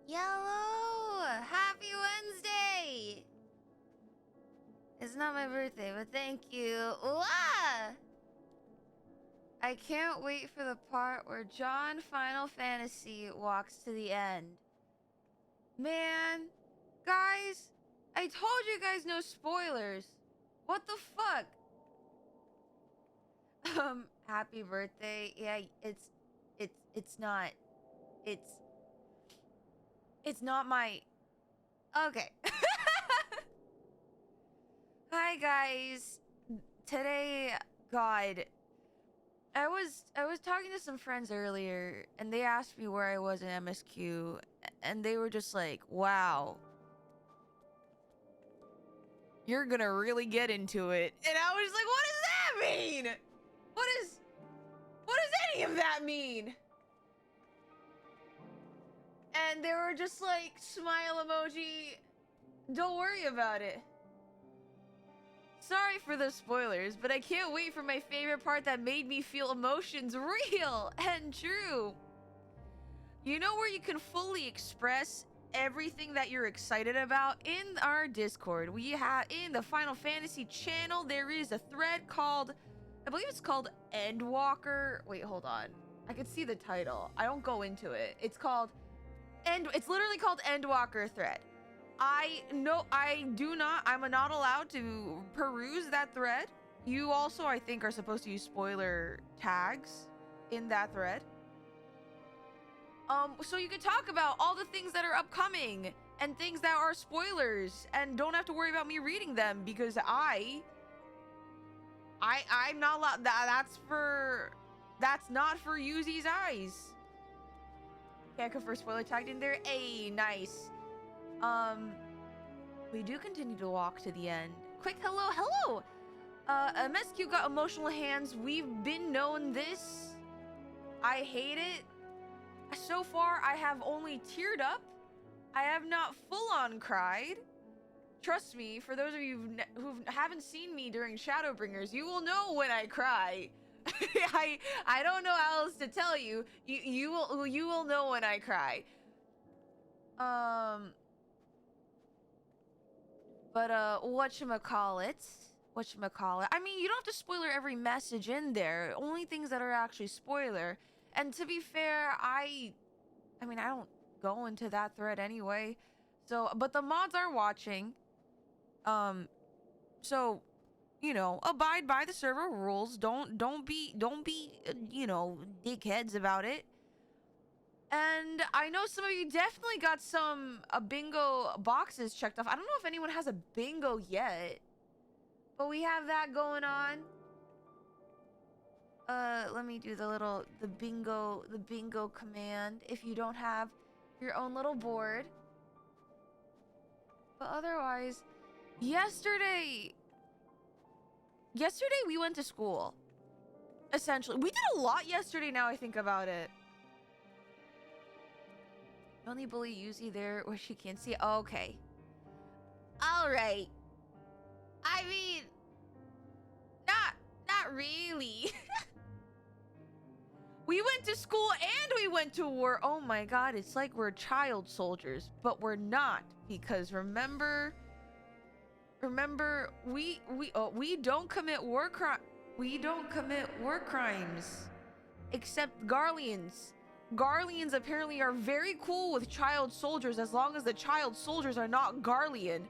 Yellow! Happy Wednesday! It's not my birthday, but thank you. Wah! I can't wait for the part where John Final Fantasy walks to the end. Man, guys, I told you guys no spoilers. What the fuck? Happy birthday. Yeah, it's not. It's not my. Okay. Hi guys. Today, God, I was talking to some friends earlier and they asked me where I was in MSQ and they were just like, "Wow. You're going to really get into it." And I was like, "What does that mean? What does any of that mean?" And they were just like, smile emoji, "Don't worry about it." Sorry for the spoilers, but I can't wait for my favorite part that made me feel emotions real and true. You know where you can fully express everything that you're excited about? In our Discord. We have in the Final Fantasy channel, there is a thread called, I believe it's called Endwalker. Wait, hold on. I can see the title. I don't go into it. It's literally called Endwalker thread. I'm not allowed to peruse that thread. You also, I think, are supposed to use spoiler tags in that thread. So you can talk about all the things that are upcoming and things that are spoilers and don't have to worry about me reading them because I'm not allowed. That's not for Yuzi's eyes. Can't confirm spoiler tagged in there. Hey, nice. We do continue to walk to the end. Quick hello. MSQ got emotional hands. We've been known this. I hate it. So far, I have only teared up. I have not full-on cried. Trust me, for those of you who haven't seen me during Shadowbringers, you will know when I cry. I don't know how else to tell you. You will know when I cry. But whatchamacallit? I mean, you don't have to spoiler every message in there. Only things that are actually spoiler. And to be fair, I mean, I don't go into that thread anyway. So, but the mods are watching. So, you know, abide by the server rules. Don't be, dickheads about it. And I know some of you definitely got some bingo boxes checked off. I don't know if anyone has a bingo yet, but we have that going on. Let me do the bingo command if you don't have your own little board. But otherwise, yesterday we went to school. Essentially, we did a lot yesterday now I think about it. Only bully Yuzi there where she can't see. Oh, okay. All right. I mean, not really. We went to school and we went to war. Oh my god, it's like we're child soldiers, but we're not, because remember we don't commit war crimes except Garleans. Garleans apparently are very cool with child soldiers as long as the child soldiers are not Garlean.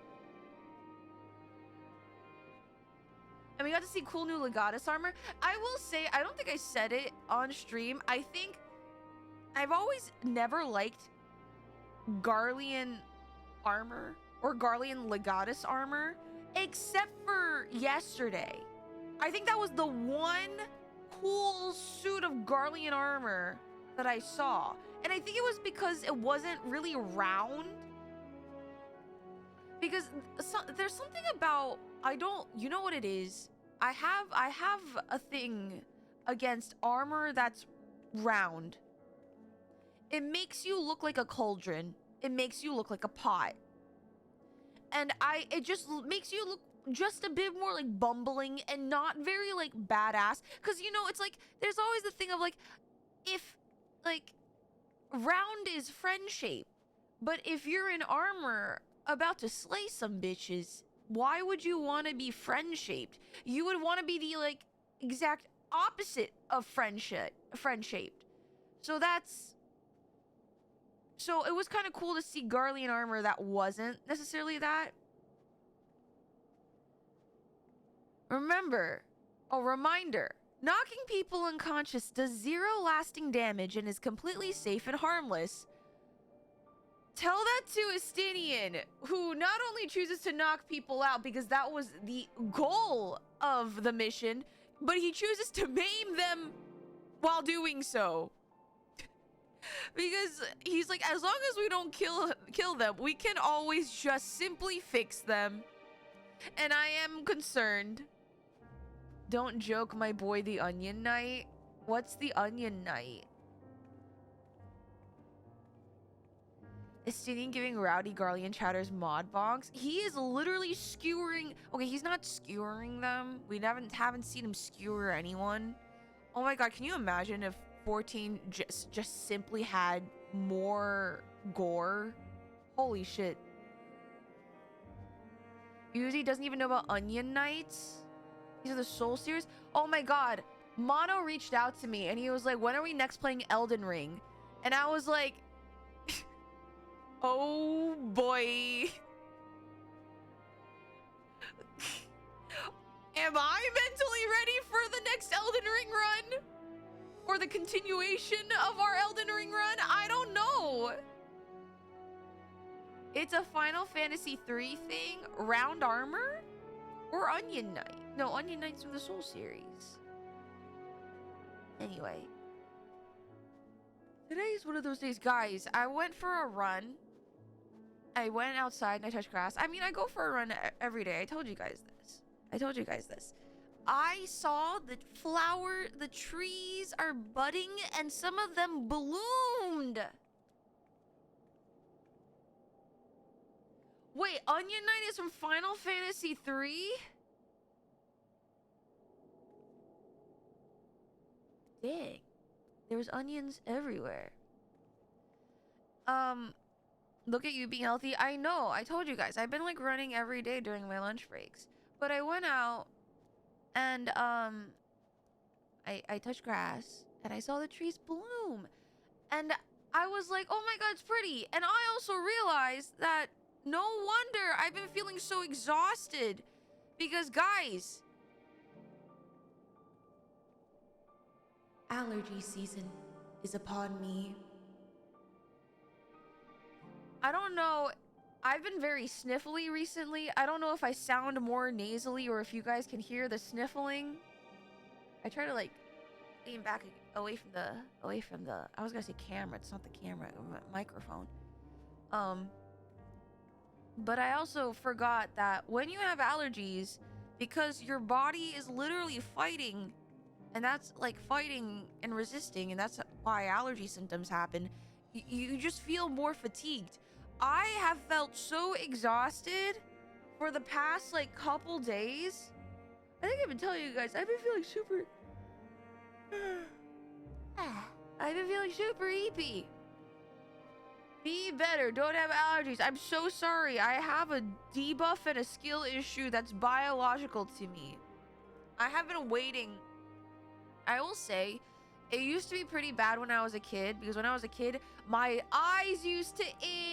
And we got to see cool new Legatus armor. I will say, I don't think I said it on stream. I think I've always never liked Garlean armor or Garlean Legatus armor, except for yesterday. I think that was the one cool suit of Garlean armor that I saw. And I think it was because it wasn't really round. Because there's something about, you know what it is? I have a thing against armor that's round. It makes you look like a cauldron. It makes you look like a pot. And it just makes you look just a bit more like bumbling and not very like badass. Cause you know, it's like, there's always the thing of like, if like round is friend shape, But if you're in armor about to slay some bitches, why would you want to be friend-shaped? You would want to be the, like, exact opposite of friend-shaped. So that's... So it was kind of cool to see Garlean armor that wasn't necessarily that. Remember, a reminder, knocking people unconscious does 0 lasting damage and is completely safe and harmless. Tell that to Estinian, who not only chooses to knock people out because that was the goal of the mission, but he chooses to maim them while doing so. Because he's like, as long as we don't kill them, we can always just simply fix them. And I am concerned. Don't joke, my boy, the Onion Knight. What's the Onion Knight? Estinian giving Rowdy Garlean chatters mod box. He is literally skewering. Okay, he's not skewering them. We haven't seen him skewer anyone. Oh my god, can you imagine if 14 just simply had more gore? Holy shit. Uzi doesn't even know about Onion Knights. These are the Soul Seers. Oh my god. Mono reached out to me and he was like, when are we next playing Elden Ring? And I was like, oh boy. Am I mentally ready for the next Elden Ring run? Or the continuation of our Elden Ring run? I don't know. It's a Final Fantasy 3 thing? Round armor? Or Onion Knight? No, Onion Knight's from the Soul series. Anyway. Today's one of those days. Guys, I went for a run. I went outside and I touched grass. I mean, I go for a run every day. I told you guys this. I saw the trees are budding and some of them bloomed. Wait, Onion Knight is from Final Fantasy 3? Dang. There was onions everywhere. Look at you being healthy. I know. I told you guys. I've been like running every day during my lunch breaks. But I went out and I touched grass and I saw the trees bloom. And I was like, "Oh my god, it's pretty." And I also realized that no wonder I've been feeling so exhausted because guys, allergy season is upon me. I don't know. I've been very sniffly recently. I don't know if I sound more nasally or if you guys can hear the sniffling. I try to like lean back away from the I was gonna say camera. It's not the camera, microphone. But I also forgot that when you have allergies, because your body is literally fighting, and that's like fighting and resisting, and that's why allergy symptoms happen, you just feel more fatigued. I have felt so exhausted for the past like couple days. I think I've been telling you guys, I've been feeling super eepy. Be better, don't have allergies. I'm so sorry. I have a debuff and a skill issue that's biological to me. I have been waiting. I will say, it used to be pretty bad when I was a kid, because when I was a kid, my eyes used to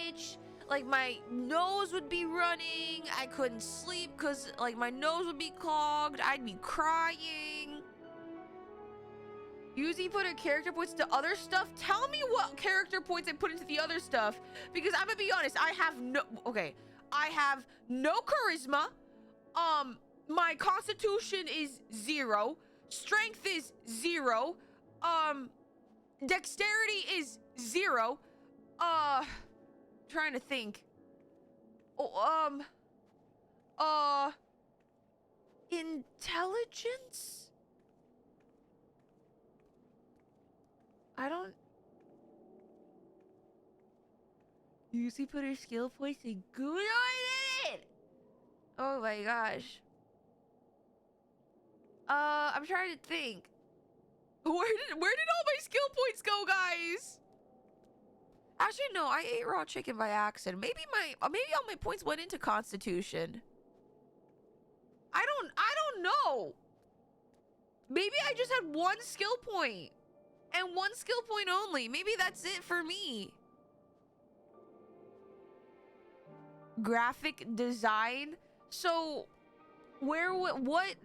itch, like my nose would be running, I couldn't sleep because like my nose would be clogged, I'd be crying. Uzi put her character points to other stuff. Tell me what character points I put into the other stuff, because I'm gonna be honest, I have no charisma. My constitution is 0, strength is 0, dexterity is 0. Trying to think. Intelligence? I don't... Usually put her skill points in good. No, I did it! Oh my gosh. I'm trying to think. Where did all my skill points go, guys? Ah! Actually, no, I ate raw chicken by accident. Maybe all my points went into Constitution. I don't know. Maybe I just had one skill point. And one skill point only. Maybe that's it for me. Graphic design. So, what?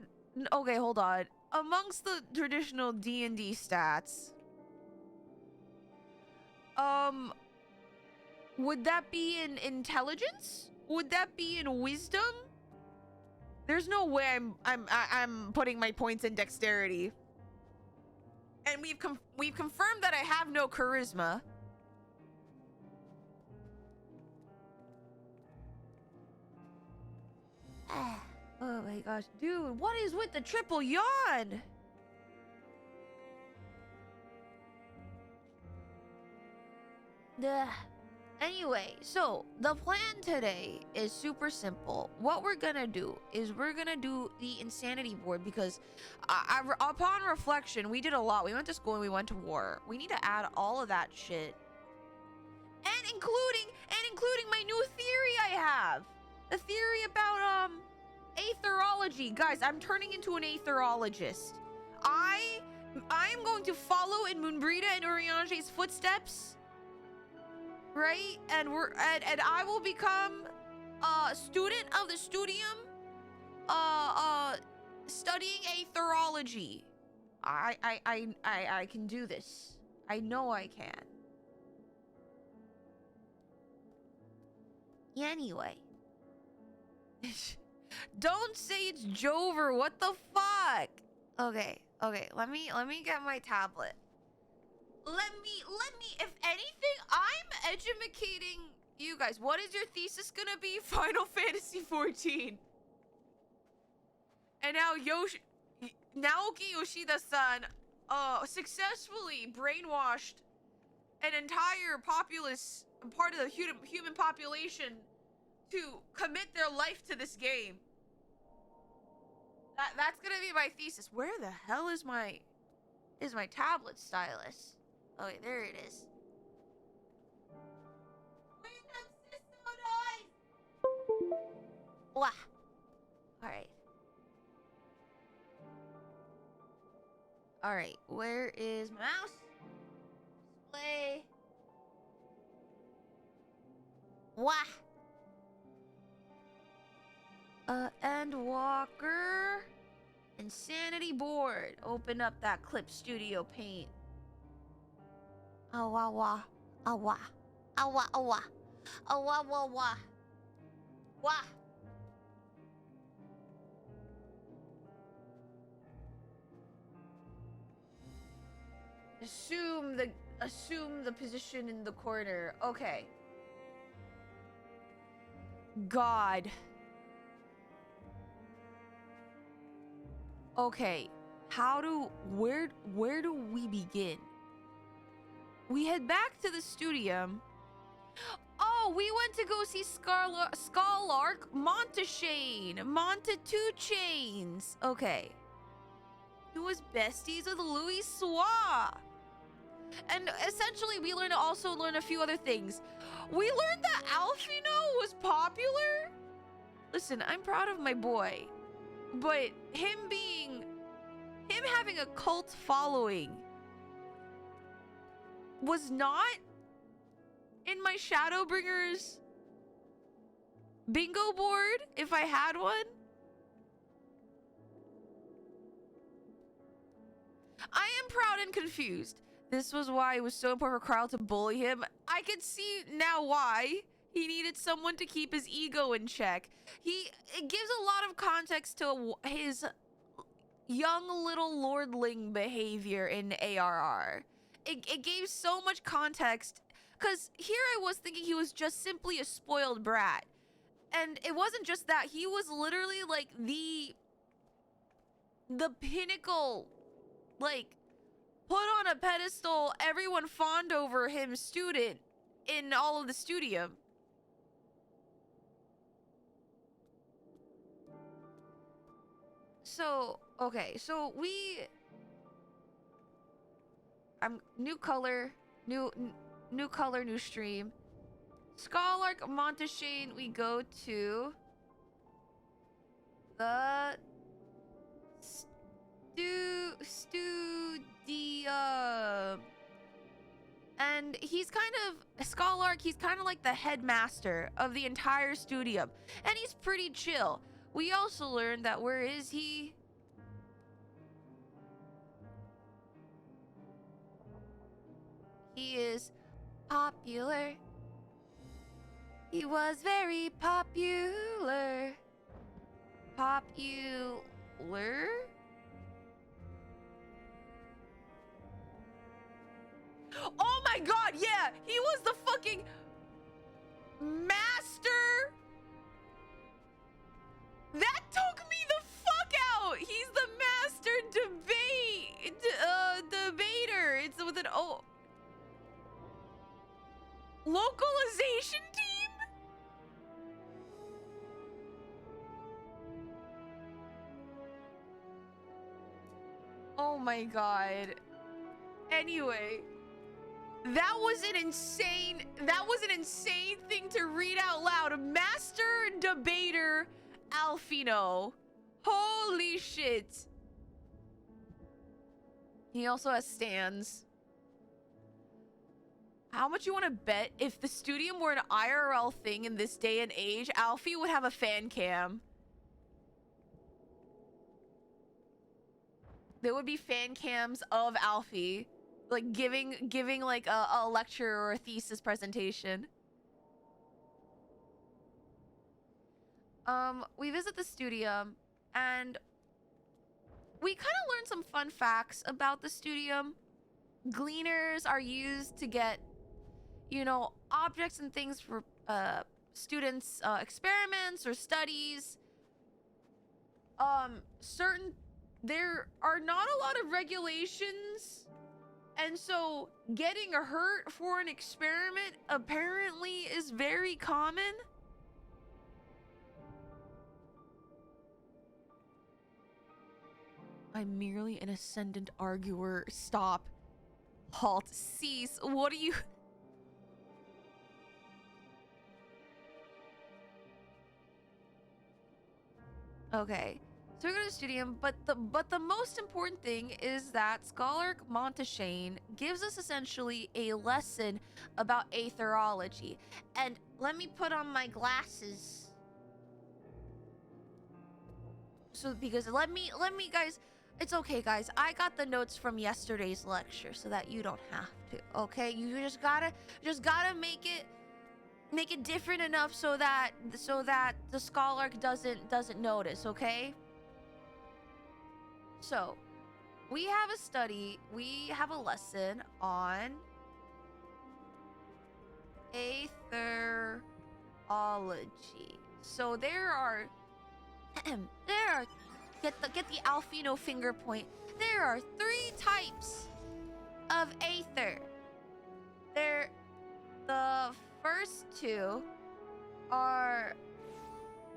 Okay, hold on. Amongst the traditional D&D stats, would that be in intelligence? Would that be in wisdom? There's no way I'm putting my points in dexterity. And we've confirmed that I have no charisma. Oh my gosh, dude, what is with the triple yawn? Duh. Anyway, so the plan today is super simple. What we're gonna do is we're gonna do the insanity board because upon reflection, we did a lot. We went to school and we went to war. We need to add all of that shit. And including my new theory I have. The theory about aetherology. Guys, I'm turning into an aetherologist. I'm going to follow in Moonbrita and Uriange's footsteps. Right? And I will become a student of the studium studying aetherology. I can do this. I know I can. Anyway. Don't say it's Jover. What the fuck? Okay. Let me get my tablet. Let me, if anything, I'm educating you guys. What is your thesis gonna be? Final Fantasy 14. And now Naoki Yoshida-san, successfully brainwashed an entire populace, part of the human population, to commit their life to this game. That's gonna be my thesis. Where the hell is my tablet stylus? Okay, there it is. Wah. Alright. Alright, where is my mouse? Display. Wah. Endwalker. Insanity board. Open up that Clip Studio Paint. Awa wah. Awa. Awa awa. Awa wah wah. Wah. Assume the position in the corner. Okay. God. Okay. Where do we begin? We head back to the studium. Oh, we went to go see Skylark Monteshane. Two Chains. Okay. He was besties with Louis Soir. And essentially, we also learned a few other things. We learned that Alfino was popular. Listen, I'm proud of my boy. But him having a cult following was not in my Shadowbringers bingo board if I had one. I am proud and confused. This was why it was so important for Carl to bully him. I can see now why. He needed someone to keep his ego in check. It gives a lot of context to his young little lordling behavior in ARR. It gave so much context, because here I was thinking he was just simply a spoiled brat. And it wasn't just that. He was literally like the pinnacle, like, put on a pedestal, everyone fawned over him student in all of the studium. So, okay, so new color, New color, new stream. Scholark Monteshane, we go to the studio. And he's kind of Scholark, he's kind of like the headmaster of the entire studio. And he's pretty chill. We also learned that where is he? He is popular. He was very popular. Popular? Oh my god, yeah! He was the fucking master. That took me the fuck out. He's the master debater. It's with an O. Localization team? Oh my god. Anyway, that was an insane thing to read out loud. Master debater Alfino. Holy shit. He also has stands. How much you want to bet if the Studium were an IRL thing in this day and age, Alfie would have a fan cam? There would be fan cams of Alfie, like giving like a lecture or a thesis presentation. We visit the Studium, and we kind of learned some fun facts about the Studium. Gleaners are used to get, you know, objects and things for students' experiments or studies. There are not a lot of regulations, and so getting hurt for an experiment apparently is very common. I'm merely an ascendant arguer. Stop. Halt. Cease. What are you... Okay. So we're going to the Studium, but the most important thing is that Scholark Monteshane gives us essentially a lesson about aetherology. And let me put on my glasses. So because let me guys, it's okay guys. I got the notes from yesterday's lecture so that you don't have to. Okay? You just gotta make it different enough so that the Scholark doesn't notice, okay? So, we have a lesson on aetherology. So there are get the Alfino finger point. There are 3 types of aether. The first 2 are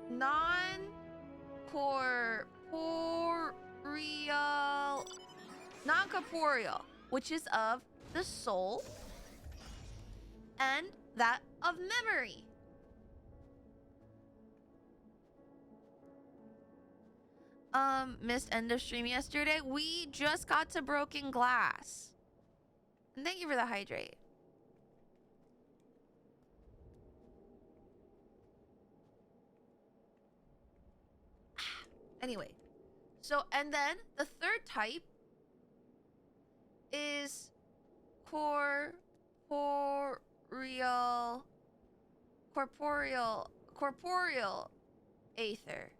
non-corporeal, which is of the soul, and that of memory. Missed end of stream yesterday. We just got to broken glass. And thank you for the hydrate. Anyway, so, and then the 3rd type is corporeal aether,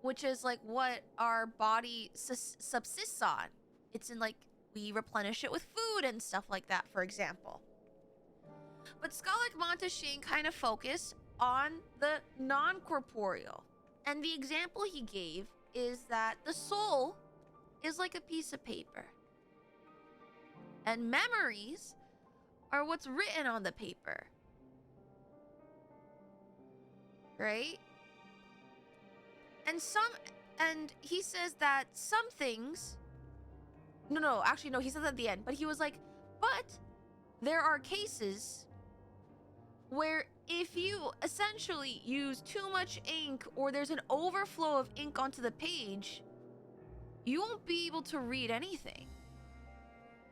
which is like what our body subsists on. It's in like, we replenish it with food and stuff like that, for example. But Scholark Monteshane kind of focused on the non-corporeal. And the example he gave is that the soul is like a piece of paper. And memories are what's written on the paper. Right? And he says that some things... No, actually, no, he says at the end. But he was like, But there are cases where if you essentially use too much ink or there's an overflow of ink onto the page, you won't be able to read anything.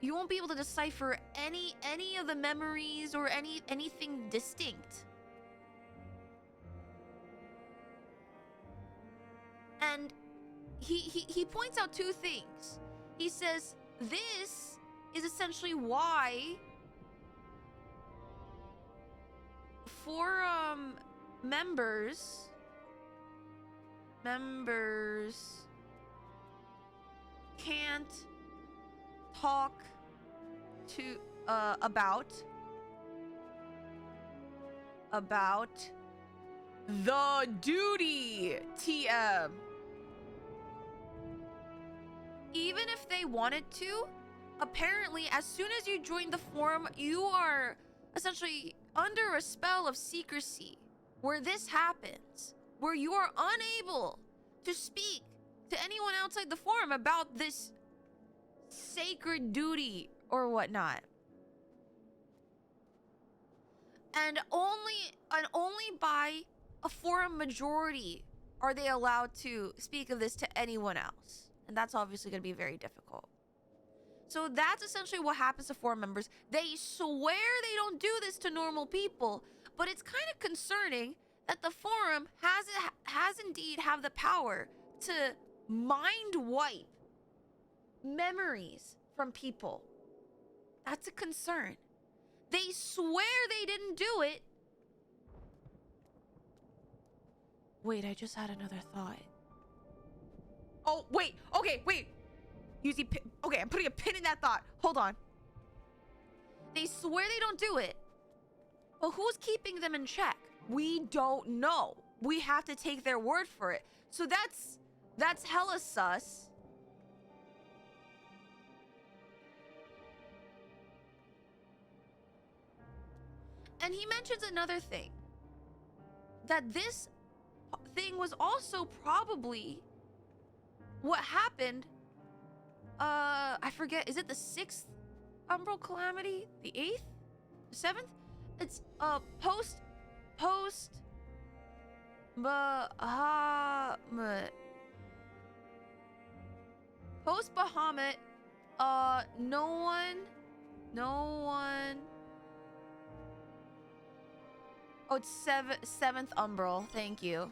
You won't be able to decipher any of the memories or anything distinct. And he points out two things. He says this is essentially why forum members can't talk to about the duty TM. Even if they wanted to, apparently as soon as you join the forum, you are essentially under a spell of secrecy where this happens, where you are unable to speak to anyone outside the forum about this sacred duty or whatnot. And only by a forum majority are they allowed to speak of this to anyone else. And that's obviously going to be very difficult. So that's essentially what happens to forum members. They swear they don't do this to normal people, but it's kind of concerning that the forum has indeed have the power to mind wipe memories from people. That's a concern. They swear they didn't do it. Wait, I just had another thought. Oh, wait. Okay, wait. Okay, I'm putting a pin in that thought. Hold on. They swear they don't do it. But who's keeping them in check? We don't know. We have to take their word for it. So that's hella sus. And he mentions another thing. That this thing was also probably what happened. I forget. Is it the 6th Umbral Calamity? The 8th? The 7th? It's post Bahamut. Post Bahamut. No one. Oh, it's 7th Umbral. Thank you.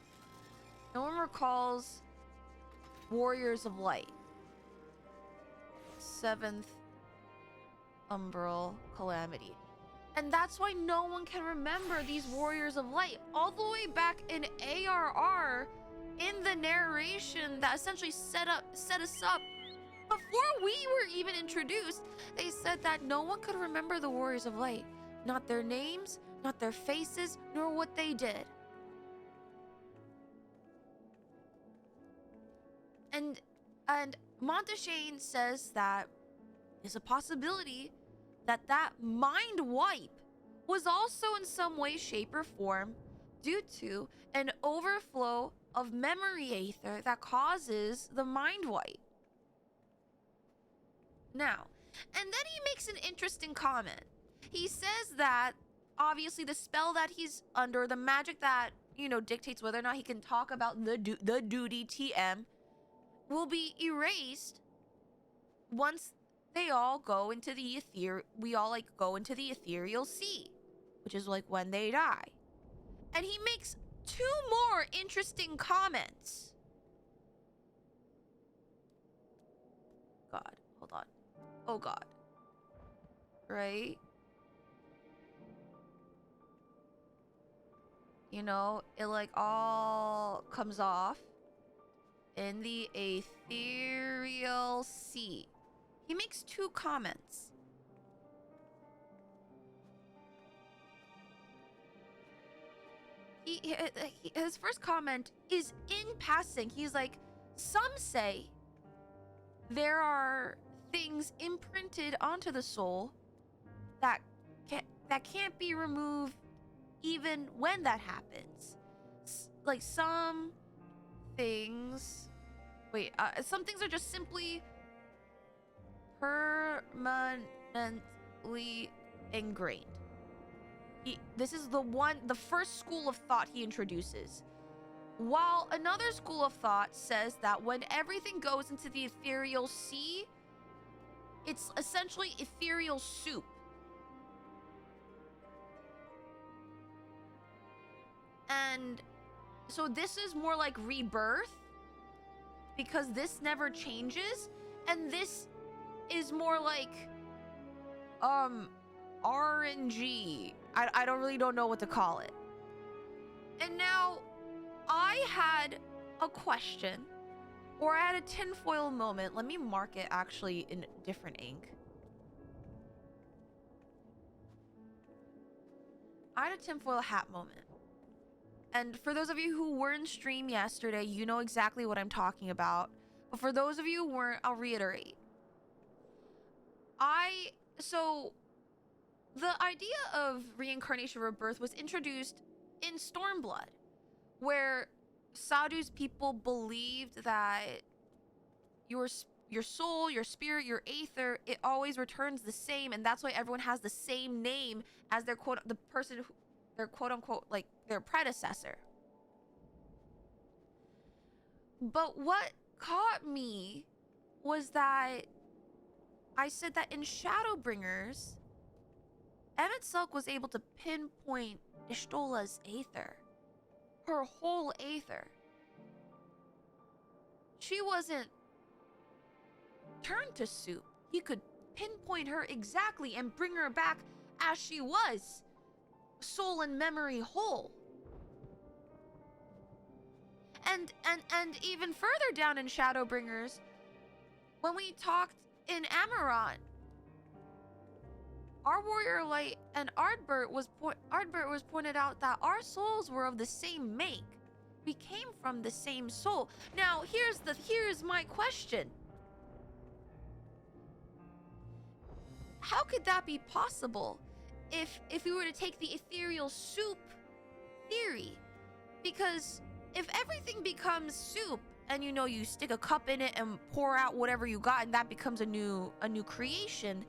No one recalls Warriors of Light. 7th Umbral Calamity. And that's why no one can remember these Warriors of Light. All the way back in ARR, in the narration that essentially set us up, before we were even introduced, they said that no one could remember the Warriors of Light. Not their names, not their faces, nor what they did. And Monteshane says that there's a possibility that mind wipe was also in some way, shape, or form due to an overflow of memory aether that causes the mind wipe. Now, and then he makes an interesting comment. He says that obviously the spell that he's under, the magic that, dictates whether or not he can talk about the duty TM, will be erased once they all go into the go into the ethereal sea, which is like when they die. And he makes 2 more interesting comments. God, hold on. Oh God. Right? It like all comes off in the ethereal sea. He makes 2 comments. His first comment is in passing. He's like, some say there are things imprinted onto the soul that can't be removed even when that happens. Like some things some things are just simply permanently absolutely ingrained. This is the first school of thought he introduces. While another school of thought says that when everything goes into the ethereal sea, it's essentially ethereal soup. And so this is more like rebirth, because this never changes, and this is more like RNG. I don't know what to call it. And now I had a question, or I had a tinfoil moment. Let me mark it actually in different ink. I had a tinfoil hat moment. And for those of you who were in stream yesterday, you know exactly what I'm talking about. But for those of you who weren't, I'll reiterate. So the idea of reincarnation or rebirth was introduced in Stormblood, where Sadu's people believed that your soul, your spirit, your aether, it always returns the same, and that's why everyone has the same name as their their quote unquote like their predecessor. But what caught me was that I said that in Shadowbringers, Emmett Silk was able to pinpoint Ishtola's aether. Her whole aether. She wasn't turned to soup. He could pinpoint her exactly and bring her back as she was. Soul and memory whole. And even further down in Shadowbringers, when we talked in Amaron, our warrior light and Ardbert was pointed out that our souls were of the same make. We came from the same soul. Now here's my question. How could that be possible if we were to take the ethereal soup theory? Because if everything becomes soup, and you stick a cup in it and pour out whatever you got, and that becomes a new creation,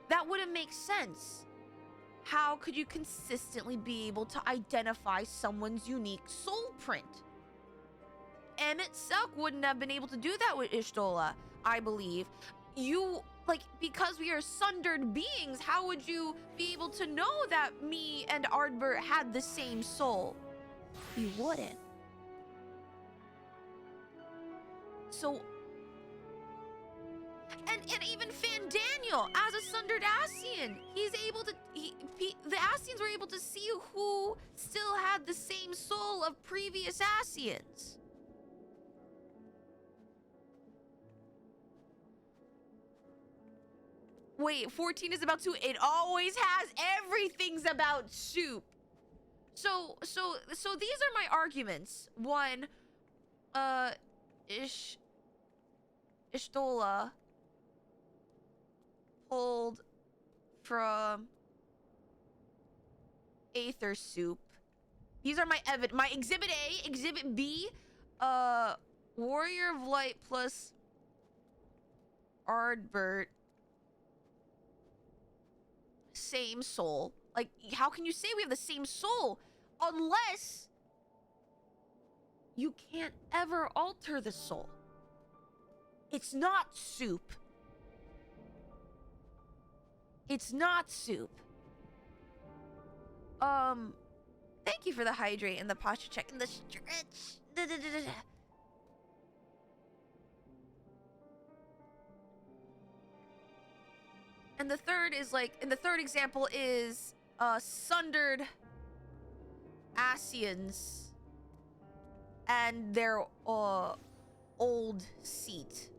that wouldn't make sense. How could you consistently be able to identify someone's unique soul print? Emmett Selk wouldn't have been able to do that with Ishtola, I believe. Because we are sundered beings, how would you be able to know that me and Ardbert had the same soul? You wouldn't. So, and even Fandaniel, as a sundered Ascian, he's able to, the Ascians were able to see who still had the same soul of previous Ascians. Wait, 14 is about 2. It always has. Everything's about soup. So these are my arguments. One, Ishtola pulled from Aether soup. These are my Exhibit A, Exhibit B, Warrior of Light plus Ardbert. Same soul. Like, how can you say we have the same soul? Unless you can't ever alter the soul. It's not soup. It's not soup. Thank you for the hydrate and the posture check and the stretch. And the third is and the third example is sundered Ascians and their old seat.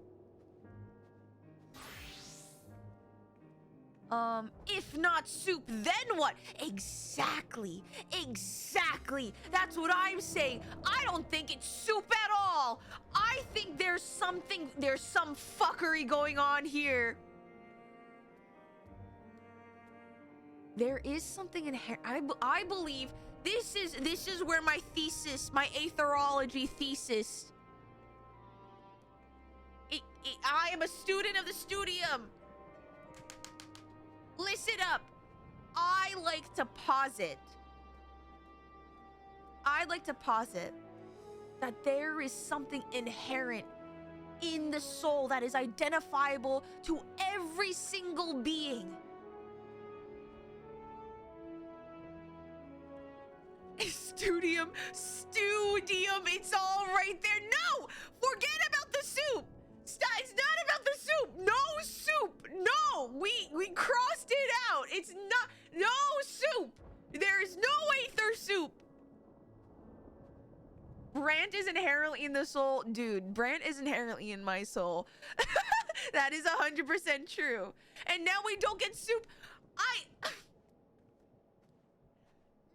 If not soup, then what? Exactly. That's what I'm saying. I don't think it's soup at all. I think there's some fuckery going on here. There is something inherent. I believe this is where my thesis, my aetherology thesis. I am a student of the studium. Listen up. I like to posit that there is something inherent in the soul that is identifiable to every single being. Studium, it's all right there. No, forget about the soup. It's not about the soup. No soup. No, we crossed it out. It's not, no soup. There is no Aether soup. Brant is inherently in the soul. Dude, Brant is inherently in my soul. That is 100% true. And now we don't get soup.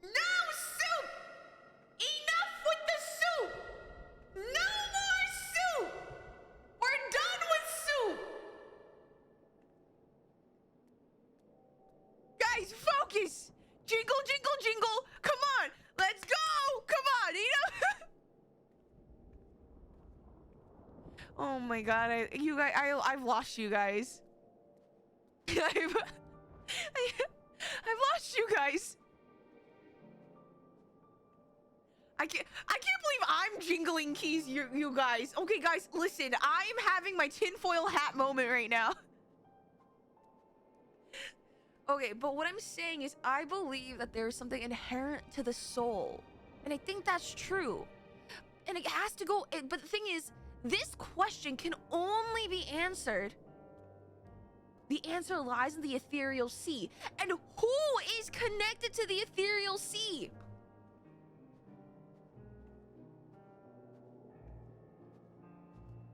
No soup! Enough with the soup! No more soup! We're done with soup! Guys, focus! Jingle, jingle, jingle! Come on! Let's go! Come on! Oh my god, I've lost you guys. I've lost you guys. I can't believe I'm jingling keys, you guys. Okay, guys, listen. I'm having my tinfoil hat moment right now. Okay, but what I'm saying is I believe that there is something inherent to the soul. And I think that's true. And it has to go... But the thing is, this question can only be answered. The answer lies in the ethereal sea. And who is connected to the ethereal sea?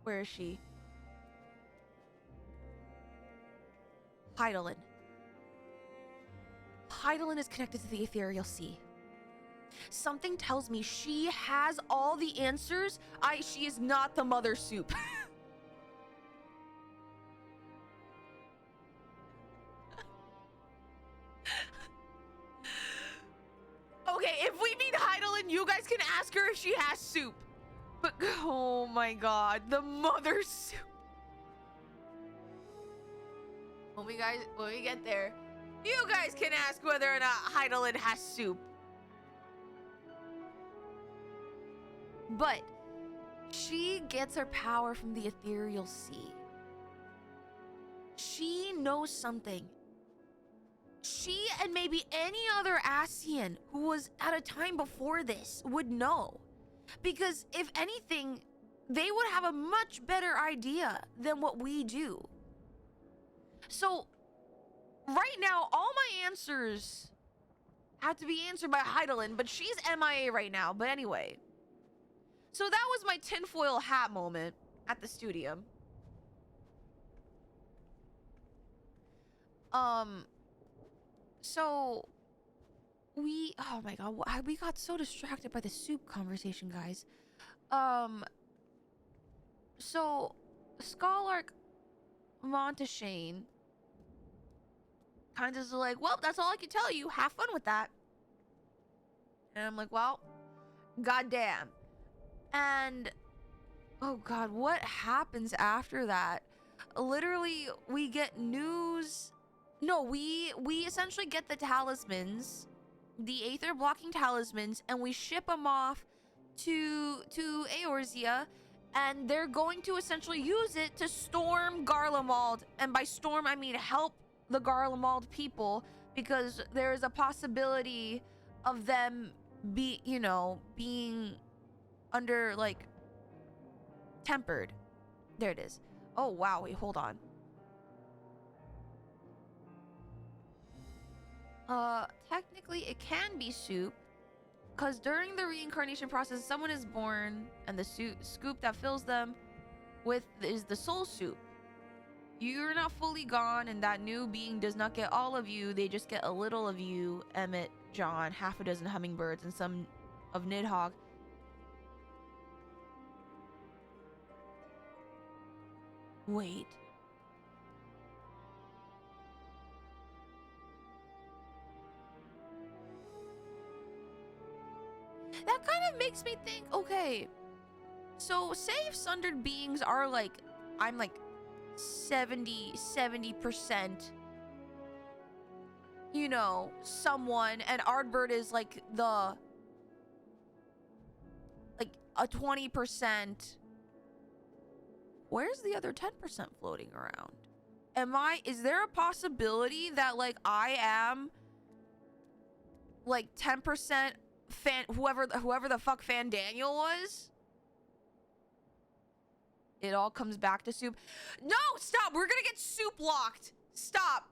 Where is she? Heidelin. Heidelin is connected to the ethereal sea. Something tells me she has all the answers. She is not the mother soup. Okay, if we meet Heidelin, you guys can ask her if she has soup. But, oh my god, the mother soup. When we get there, you guys can ask whether or not Heidelin has soup. But she gets her power from the ethereal sea. She knows something. She and maybe any other Ascian who was at a time before this would know. Because if anything, they would have a much better idea than what we do. So, right now, all my answers have to be answered by Heidelin, but she's MIA right now. But anyway. So that was my tinfoil hat moment at the studio. So oh my god, we got so distracted by the soup conversation, guys. So Scholark Monteshane kind of is like, well, that's all I can tell you. Have fun with that. And I'm like, well, goddamn. And oh god, what happens after that? Literally, we get news. No, we essentially get the talismans, the Aether blocking talismans, and we ship them off to Eorzea, and they're going to essentially use it to storm Garlemald. And by storm, I mean help the Garlemald people, because there is a possibility of them being under, like, tempered. There it is. Oh wow, wait, hold on. Technically it can be soup, because during the reincarnation process, someone is born, and the scoop that fills them with is the soul soup. You're not fully gone, and that new being does not get all of you. They just get a little of you, Emmett, John, half a dozen hummingbirds, and some of Nidhogg. Wait. That kind of makes me think, okay, so say if sundered beings are like, I'm like 70% you know, someone, and Ardbird is like the, like a 20%. Where's the other 10% floating around? Is there a possibility that like I am like 10% whoever the fuck Fan Daniel was? It all comes back to soup. No, stop. We're gonna get soup locked. Stop.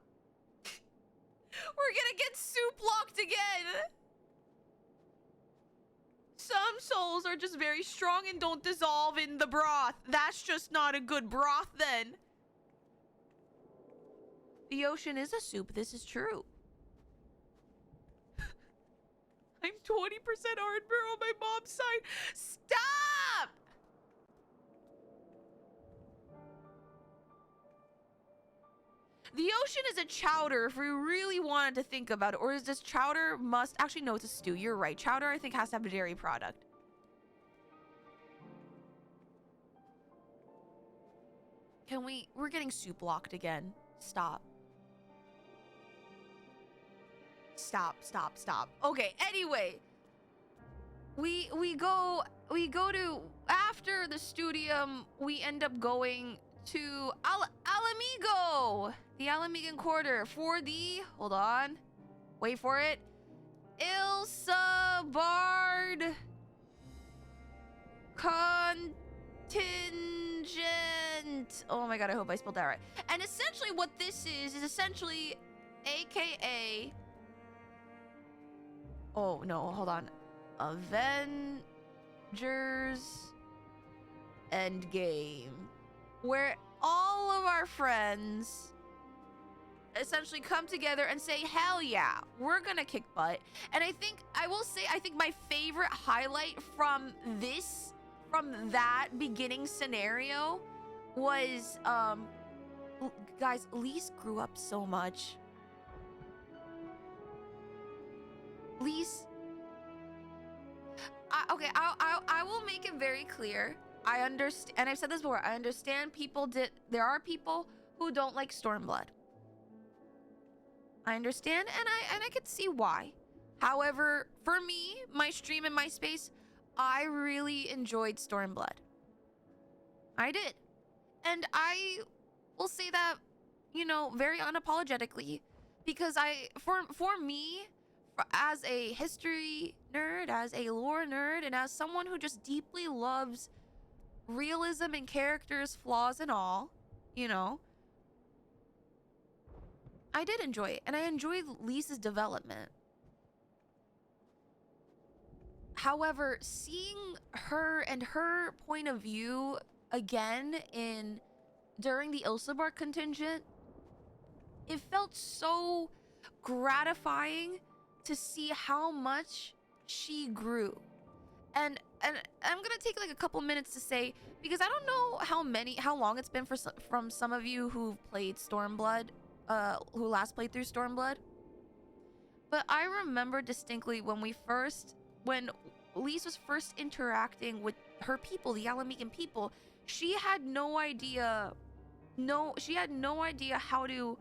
We're gonna get soup locked again. Some souls are just very strong and don't dissolve in the broth. That's just not a good broth then. The ocean is a soup. This is true. I'm 20% Ardbur on my mom's side. Stop! The ocean is a chowder if we really wanted to think about it. Or is this chowder must... Actually, no, it's a stew. You're right. Chowder, I think, has to have a dairy product. Can we... We're getting soup locked again. Stop. Stop. Okay, anyway. We go to... After the studium, we end up going to Alamigo, the Alamigan Quarter, for the, hold on, wait for it, Ilsa Bard Contingent. Oh my god, I hope I spelled that right. And essentially what this is essentially AKA, oh no, hold on, Avengers Endgame, where all of our friends essentially come together and say, hell yeah, we're gonna kick butt. And I think, I will say, I think my favorite highlight from that beginning scenario was, guys, Lise grew up so much. Lise, okay, I will make it very clear. I understand, and I've said this before, I understand there are people who don't like Stormblood. I understand, and I could see why. However, for me, my stream and my space, I really enjoyed Stormblood. I did. And I will say that, you know, very unapologetically, because for me, as a history nerd, as a lore nerd, and as someone who just deeply loves realism and characters, flaws and all, you know, I did enjoy it, and I enjoyed Lisa's development. However, seeing her and her point of view again during the Ilsabar contingent, it felt so gratifying to see how much she grew. And I'm gonna take like a couple minutes to say, because I don't know how long it's been from some of you who've played Stormblood, who last played through Stormblood. But I remember distinctly when Lise was first interacting with her people, the Alamigan people, she had no idea how to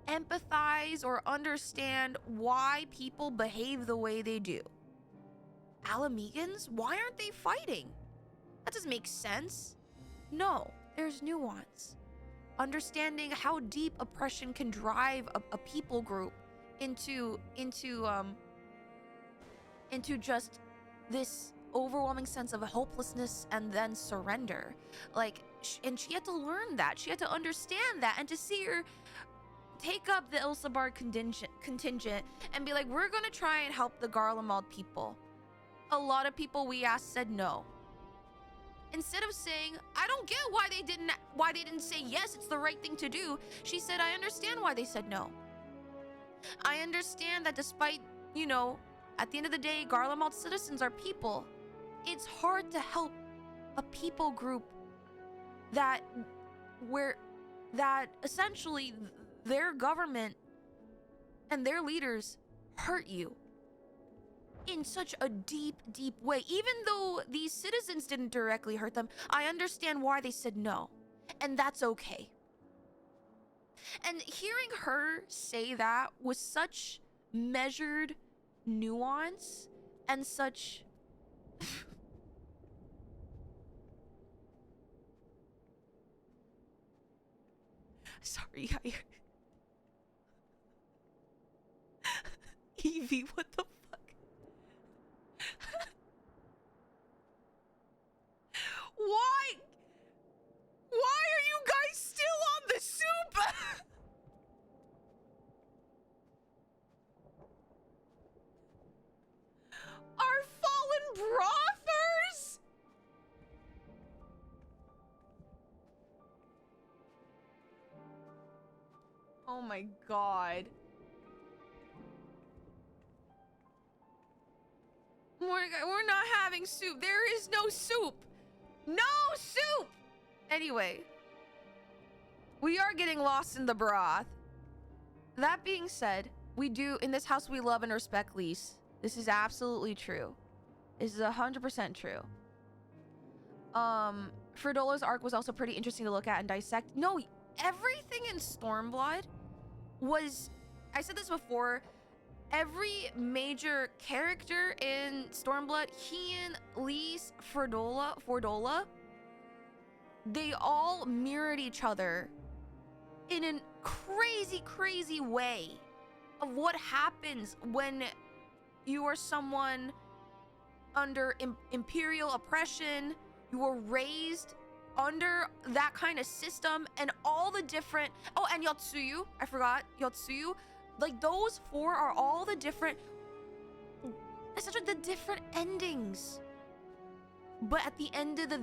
empathize or understand why people behave the way they do. Alamegans? Why aren't they fighting? That doesn't make sense. No, there's nuance. Understanding how deep oppression can drive a people group into just this overwhelming sense of hopelessness and then surrender. Like, and she had to learn that. She had to understand that, and to see her take up the Ilsabar contingent and be like, we're gonna try and help the Garlemald people. A lot of people we asked said no. Instead of saying, I don't get why they didn't say yes, it's the right thing to do, she said, I understand why they said no. I understand that despite, you know, at the end of the day, Garlemald citizens are people. It's hard to help a people group that essentially their government and their leaders hurt you in such a deep, deep way. Even though these citizens didn't directly hurt them, I understand why they said no. And that's okay. And hearing her say that with such measured nuance and such sorry, Evie, what the fuck? Why? Why are you guys still on the soup? Our fallen brothers? Oh my god. We're not having soup. There is no soup. No soup! Anyway, we are getting lost in the broth. That being said, we do, in this house, we love and respect Lise. This is absolutely true. This is 100% true. Fridola's arc was also pretty interesting to look at and dissect. No, everything in Stormblood was, I said this before, every major character in Stormblood, Hien, Lise, Fordola, they all mirrored each other in a crazy, crazy way of what happens when you are someone under imperial oppression, you were raised under that kind of system, and all the different, oh, and Yotsuyu, I forgot, Yotsuyu, like those four are all the different, essentially the different endings. But at the end of the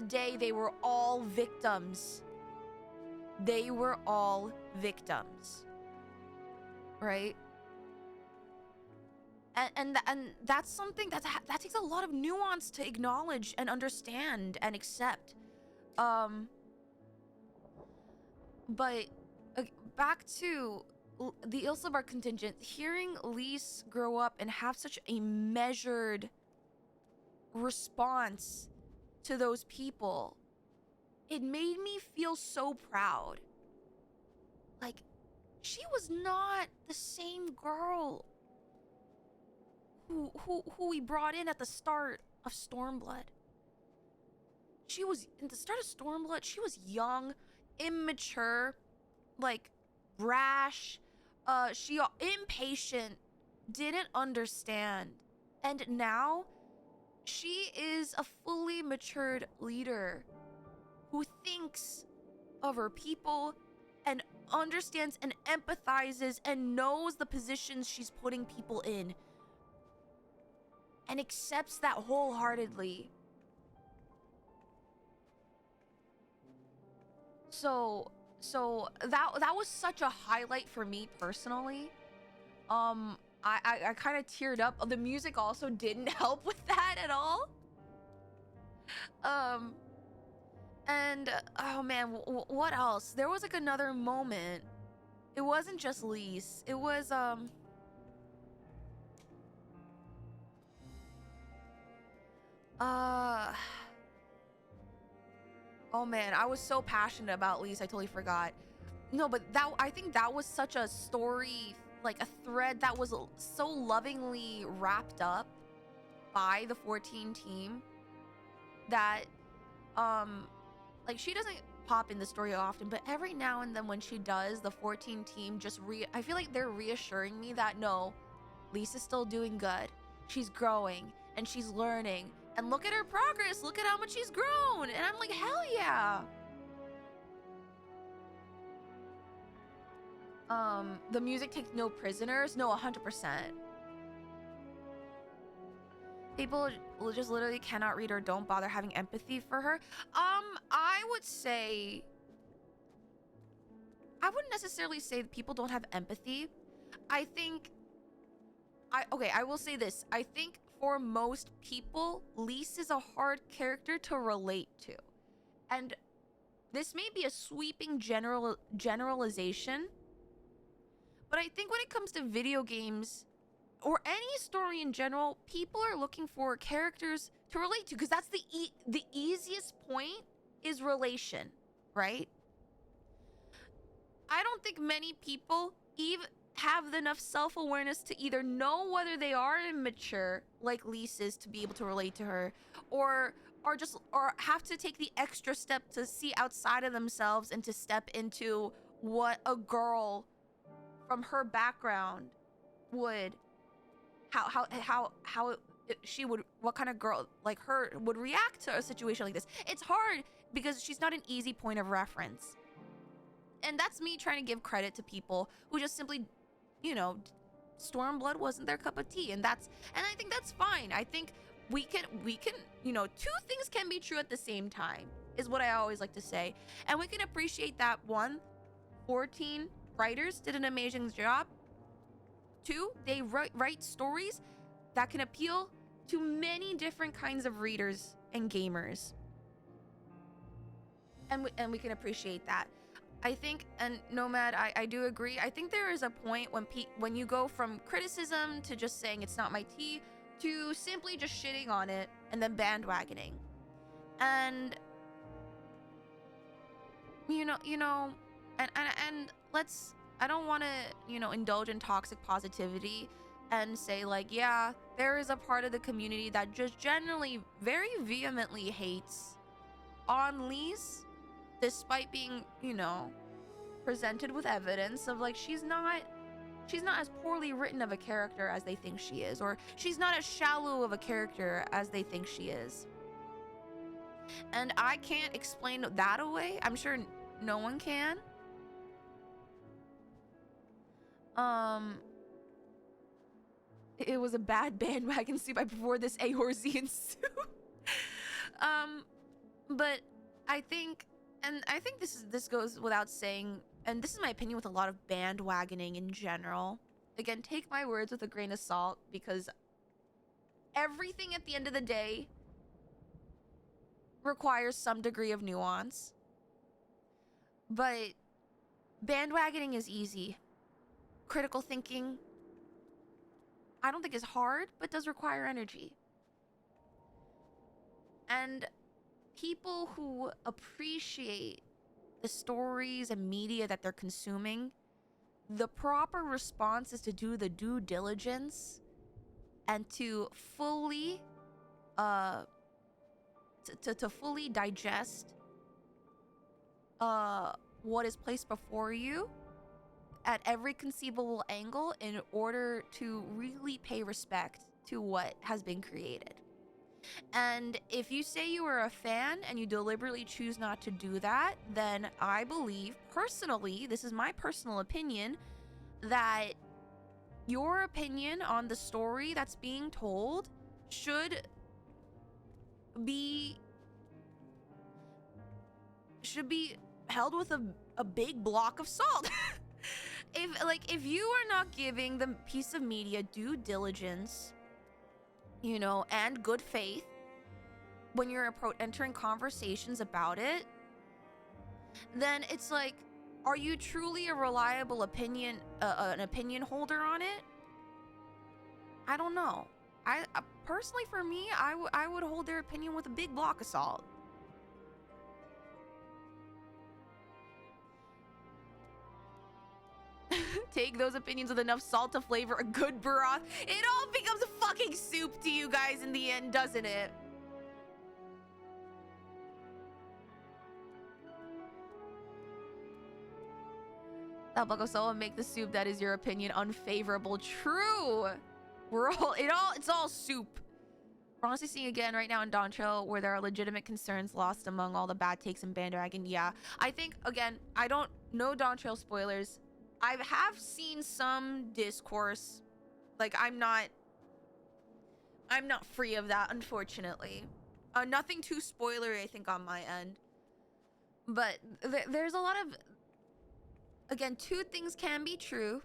day, they were all victims. They were all victims, right? And that's something that takes a lot of nuance to acknowledge and understand and accept. But back to the Ilsabar contingent, hearing Lise grow up and have such a measured response to those people, it made me feel so proud. Like, she was not the same girl who we brought in at the start of Stormblood. She was, at the start of Stormblood, she was young, immature, like, brash, she impatient, didn't understand. And now, she is a fully matured leader who thinks of her people and understands and empathizes and knows the positions she's putting people in and accepts that wholeheartedly. So that was such a highlight for me personally. I kind of teared up. The music also didn't help with that at all. And oh man, what else? There was like another moment. It wasn't just Lise. It was oh man, I was so passionate about Lise, I totally forgot. No, but I think that was such a story, like a thread that was so lovingly wrapped up by the 14 team that like she doesn't pop in the story often, but every now and then when she does, the 14 team just I feel like they're reassuring me that no, Lisa's still doing good. She's growing and she's learning. And look at her progress. Look at how much she's grown. And I'm like, hell yeah. The music takes no prisoners. No, 100%. People just literally cannot read or don't bother having empathy for her. I would say, I wouldn't necessarily say that people don't have empathy. I think, I will say this. I think for most people, Lise is a hard character to relate to. And this may be a sweeping generalization, but I think when it comes to video games or any story in general, people are looking for characters to relate to because that's the easiest point is relation, right? I don't think many people even have enough self-awareness to either know whether they are immature, like Lise is, to be able to relate to her, or or have to take the extra step to see outside of themselves and to step into what a girl from her background would, she would, what kind of girl like her would react to a situation like this. It's hard because she's not an easy point of reference. And that's me trying to give credit to people who just simply, you know, Stormblood wasn't their cup of tea, and I think that's fine. I think we can, you know, two things can be true at the same time, is what I always like to say. And we can appreciate that, one, 14 writers did an amazing job. Two, they write stories that can appeal to many different kinds of readers and gamers. And we can appreciate that. I think, and Nomad, I do agree. I think there is a point when you go from criticism to just saying it's not my tea to simply just shitting on it and then bandwagoning. And you know, and let's, I don't want to, you know, indulge in toxic positivity and say like, yeah, there is a part of the community that just generally very vehemently hates on Lise, despite being, you know, presented with evidence of like she's not as poorly written of a character as they think she is, or she's not as shallow of a character as they think she is. And I can't explain that away. I'm sure no one can. It was a bad bandwagon soup. I prefer this Eorzean soup. But I think, and I think this goes without saying, and this is my opinion with a lot of bandwagoning in general. Again, take my words with a grain of salt, because everything at the end of the day requires some degree of nuance. But bandwagoning is easy. Critical thinking, I don't think is hard, but does require energy. And people who appreciate the stories and media that they're consuming, the proper response is to do the due diligence and to fully to fully digest what is placed before you at every conceivable angle in order to really pay respect to what has been created. And if you say you are a fan and you deliberately choose not to do that, then I believe, personally, this is my personal opinion, that your opinion on the story that's being told should be held with a big block of salt. If you are not giving the piece of media due diligence, you know, and good faith when you're entering conversations about it, then it's like, are you truly a reliable opinion, an opinion holder on it? I don't know. I personally, for me, I would hold their opinion with a big block of salt. Take those opinions with enough salt to flavor a good broth. It all becomes a fucking soup to you guys in the end, doesn't it? That block of salt will make the soup that is your opinion unfavorable. True. It's all soup. We're honestly seeing again right now in Dontrell where there are legitimate concerns lost among all the bad takes in bandwagon. Yeah, I think, again, I don't know Dontrell spoilers. I have seen some discourse. Like, I'm not free of that, unfortunately. Nothing too spoilery, I think, on my end. But there's a lot of, again, two things can be true.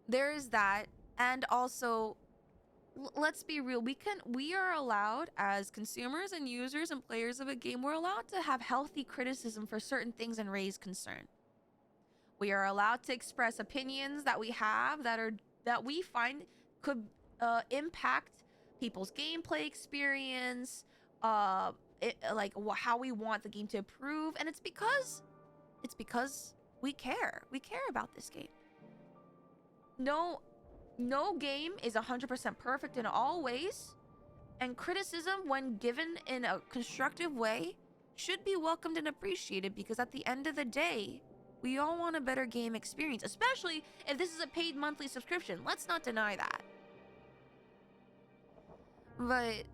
There is that, and also, let's be real, we are allowed as consumers and users and players of a game, we're allowed to have healthy criticism for certain things and raise concern. We are allowed to express opinions that we have that we find could impact people's gameplay experience, like how we want the game to improve, and it's because we care. We care about this game. No game is 100% perfect in all ways, and criticism, when given in a constructive way, should be welcomed and appreciated, because at the end of the day, we all want a better game experience, especially if this is a paid monthly subscription. Let's not deny that. But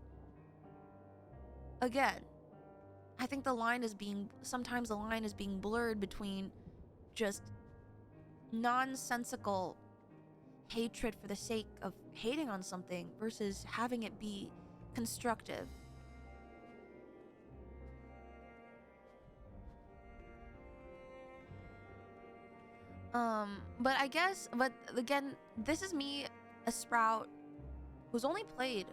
again, I think sometimes the line is being blurred between just nonsensical hatred for the sake of hating on something versus having it be constructive. But again, this is me, a Sprout, who's only played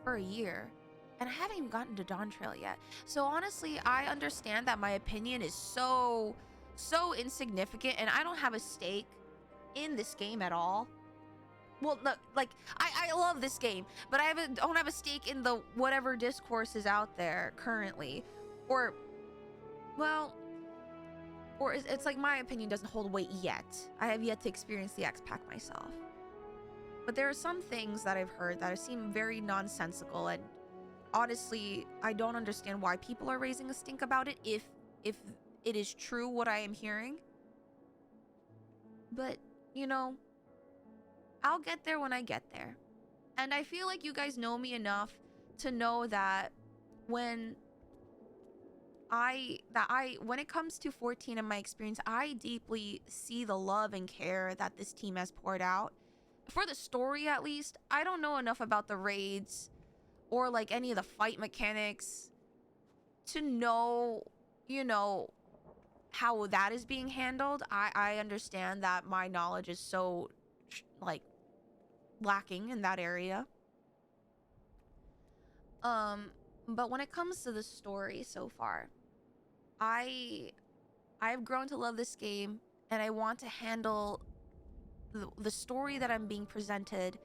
for a year, and I haven't even gotten to Dawn Trail yet. So honestly, I understand that my opinion is so insignificant, and I don't have a stake in this game at all. Well, no, like, I love this game, but don't have a stake in the whatever discourse is out there currently. Or it's like my opinion doesn't hold weight yet. I have yet to experience the X-Pack myself. But there are some things that I've heard that seem very nonsensical, and honestly, I don't understand why people are raising a stink about it if it is true what I am hearing. But, you know, I'll get there when I get there. And I feel like you guys know me enough to know that when it comes to 14 and my experience, I deeply see the love and care that this team has poured out. For the story, at least, I don't know enough about the raids or like any of the fight mechanics to know, you know, how that is being handled. I understand that my knowledge is so like lacking in that area. But when it comes to the story so far, I've grown to love this game, and I want to handle the story that I'm being presented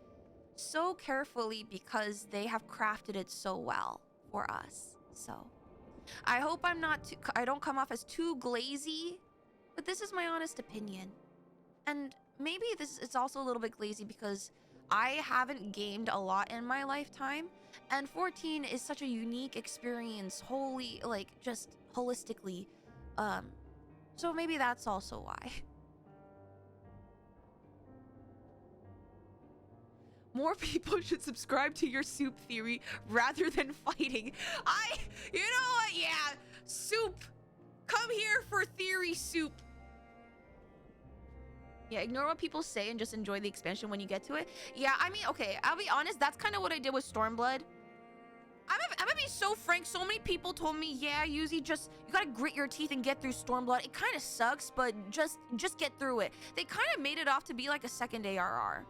so carefully because they have crafted it so well for us. So I hope I don't come off as too glazy, but this is my honest opinion. And maybe it's also a little bit glazy because I haven't gamed a lot in my lifetime, and 14 is such a unique experience, just holistically. So maybe that's also why. More people should subscribe to your soup theory rather than fighting. You know what? Yeah, soup. Come here for theory soup. Yeah, ignore what people say and just enjoy the expansion when you get to it. Yeah, I mean, okay, I'll be honest. That's kind of what I did with Stormblood. I'm gonna be so frank. So many people told me, yeah, Yuzi, you gotta grit your teeth and get through Stormblood. It kind of sucks, but just get through it. They kind of made it off to be like a second ARR.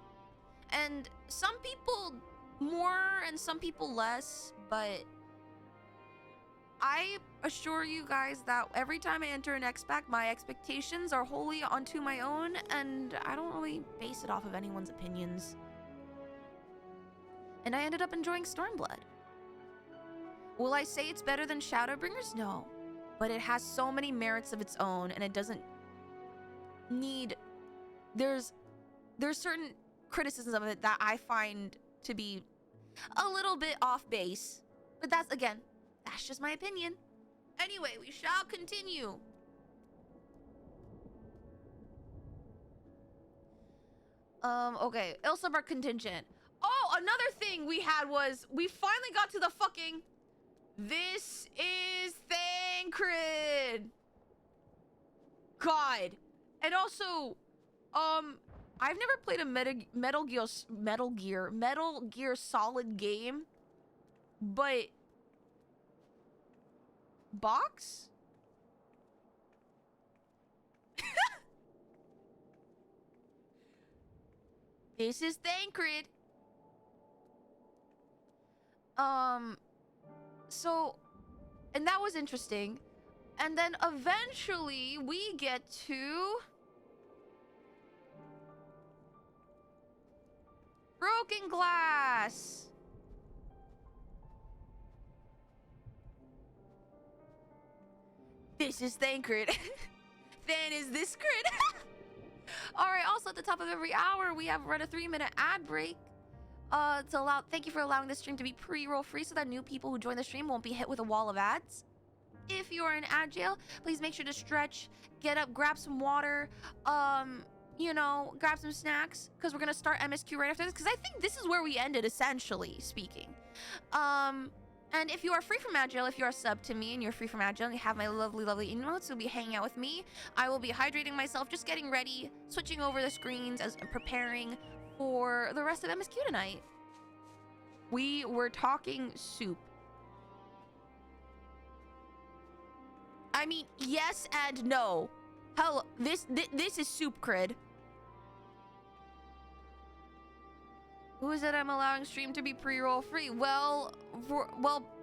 And some people more and some people less, but I assure you guys that every time I enter an X-Pack, my expectations are wholly onto my own, and I don't really base it off of anyone's opinions. And I ended up enjoying Stormblood. Will I say it's better than Shadowbringers? No. But it has so many merits of its own, and it doesn't need... There's certain criticisms of it that I find to be a little bit off base. But that's just my opinion. Anyway, we shall continue. Okay, Ilsabar contingent. Oh, another thing we had was we finally got to the fucking... This is Thancred. God. And also, I've never played a Metal Gear Solid game, but box? This is Thancred. So, and that was interesting. And then eventually we get to Broken Glass. This is Thancred. fan is this crit? All right, also at the top of every hour, we have run a 3-minute ad break. Thank you for allowing this stream to be pre-roll free so that new people who join the stream won't be hit with a wall of ads. If you are in ad jail, please make sure to stretch, get up, grab some water, you know, grab some snacks, because we're gonna start MSQ right after this, because I think this is where we ended, essentially speaking. And if you are free from ad jail, if you are sub to me and you're free from ad jail and you have my lovely, lovely emotes, you'll be hanging out with me. I will be hydrating myself, just getting ready, switching over the screens as preparing for the rest of MSQ tonight. We were talking soup. I mean, yes and no. Hell, this is soup cred. Who is it I'm allowing stream to be pre-roll free? Well,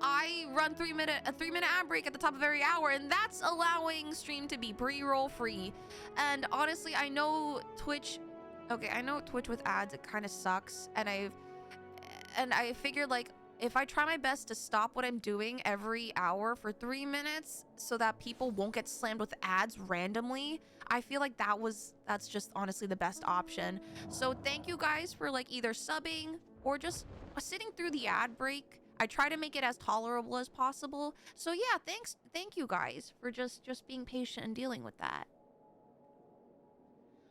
I run a 3-minute ad break at the top of every hour, and that's allowing stream to be pre-roll free. And honestly, I know Twitch. Okay, I know Twitch with ads, it kind of sucks, and I figured, like, if I try my best to stop what I'm doing every hour for 3 minutes so that people won't get slammed with ads randomly, I feel like that's just honestly the best option. So thank you guys for, like, either subbing or just sitting through the ad break. I try to make it as tolerable as possible. So yeah, thank you guys for just being patient and dealing with that.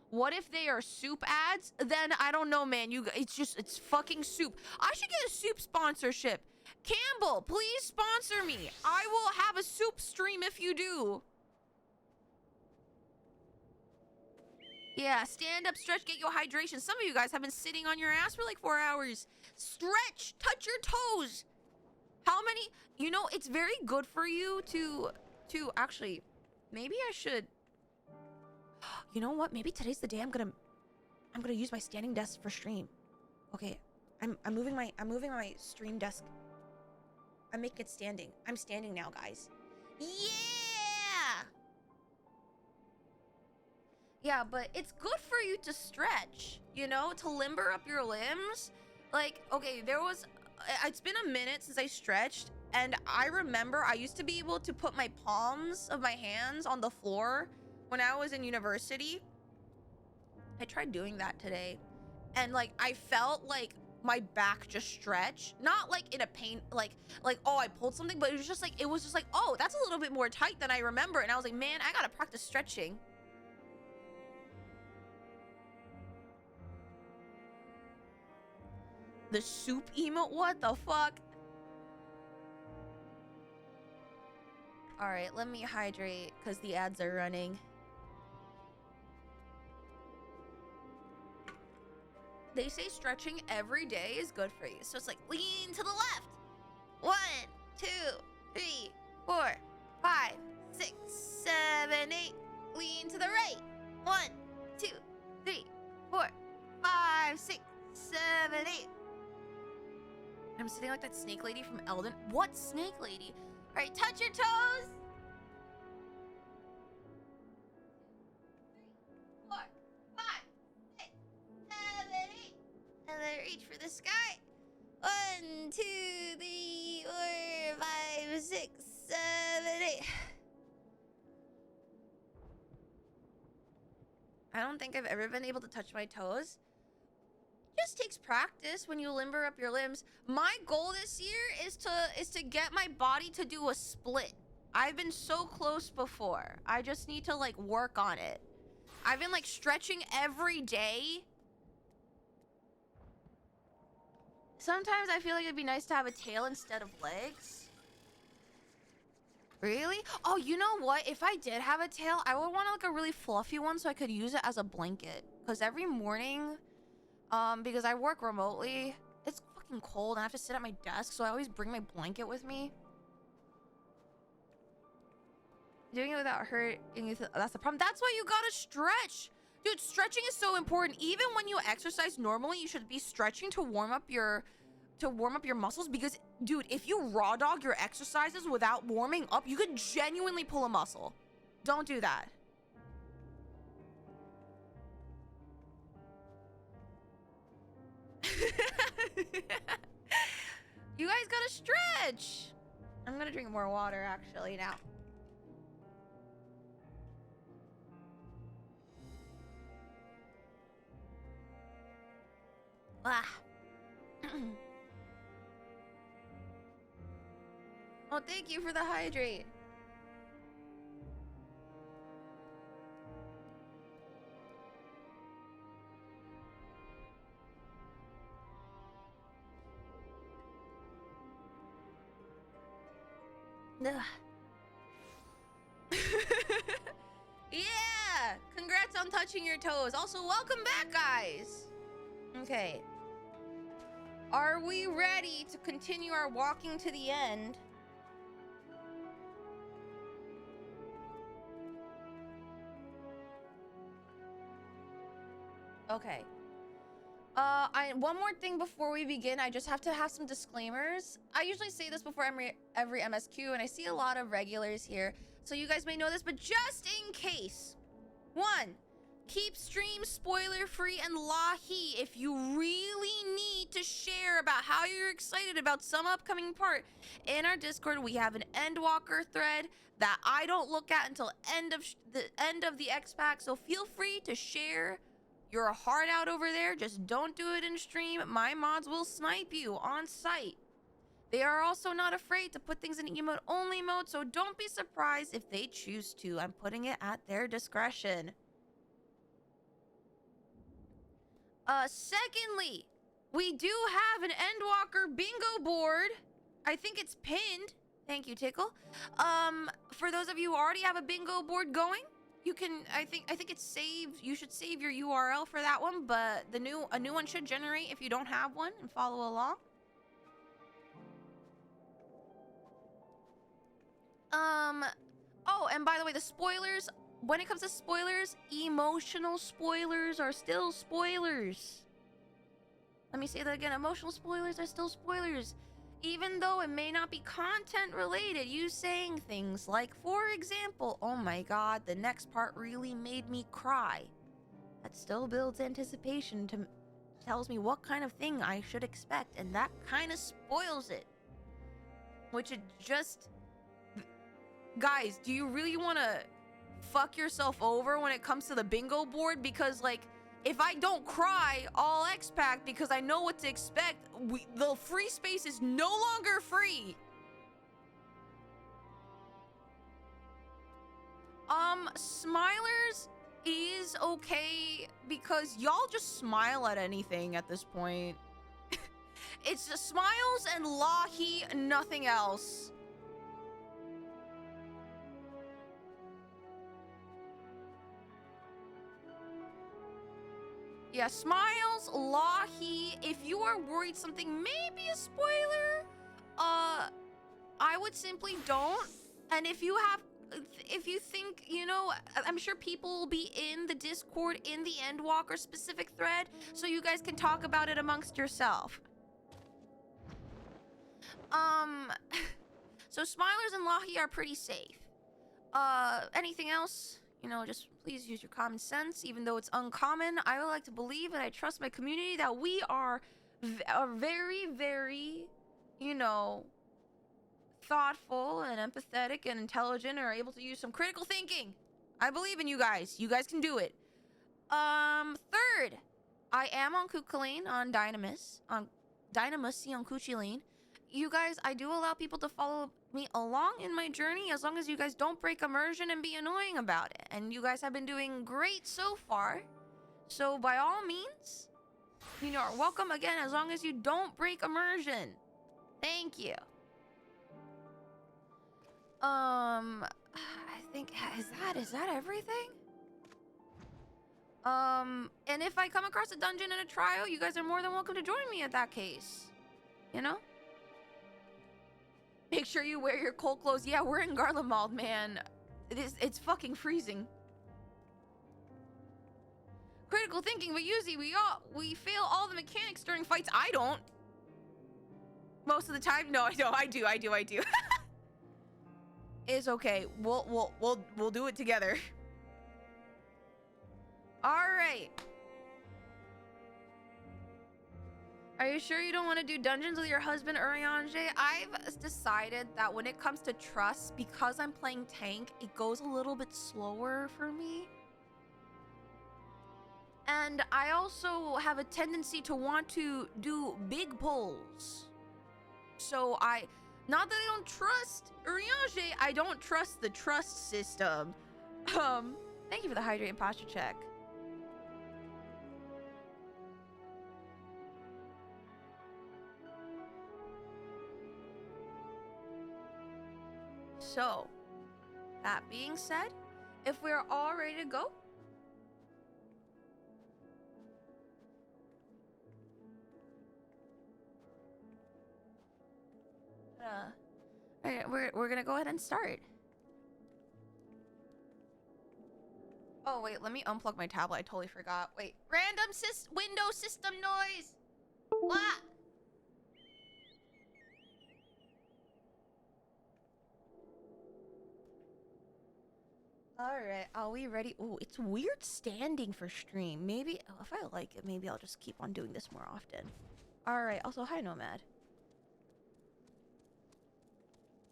What if they are soup ads? Then I don't know, man. It's fucking soup. I should get a soup sponsorship. Campbell, please sponsor me. I will have a soup stream if you do. Yeah, stand up, stretch, get your hydration. Some of you guys have been sitting on your ass for like 4 hours. Stretch, touch your toes. How many? You know, it's very good for you to actually, maybe I should. You know what? Maybe today's the day I'm gonna use my standing desk for stream. Okay, I'm moving my stream desk. I'm making it standing. I'm standing now, guys. Yeah. Yeah, but it's good for you to stretch, you know, to limber up your limbs. Like, okay, it's been a minute since I stretched, and I remember I used to be able to put my palms of my hands on the floor when I was in university. I tried doing that today, and like I felt like my back just stretched, not like in a pain, like oh I pulled something, but it was just like oh, that's a little bit more tight than I remember. And I was like, man, I gotta practice stretching. The soup emote, what the fuck? All right, let me hydrate because the ads are running. They say stretching every day is good for you. So it's like, lean to the left. 1, 2, 3, 4, 5, 6, 7, 8. Lean to the right. 1, 2, 3, 4, 5, 6, 7, 8. I'm sitting like that snake lady from Elden. What snake lady? All right, touch your toes. 4, 5, 6, 7, 8. And then reach for the sky. 1, 2, 3, 4, 5, 6, 7, 8. I don't think I've ever been able to touch my toes. It just takes practice when you limber up your limbs. My goal this year is to get my body to do a split. I've been so close before. I just need to like work on it. I've been like stretching every day. Sometimes I feel like it'd be nice to have a tail instead of legs. Really? Oh, you know what? If I did have a tail, I would want like a really fluffy one so I could use it as a blanket. Because every morning, because I work remotely, it's fucking cold and I have to sit at my desk, so I always bring my blanket with me. Doing it without hurting, that's the problem. That's why you gotta stretch. Dude, stretching is so important. Even when you exercise normally, you should be stretching to warm up your muscles, because dude, if you raw dog your exercises without warming up, you could genuinely pull a muscle. Don't do that. You guys gotta stretch. I'm gonna drink more water actually now. Ah. Oh, thank you for the hydrate. Ugh. Yeah! Congrats on touching your toes. Also, welcome back, guys. Okay. Are we ready to continue our walking to the end? Okay. One more thing before we begin. I just have to have some disclaimers. I usually say this before every MSQ, and I see a lot of regulars here, so you guys may know this, but just in case. 1, keep stream spoiler free and lahi. If you really need to share about how you're excited about some upcoming part, in our Discord we have an Endwalker thread that I don't look at until the end of the X-Pack, so feel free to share your heart out over there. Just don't do it in stream. My mods will snipe you on sight. They are also not afraid to put things in emote only mode, so don't be surprised if they choose to. I'm putting it at their discretion. Secondly, we do have an Endwalker bingo board. I think it's pinned. Thank you, Tickle. For those of you who already have a bingo board going, you can, I think it's saved. You should save your URL for that one, but a new one should generate if you don't have one, and follow along. Oh, and by the way, the spoilers, when it comes to spoilers, emotional spoilers are still spoilers. Let me say that again. Emotional spoilers are still spoilers. Even though it may not be content related, you saying things like, for example, oh my god, the next part really made me cry. That still builds anticipation tells me what kind of thing I should expect, and that kind of spoils it. Which it just... Guys, do you really want to fuck yourself over when it comes to the bingo board? Because, like, if I don't cry all X-Pack because I know what to expect, the free space is no longer free. Smilers is okay because y'all just smile at anything at this point. It's just smiles and lahi, nothing else. Yeah, smiles, lahi. If you are worried something may be a spoiler, I would simply don't. And if you think, you know, I'm sure people will be in the Discord in the Endwalker specific thread, so you guys can talk about it amongst yourself. So smilers and lahi are pretty safe. Anything else? You know, just please use your common sense, even though it's uncommon. I would like to believe, and I trust my community, that we are very, very, you know, thoughtful and empathetic and intelligent, and are able to use some critical thinking. I believe in you guys. You guys can do it. Third, I am on Kukulane on Dynamis, on Kuchilane. You guys, I do allow people to follow me along in my journey as long as you guys don't break immersion and be annoying about it. And you guys have been doing great so far. So by all means, you know, are welcome again as long as you don't break immersion. Thank you. I think, is that everything? And if I come across a dungeon in a trial, you guys are more than welcome to join me at that case. You know? Make sure you wear your cold clothes. Yeah, we're in Garlemald, man. It's fucking freezing. Critical thinking, but usually we fail all the mechanics during fights. I don't. Most of the time, no, I don't. I do. It's okay. We'll do it together. All right. Are you sure you don't want to do dungeons with your husband, Uriange? I've decided that when it comes to trust, because I'm playing tank, it goes a little bit slower for me. And I also have a tendency to want to do big pulls. So not that I don't trust Urianger, I don't trust the trust system. Thank you for the hydrate and posture check. So, that being said, if we're all ready to go, we're gonna go ahead and start. Oh wait, let me unplug my tablet. I totally forgot. Wait, random window system noise. What? All right, are we ready? Ooh, it's weird standing for stream. Maybe if I like it, maybe I'll just keep on doing this more often. All right. Also, hi Nomad.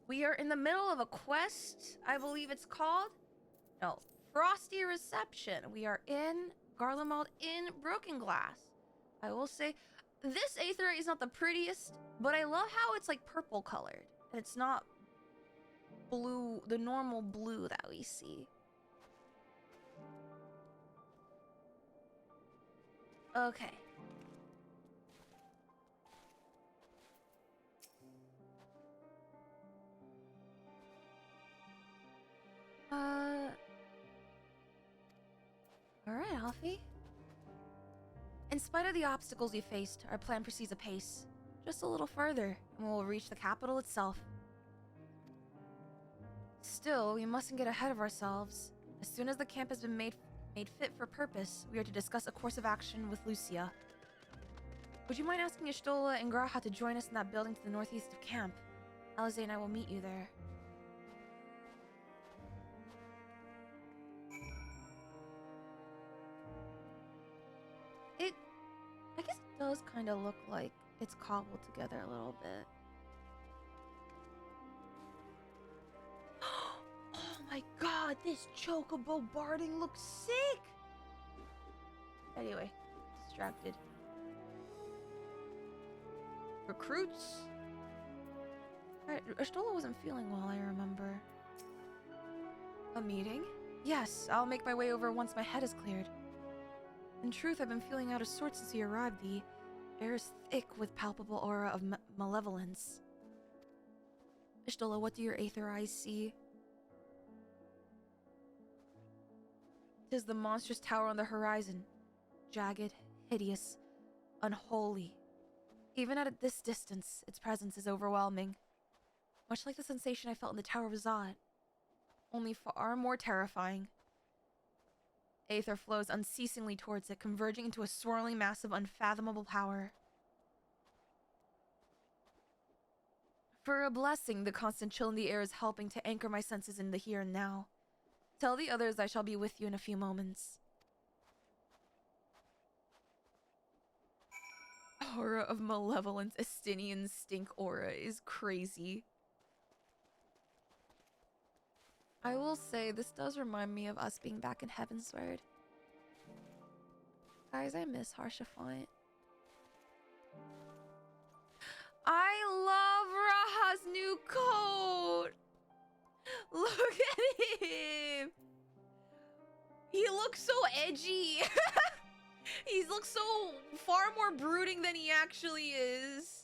We are in the middle of a quest, I believe it's called. No, Frosty Reception. We are in Garlemald in Broken Glass. I will say, this Aetherite is not the prettiest, but I love how it's like purple colored. And it's not blue, the normal blue that we see. Okay. Alright, Alfie. In spite of the obstacles you faced, our plan proceeds apace. Just a little further, and we'll reach the capital itself. Still, we mustn't get ahead of ourselves. As soon as the camp has been made fit for purpose, we are to discuss a course of action with Lucia. Would you mind asking Ishtola and Graha to join us in that building to the northeast of camp? Alize and I will meet you there. I guess it does kind of look like it's cobbled together a little bit. Oh my god, this chocobo barding looks sick! Anyway, distracted. Recruits? Ishtola wasn't feeling well, I remember. A meeting? Yes, I'll make my way over once my head is cleared. In truth, I've been feeling out of sorts since he arrived. The air is thick with palpable aura of malevolence. Ishtola, what do your aether eyes see? 'Tis the monstrous tower on the horizon. Jagged, hideous, unholy. Even at this distance, its presence is overwhelming. Much like the sensation I felt in the Tower of Zod. Only far more terrifying. Aether flows unceasingly towards it, converging into a swirling mass of unfathomable power. For a blessing, the constant chill in the air is helping to anchor my senses in the here and now. Tell the others I shall be with you in a few moments. Aura of malevolence, Estinian stink aura is crazy. I will say, this does remind me of us being back in Heavensward. Guys, I miss Harsha Font. I love Raha's new coat! Look at him! He looks so edgy! He looks so far more brooding than he actually is.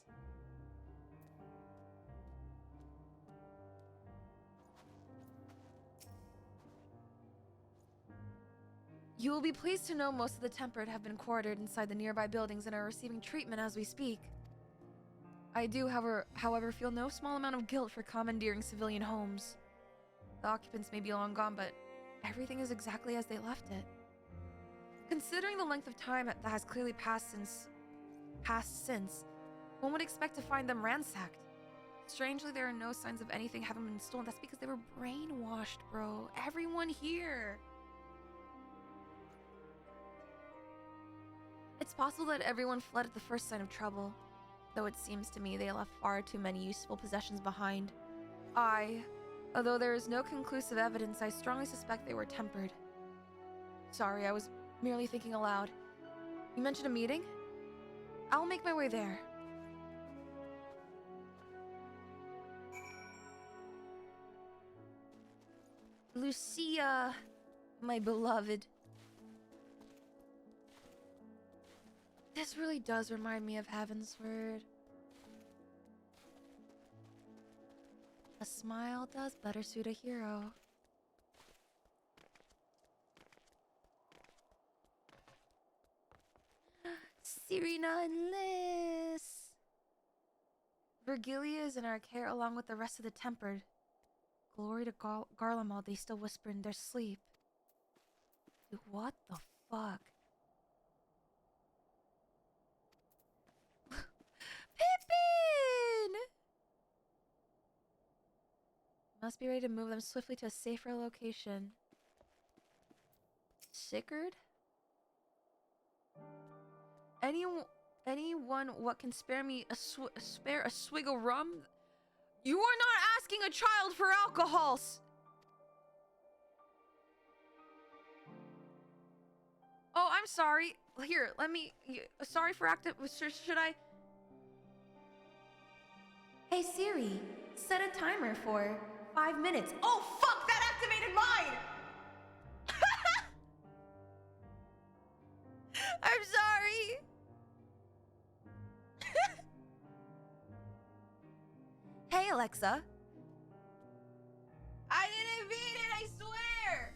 You will be pleased to know most of the tempered have been quartered inside the nearby buildings and are receiving treatment as we speak. I do, however, feel no small amount of guilt for commandeering civilian homes. The occupants may be long gone, but everything is exactly as they left it. Considering the length of time that has clearly passed since, one would expect to find them ransacked. Strangely, there are no signs of anything having been stolen. That's because they were brainwashed, bro. Everyone here. It's possible that everyone fled at the first sign of trouble, though it seems to me they left far too many useful possessions behind. Although there is no conclusive evidence, I strongly suspect they were tempered. Sorry, I was Merely thinking aloud. You mentioned a meeting? I'll make my way there. Lucia, my beloved. This really does remind me of Heavensward. A smile does better suit a hero. Serena and Liz. Virgilia is in our care along with the rest of the Tempered. Glory to Garlemald, they still whisper in their sleep. Dude, what the fuck? Pippin! Must be ready to move them swiftly to a safer location. Sickard? Anyone what can spare me spare a swig of rum? You are not asking a child for alcohol. Oh, I'm sorry. Here, let me. Sorry for active. Should I? Hey Siri, set a timer for 5 minutes. Oh fuck! That activated mine. I'm sorry. Hey Alexa. I didn't mean it, I swear.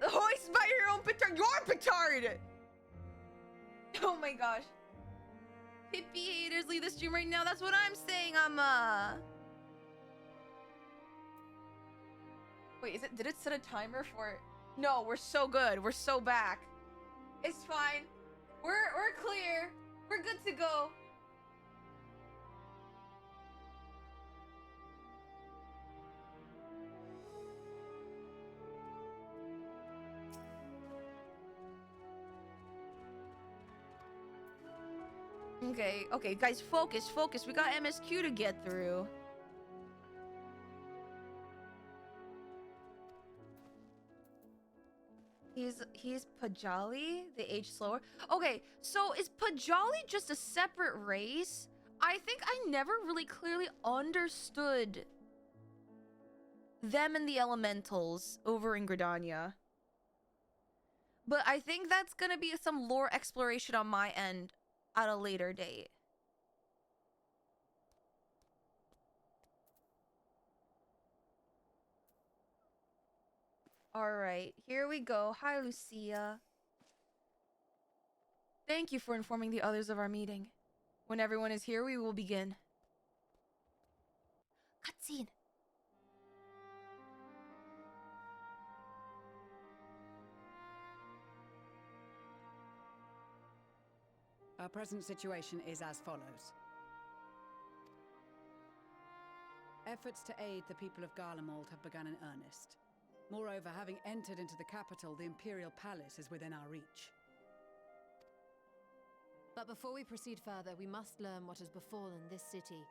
Hoist by your own petard. Your petard. Oh my gosh. Hippie haters, leave the stream right now. That's what I'm saying. Wait, did it set a timer for it? No, we're so good. We're so back. It's fine. We're clear. We're good to go. Okay, guys, focus. We got MSQ to get through. He's Pajali, the age slower. Okay, so is Pajali just a separate race? I think I never really clearly understood them and the elementals over in Gridania. But I think that's gonna be some lore exploration on my end at a later date. Alright, here we go. Hi, Lucia. Thank you for informing the others of our meeting. When everyone is here, we will begin. Cutscene. Our present situation is as follows. Efforts to aid the people of Garlemald have begun in earnest. Moreover, having entered into the capital, the Imperial Palace is within our reach. But before we proceed further, we must learn what has befallen this city.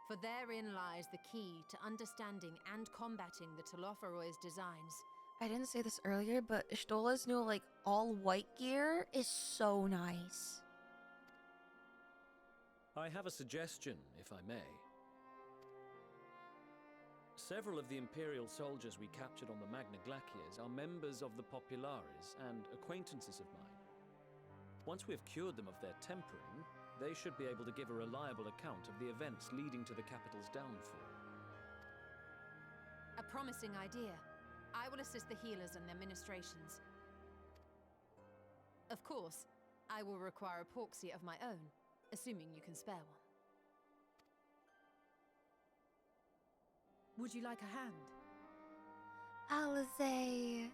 For therein lies the key to understanding and combating the Telophoroid's designs. I didn't say this earlier, but Ishtola's new, like, all-white gear is so nice. I have a suggestion, if I may. Several of the Imperial soldiers we captured on the Magna Glaciers are members of the Populares and acquaintances of mine. Once we have cured them of their tempering, they should be able to give a reliable account of the events leading to the capital's downfall. A promising idea. I will assist the healers in their ministrations. Of course, I will require a porksy of my own, assuming you can spare one. Would you like a hand? Alize.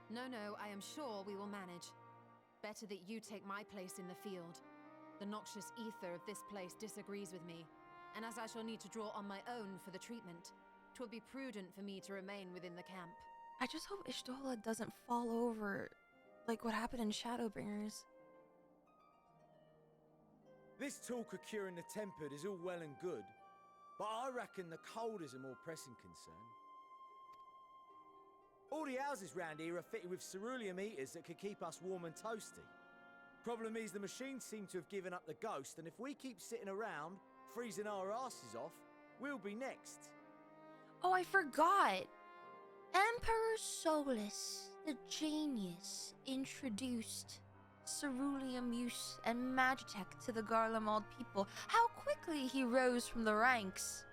No, I am sure we will manage. Better that you take my place in the field. The noxious ether of this place disagrees with me, and as I shall need to draw on my own for the treatment, 'twill be prudent for me to remain within the camp. I just hope Ishtola doesn't fall over like what happened in Shadowbringers. This talk of curing the tempered is all well and good, but I reckon the cold is a more pressing concern. All the houses round here are fitted with ceruleum heaters that could keep us warm and toasty. Problem is, the machines seem to have given up the ghost, and if we keep sitting around, freezing our asses off, we'll be next. Oh, I forgot. Emperor Solus, the genius, introduced ceruleum use and magitech to the Garlemald people. How quickly he rose from the ranks.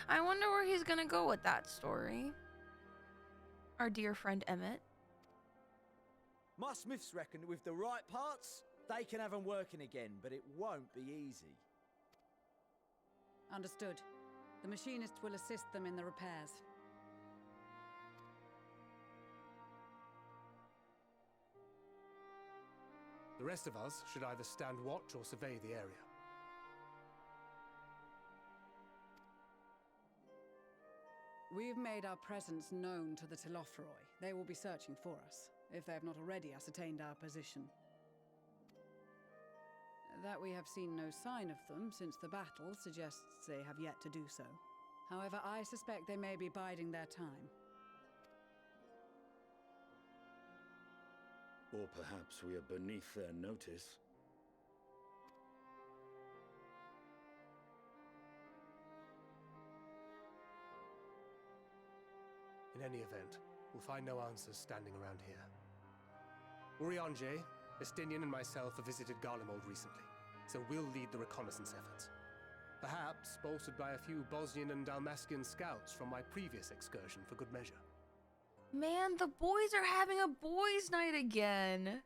I wonder where he's gonna go with that story. Our dear friend Emmett. My smiths reckon that with the right parts, they can have them working again, but it won't be easy. Understood. The machinist will assist them in the repairs. The rest of us should either stand watch or survey the area. We've made our presence known to the Telophroi. They will be searching for us, if they have not already ascertained our position. That we have seen no sign of them since the battle suggests they have yet to do so. However, I suspect they may be biding their time. Or perhaps we are beneath their notice. In any event, we'll find no answers standing around here. Urianje, Estinian and myself have visited Garlemald recently, so we'll lead the reconnaissance efforts. Perhaps bolstered by a few Bosnian and Dalmatian scouts from my previous excursion for good measure. Man, the boys are having a boys' night again.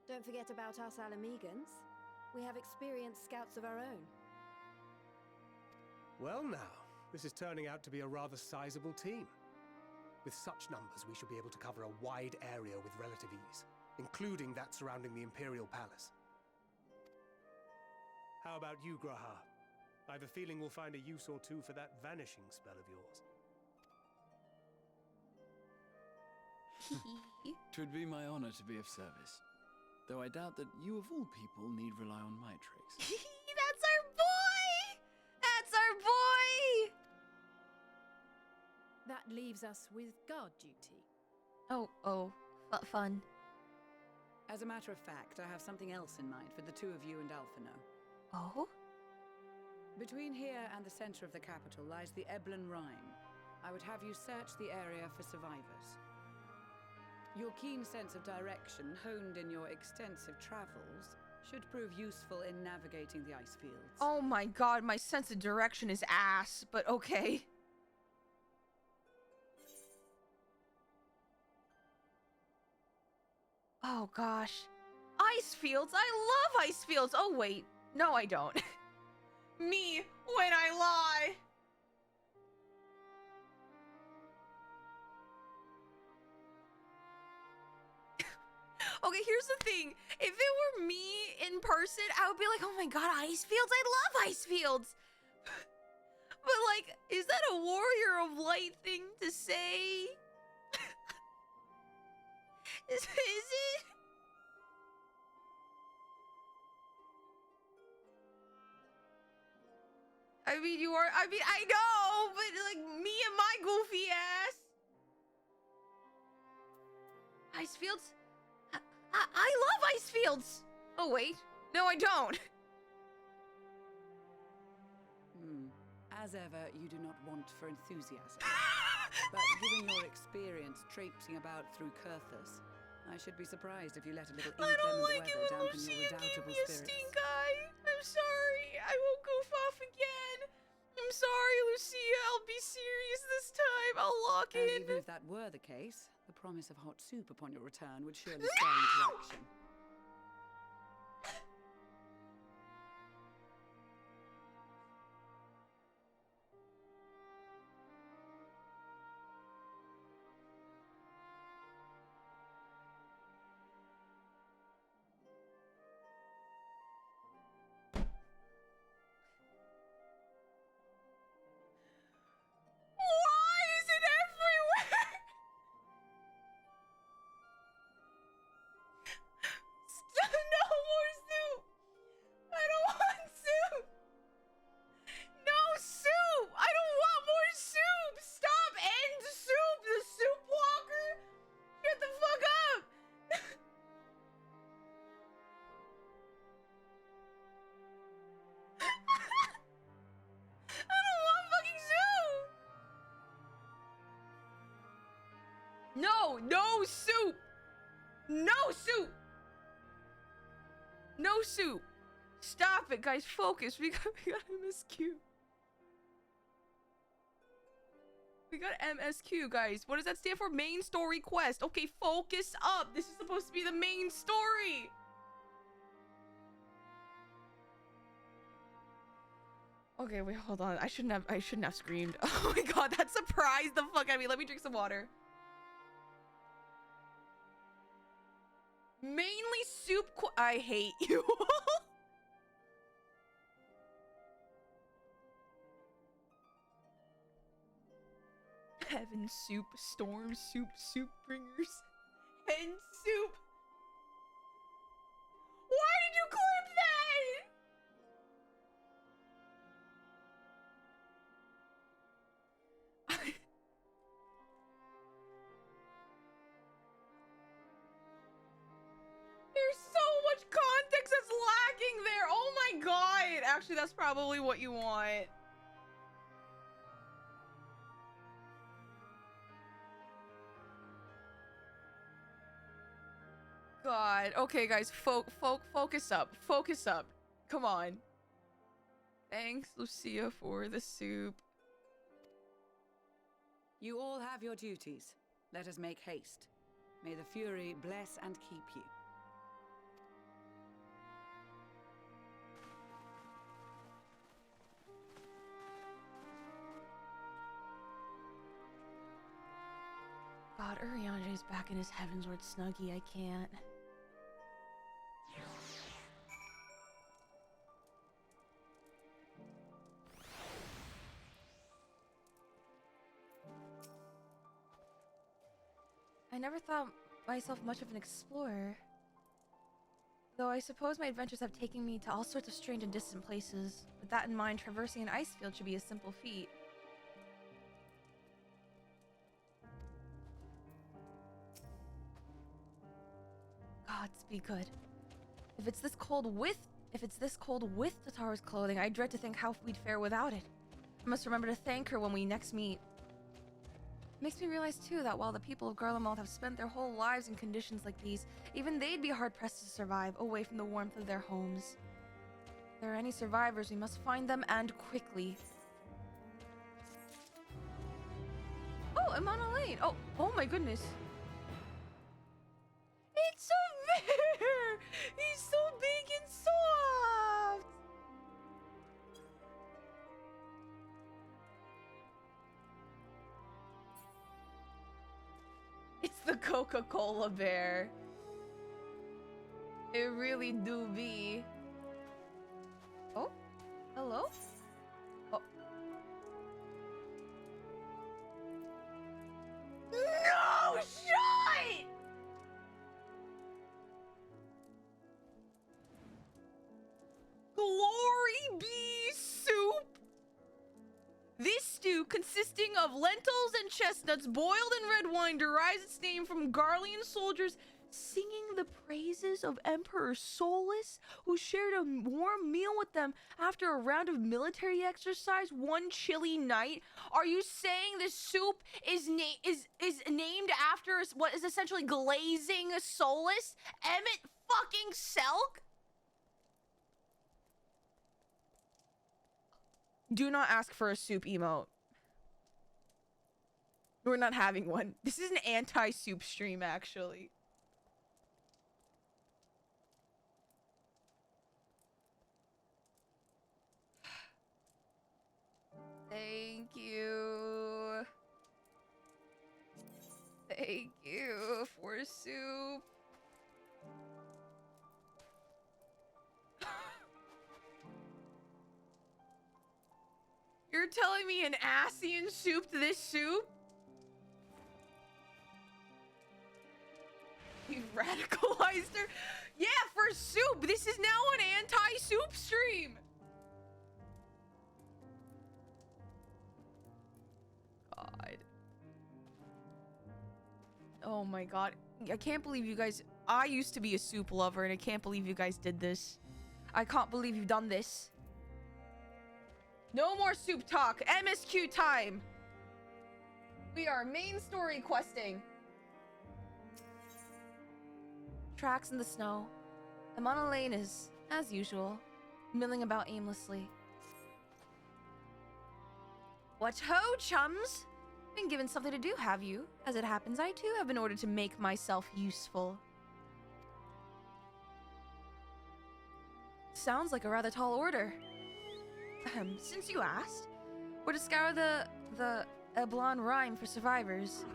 Don't forget about us Alamegans. We have experienced scouts of our own. Well now, this is turning out to be a rather sizable team. With such numbers, we should be able to cover a wide area with relative ease, including that surrounding the Imperial Palace. How about you, Graha? I have a feeling we'll find a use or two for that vanishing spell of yours. Twould be my honor to be of service, though I doubt that you of all people need rely on my tricks. That's our boy! That's our boy! That leaves us with guard duty. Fun. As a matter of fact, I have something else in mind for the two of you and Alphino. Oh? Between here and the center of the capital lies the Eblan Rhine. I would have you search the area for survivors. Your keen sense of direction, honed in your extensive travels, should prove useful in navigating the ice fields. Oh my god, my sense of direction is ass, but okay. Oh gosh. Ice fields? I love ice fields! Oh wait. No, I don't. Me, when I lie! Okay, here's the thing. If it were me in person, I would be like, oh my god, ice fields? I love ice fields! But like, is that a warrior of light thing to say? Is it? I mean, I know, but like, me and my goofy ass. Ice fields? I love ice fields! Oh, wait. No, I don't. As ever, you do not want for enthusiasm. But given your experience traipsing about through Kurthus, I should be surprised if you let a little inclement weather dampen your redoubtable spirits. Stink eye. I'm sorry. I won't goof off again. I'm sorry, Lucia. I'll be serious this time. I'll lock And in. even if that were the case, the promise of hot soup upon your return would surely spur you to action. Why is it everywhere? No, no soup. No soup. No soup. Stop it, guys. Focus. We got MSQ. We got MSQ, guys. What does that stand for? Main story quest. Okay, focus up. This is supposed to be the main story. Okay, wait, hold on. I shouldn't have screamed. Oh my god, that surprised the fuck out of me. Let me drink some water. Mainly soup I hate you. Heaven soup, storm soup, soup bringers, hen soup. Why did you clip that? There's so much context that's lacking there. Oh my god. Actually, that's probably what you want. God. Okay, guys. Focus up. Focus up. Come on. Thanks, Lucia, for the soup. You all have your duties. Let us make haste. May the Fury bless and keep you. God, Urianger's back in his Heavensward snuggie. I can't. I never thought myself much of an explorer. Though I suppose my adventures have taken me to all sorts of strange and distant places. With that in mind, traversing an ice field should be a simple feat. Gods be good. If it's this cold with Tataru's clothing, I dread to think how we'd fare without it. I must remember to thank her when we next meet. It makes me realize too that while the people of Garlemald have spent their whole lives in conditions like these, even they'd be hard-pressed to survive away from the warmth of their homes. If there are any survivors, we must find them, and quickly. Oh, Amana Lane! Oh my goodness. It's a bear! He's so big and soft! It's the Coca-Cola bear. It really do be. Oh, hello? Oh. No shot! Glory be soup! This stew, consisting of lentils and chestnuts boiled in red wine, derives its name from Garlean soldiers singing the praises of Emperor Solus, who shared a warm meal with them after a round of military exercise one chilly night. Are you saying this soup is named after what is essentially glazing Solus? Emmett fucking Selk? Do not ask for a soup emote. We're not having one. This is an anti-soup stream, actually. Thank you. Thank you for soup. You're telling me an Asian souped this soup? You radicalized her? Yeah, for soup. This is now an anti-soup stream. God. Oh my god. I can't believe you guys... I used to be a soup lover, and I can't believe you guys did this. I can't believe you've done this. No more soup talk. MSQ time. We are main story questing. tracks in the snow. I'm on a lane as usual, milling about aimlessly. What ho, chums? Been given something to do, have you? As it happens, I too have been ordered to make myself useful. Sounds like a rather tall order. Since you asked, we're to scour the Eblon Rime for survivors.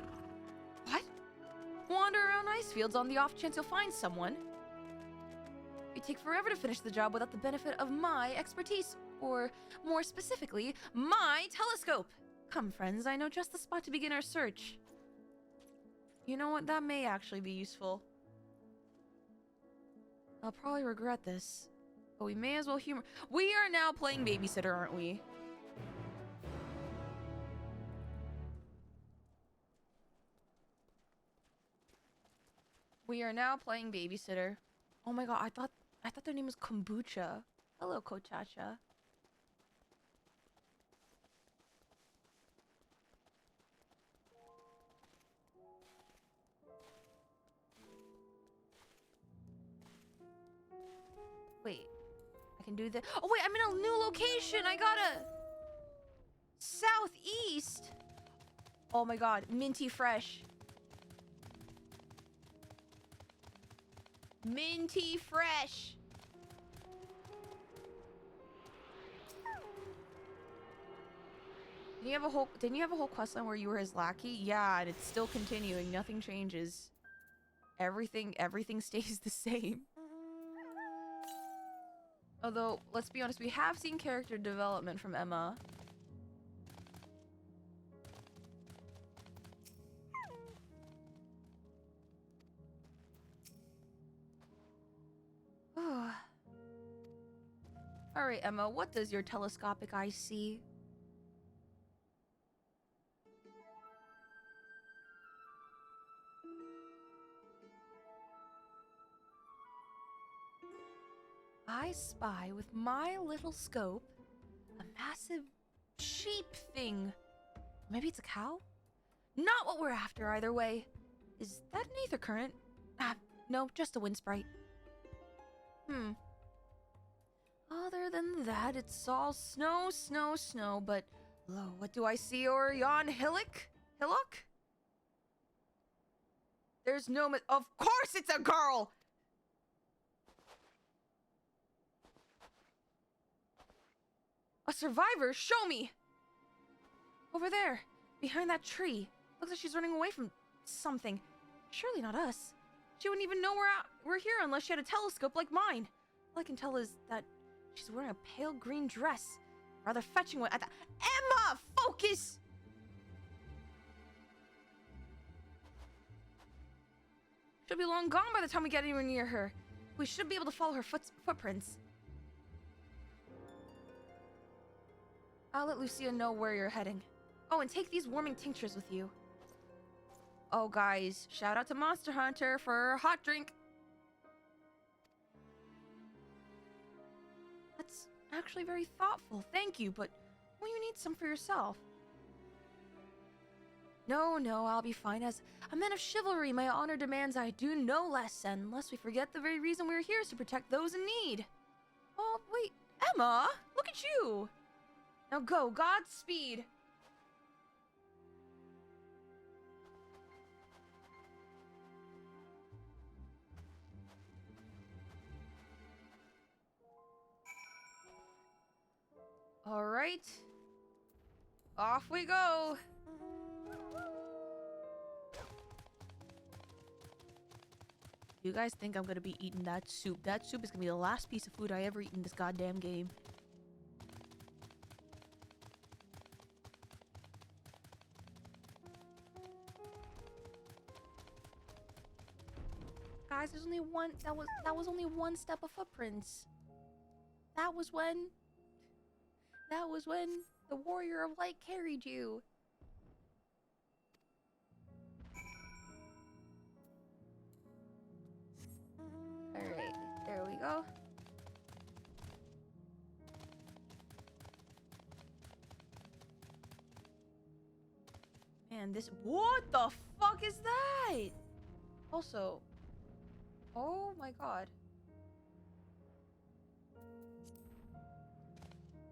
What? Wander around ice fields on the off chance you'll find someone? It'd take forever to finish the job without the benefit of my expertise, or more specifically, my telescope. Come, friends, I know just the spot to begin our search. You know what? That may actually be useful. I'll probably regret this, but we may as well humor. We are now playing babysitter, aren't we? We are now playing babysitter. Oh my god, I thought their name was Kombucha. Hello, Kochacha. Wait, I can do this. Oh wait, I'm in a new location. I gotta southeast. Oh my god, minty fresh. Minty fresh. Didn't you have a whole questline where you were his lackey? Yeah, and it's still continuing. Nothing changes. Everything stays the same. Although, let's be honest, we have seen character development from Emma. Alright, Emma, what does your telescopic eye see? I spy with my little scope a massive sheep thing. Maybe it's a cow? Not what we're after either way. Is that an ether current? Ah, no, just a wind sprite. Other than that, it's all snow, snow, snow, but lo, what do I see o'er yon hillock? Hillock? There's no of course it's a girl! A survivor? Show me! Over there, behind that tree. Looks like she's running away from something. Surely not us. She wouldn't even know we're here unless she had a telescope like mine. All I can tell is that she's wearing a pale green dress. Rather fetching one at the— Emma! Focus! She'll be long gone by the time we get anywhere near her. We should be able to follow her footprints. I'll let Lucia know where you're heading. Oh, and take these warming tinctures with you. Oh, guys, shout out to Monster Hunter for a hot drink. That's actually very thoughtful, thank you, but will you need some for yourself? No, I'll be fine. As a man of chivalry, my honor demands I do no less, and lest we forget the very reason we're here is to protect those in need. Oh, wait, Emma, look at you. Now go, Godspeed. All right. Off we go. You guys think I'm gonna be eating that soup? That soup is gonna be the last piece of food I ever eat in this goddamn game. Guys, there's only one. That was only one step of footprints. That was when the Warrior of Light carried you. Alright, there we go. Man, what the fuck is that? Also, Oh my god.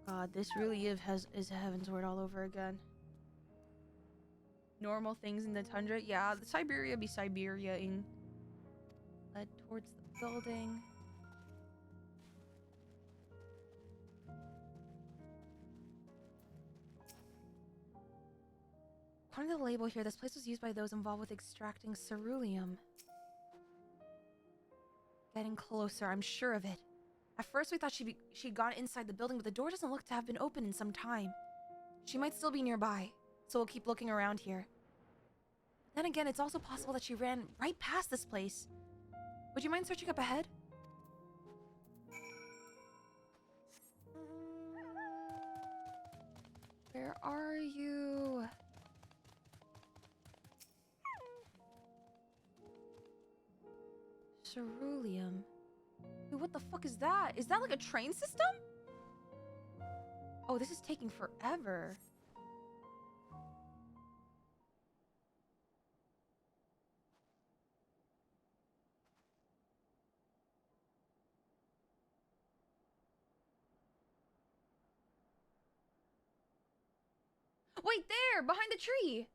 God, this really is Heaven's Word all over again. Normal things in the tundra. Yeah, Siberia be Siberia-ing. Led towards the building. According to the label here, this place was used by those involved with extracting ceruleum. Getting closer, I'm sure of it. At first we thought she'd gone inside the building, but the door doesn't look to have been open in some time. She might still be nearby, so we'll keep looking around here. Then again, it's also possible that she ran right past this place. Would you mind searching up ahead? Where are you? Ceruleum. Wait, what the fuck is that? Is that like a train system? Oh, this is taking forever. Wait, there! Behind the tree!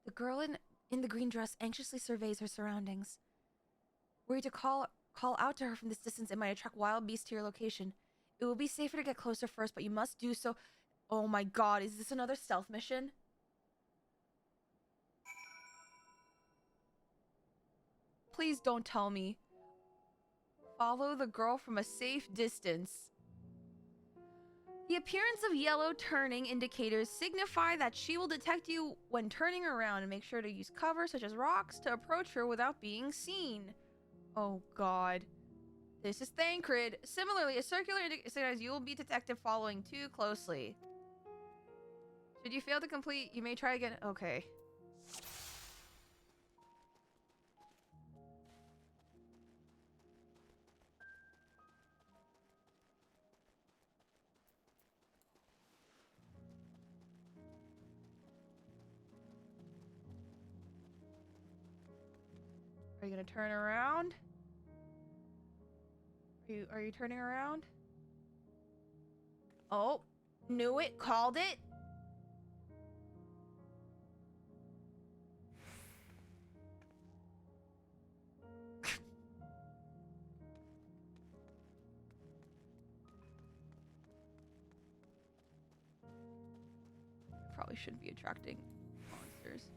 The girl in the green dress anxiously surveys her surroundings. Were you to call out to her from this distance, it might attract wild beasts to your location. It will be safer to get closer first, but you must do so. Oh my god, is this another stealth mission? Please don't tell me. Follow the girl from a safe distance. The appearance of yellow turning indicators signify that she will detect you when turning around, and make sure to use cover such as rocks to approach her without being seen. Oh god. This is Thancred. Similarly, a circular indicator signals you will be detected following too closely. Should you fail to complete, you may try again. Okay. Are you gonna turn around? Are you turning around? Oh, knew it, called it. Probably shouldn't be attracting monsters.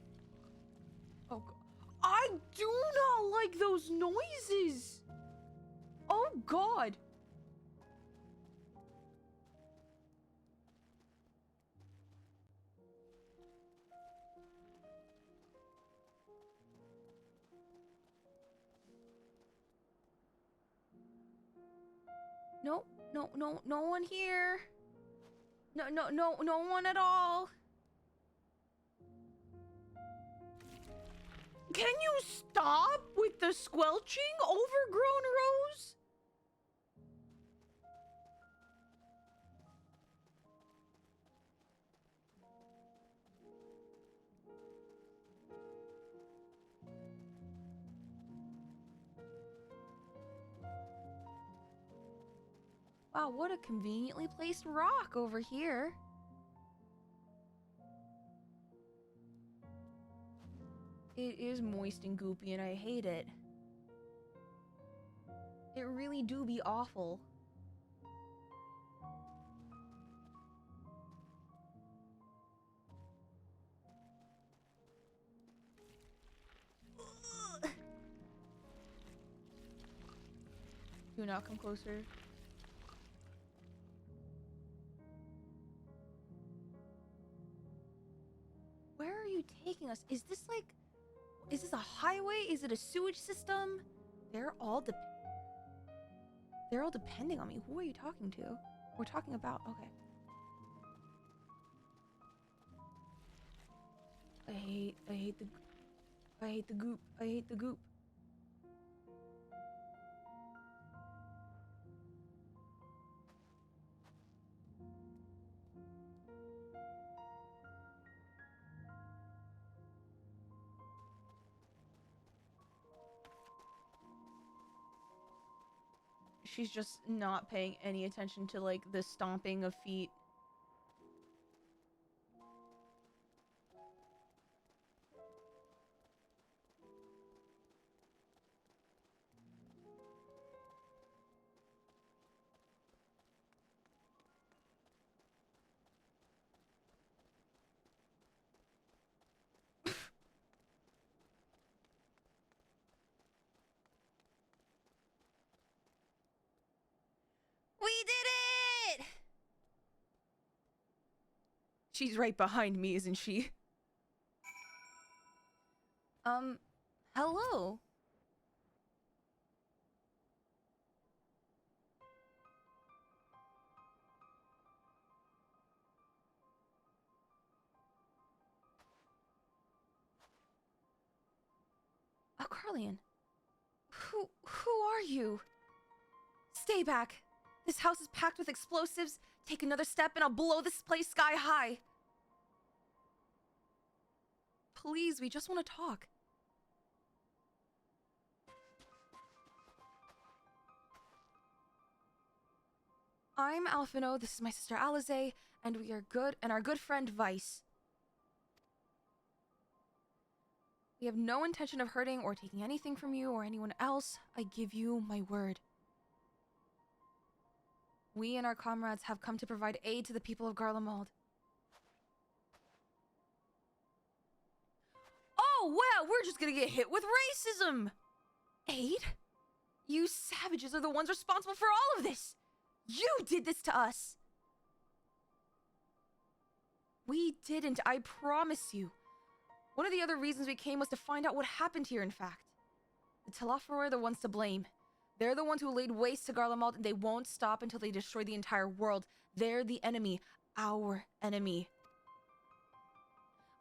Oh god. I do not like those noises. Oh god. No, no one here. No one at all. Can you stop with the squelching, overgrown rose? Wow, what a conveniently placed rock over here. It is moist and goopy and I hate it. It really do be awful. Ugh. Do not come closer. Where are you taking us? Is this like... Is this a highway? Is it a sewage system? They're all depending on me. Who are you talking to? We're talking about... Okay. I hate the goop. I hate the goop. she's just not paying any attention to, like, the stomping of feet. We did it! She's right behind me, isn't she? Hello? Oh, Carlian. Who are you? Stay back. This house is packed with explosives. Take another step and I'll blow this place sky high. Please, we just want to talk. I'm Alphino, this is my sister Alize, and we are good, and our good friend Vice. We have no intention of hurting or taking anything from you or anyone else. I give you my word. We and our comrades have come to provide aid to the people of Garlemald. Oh, wow, we're just gonna get hit with racism! Aid? You savages are the ones responsible for all of this! You did this to us! We didn't, I promise you. One of the other reasons we came was to find out what happened here, in fact. The Telafroi are the ones to blame. They're the ones who laid waste to Garlemald, and they won't stop until they destroy the entire world. They're the enemy. Our enemy.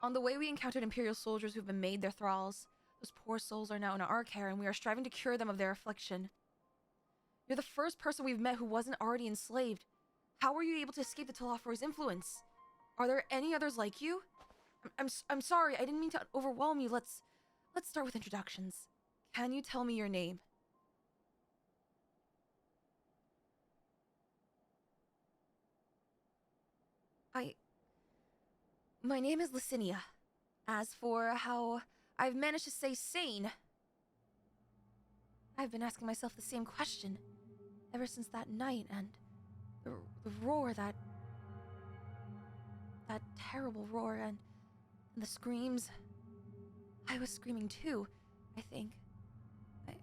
On the way, we encountered Imperial soldiers who've been made their thralls. Those poor souls are now in our care, and we are striving to cure them of their affliction. You're the first person we've met who wasn't already enslaved. How were you able to escape the Telafroi's influence? Are there any others like you? I'm sorry, I didn't mean to overwhelm you. Let's start with introductions. Can you tell me your name? My name is Licinia. As for how I've managed to stay sane, I've been asking myself the same question ever since that night, and the roar, that terrible roar, and the screams. I was screaming too, I think.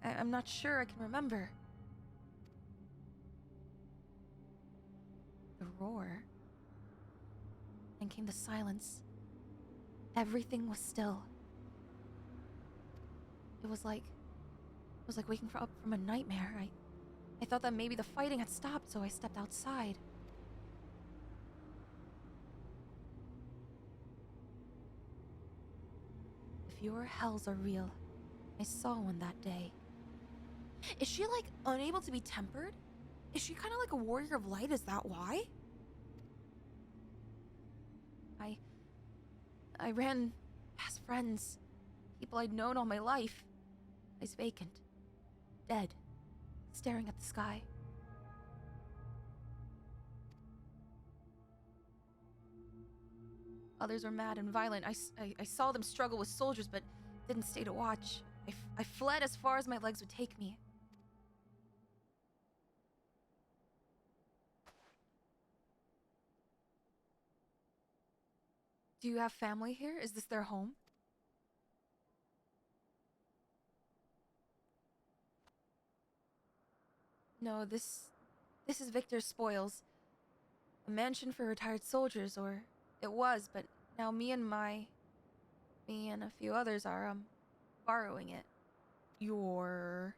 I'm not sure I can remember. The roar. Then came the silence. Everything was still. It was like waking up from a nightmare. I thought that maybe the fighting had stopped, so I stepped outside. If your hells are real, I saw one that day. Is she, like, unable to be tempered? Is she kind of like a warrior of light? Is that why? I ran past friends, people I'd known all my life. Eyes vacant, dead, staring at the sky. Others were mad and violent. I saw them struggle with soldiers, but didn't stay to watch. I fled as far as my legs would take me. Do you have family here? Is this their home? No, this is Victor's spoils. A mansion for retired soldiers, or it was, but now me and a few others are, borrowing it. Your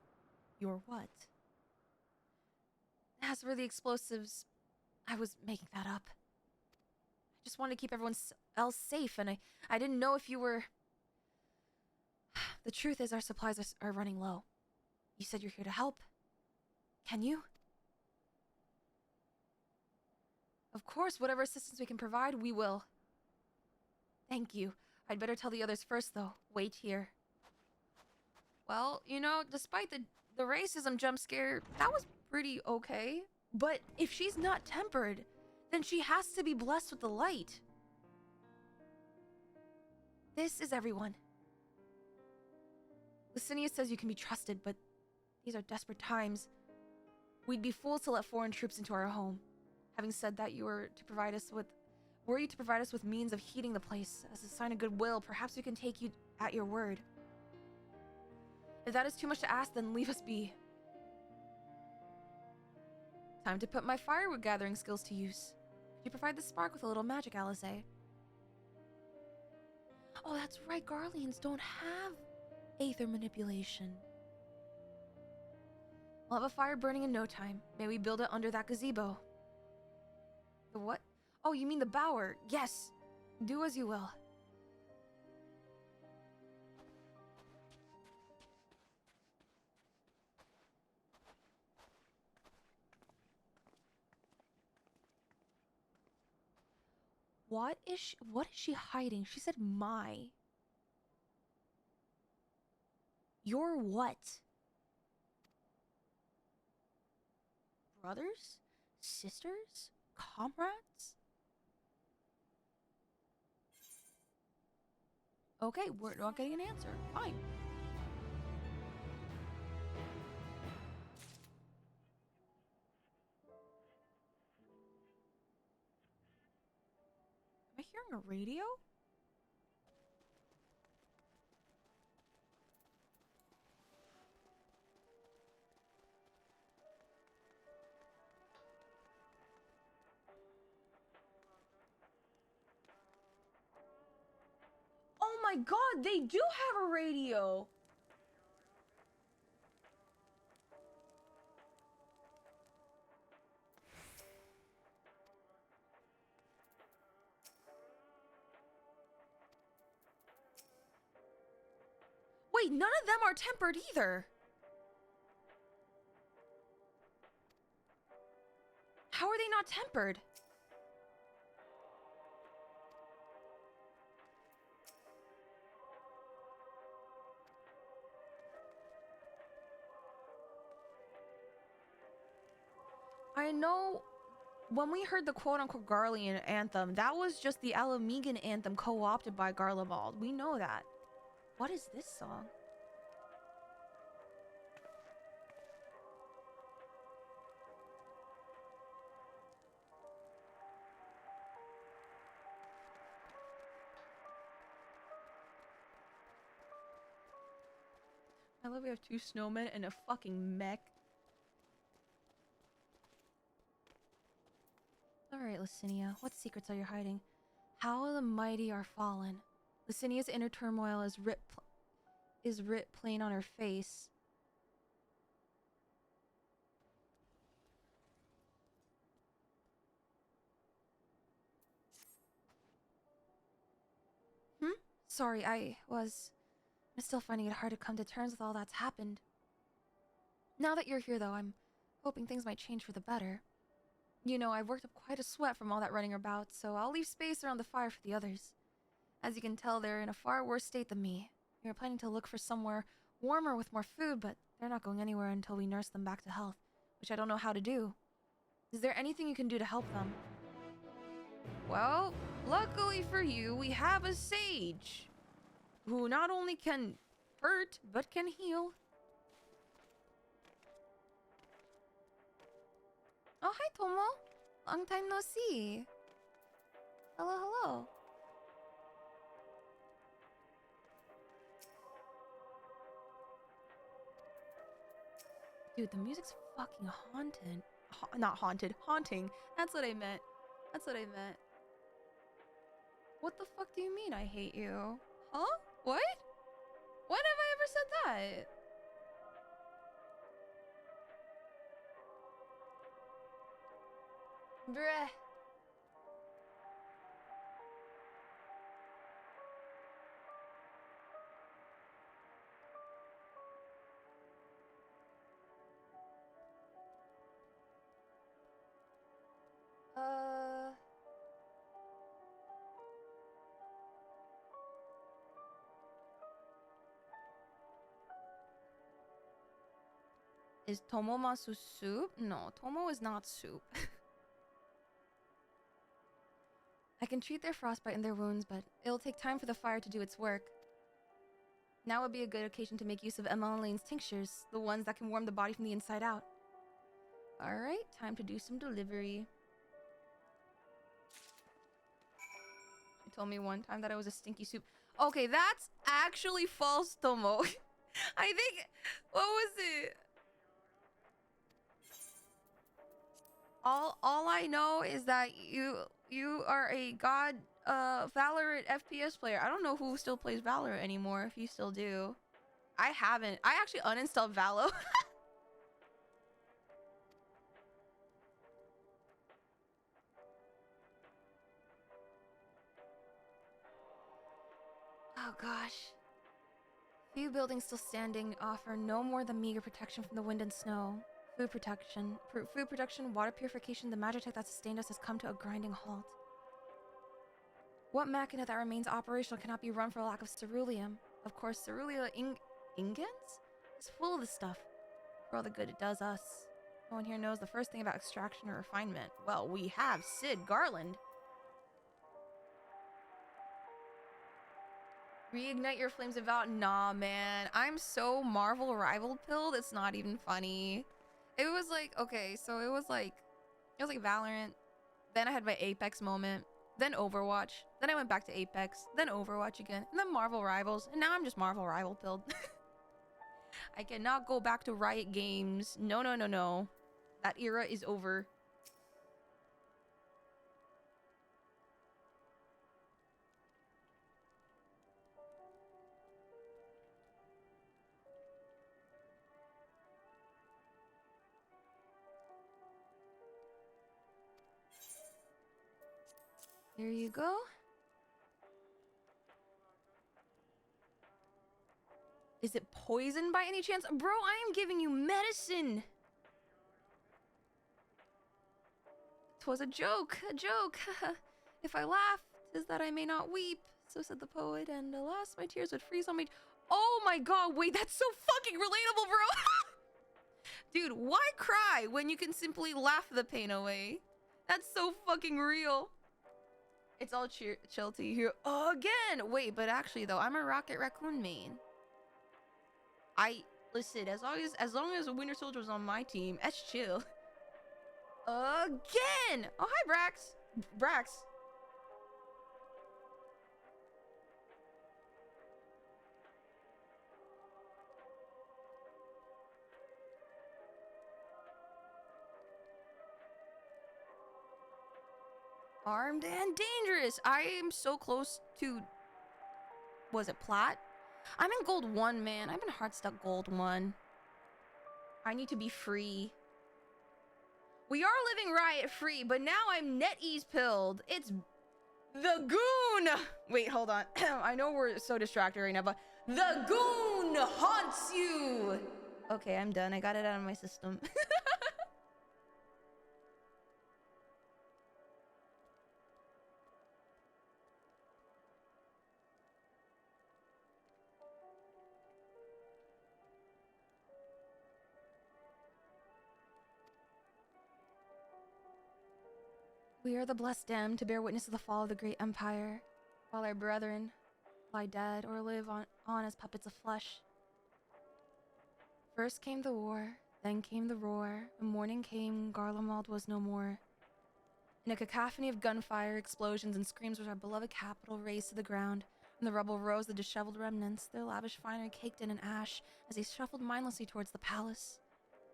what? As for the explosives, I was making that up. I just wanted to keep everyone else safe, and I didn't know if you were... The truth is our supplies are running low. You said you're here to help. Can you? Of course, whatever assistance we can provide, we will. Thank you. I'd better tell the others first, though. Wait here. Well, you know, despite the racism jump scare, that was pretty okay. But if she's not tempered, then she has to be blessed with the light. This is everyone. Licinia says you can be trusted, but these are desperate times. We'd be fools to let foreign troops into our home. Having said that, were you to provide us with means of heating the place as a sign of goodwill, perhaps we can take you at your word. If that is too much to ask, then leave us be. Time to put my firewood gathering skills to use. Could you provide the spark with a little magic, Alisaie? Oh, that's right, Garleans don't have aether manipulation. We'll have a fire burning in no time. May we build it under that gazebo. The what? Oh, you mean the bower. Yes. Do as you will. What is she hiding? She said my. Your what? Brothers? Sisters? Comrades? Okay, we're not getting an answer. Fine. Am I hearing a radio? Oh my god, they do have a radio! Wait, none of them are tempered either! How are they not tempered? I know when we heard the quote-unquote Garlean anthem, that was just the Alamegan anthem co-opted by Garlemald. We know that. What is this song? I love we have 2 snowmen and a fucking mech. Alright, Licinia, what secrets are you hiding? How the mighty are fallen. Licinia's inner turmoil is writ plain on her face. Sorry, I'm still finding it hard to come to terms with all that's happened. Now that you're here, though, I'm hoping things might change for the better. You know, I've worked up quite a sweat from all that running about, so I'll leave space around the fire for the others. As you can tell, they're in a far worse state than me. We were planning to look for somewhere warmer with more food, but they're not going anywhere until we nurse them back to health, which I don't know how to do. Is there anything you can do to help them? Well, luckily for you, we have a sage, who not only can hurt, but can heal. Oh, hi, Tomo. Long time no see. Hello, hello. Dude, the music's fucking haunted. Not haunted, haunting. That's what I meant. That's what I meant. What the fuck do you mean I hate you? Huh? What? When have I ever said that? Bruh. Is tomomasu soup? No, tomo is not soup. I can treat their frostbite and their wounds, but it'll take time for the fire to do its work. Now would be a good occasion to make use of Emma and Lane's tinctures, the ones that can warm the body from the inside out. Alright, time to do some delivery. She told me one time that I was a stinky soup. Okay, that's actually false, Tomo. I think... What was it? All I know is that you are a god Valorant FPS player. I don't know who still plays Valorant anymore, if you still do. I haven't. I actually uninstalled Valo. Oh gosh. Few buildings still standing offer no more than meager protection from the wind and snow. Food protection, water purification, the magitech that sustained us has come to a grinding halt. What machina that remains operational cannot be run for lack of ceruleum? Of course, cerulean ingots is full of this stuff. For all the good it does us. No one here knows the first thing about extraction or refinement. Well, we have Sid Garland. Reignite your flames of valor. Nah, man. I'm so Marvel rival pilled. It's not even funny. It was like, okay, so it was like Valorant. Then I had my Apex moment. Then Overwatch. Then I went back to Apex. Then Overwatch again. And then Marvel Rivals. And now I'm just Marvel rival pilled. I cannot go back to Riot Games. No, no, no, no. That era is over. There you go. Is it poison by any chance? Bro, I am giving you medicine. 'Twas a joke, a joke. If I laugh, 'tis that I may not weep. So said the poet, and alas, my tears would freeze on me. Oh my god, wait, that's so fucking relatable, bro. Dude, why cry when you can simply laugh the pain away? That's so fucking real. It's all chill to you here again. Wait, but actually though, I'm a Rocket Raccoon main. Listen, as long as Winter Soldier's on my team, that's chill. Again! Oh, hi, Brax. Brax. Armed and dangerous. I am so close to... Was it Plat? I'm in Gold 1, man. I've been hard stuck Gold 1. I need to be free. We are living riot free, but now I'm NetEase pilled. It's the goon. Wait, hold on. I know we're so distracted right now, but the goon haunts you. Okay, I'm done. I got it out of my system. We are the blessed damned to bear witness to the fall of the great empire, while our brethren lie dead or live on as puppets of flesh. First came the war, then came the roar. When morning came, Garlemald was no more. In a cacophony of gunfire, explosions, and screams was our beloved capital razed to the ground. From the rubble rose the disheveled remnants, their lavish finery caked in ash, as they shuffled mindlessly towards the palace,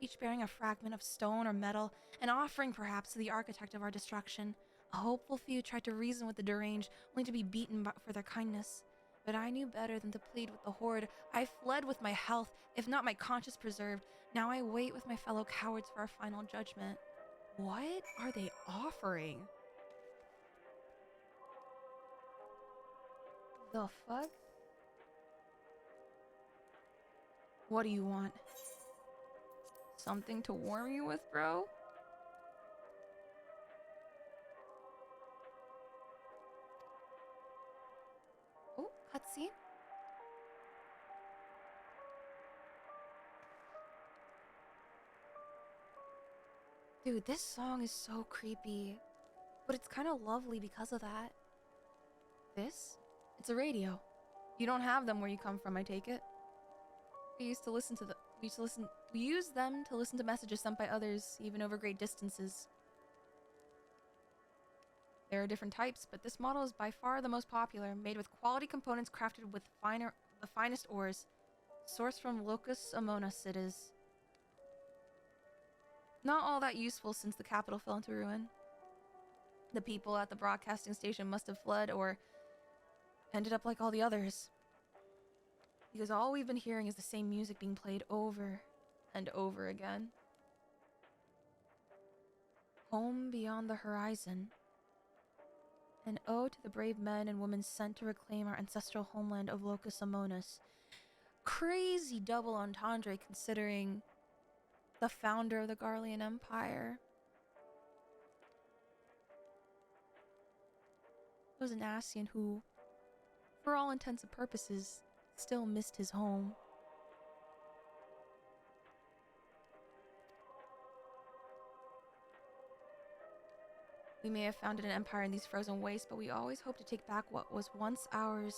each bearing a fragment of stone or metal, an offering perhaps to the architect of our destruction. A hopeful few tried to reason with the deranged, only to be beaten for their kindness. But I knew better than to plead with the horde. I fled with my health, if not my conscience preserved. Now I wait with my fellow cowards for our final judgment. What are they offering? The fuck? What do you want? Something to warm you with, bro? Oh, cutscene. Dude, this song is so creepy, but it's kind of lovely because of that. This? It's a radio. You don't have them where you come from, I take it. We used them to listen to messages sent by others, even over great distances. There are different types, but this model is by far the most popular, made with quality components crafted with the finest ores. Sourced from Locus Amonas it is. Not all that useful since the capital fell into ruin. The people at the broadcasting station must have fled or ended up like all the others. Because all we've been hearing is the same music being played over and over again. Home beyond the horizon. An ode to the brave men and women sent to reclaim our ancestral homeland of Locus Amonas. Crazy double entendre considering the founder of the Garlean Empire was an Ascian who, for all intents and purposes, still missed his home. We may have founded an empire in these frozen wastes, but we always hope to take back what was once ours.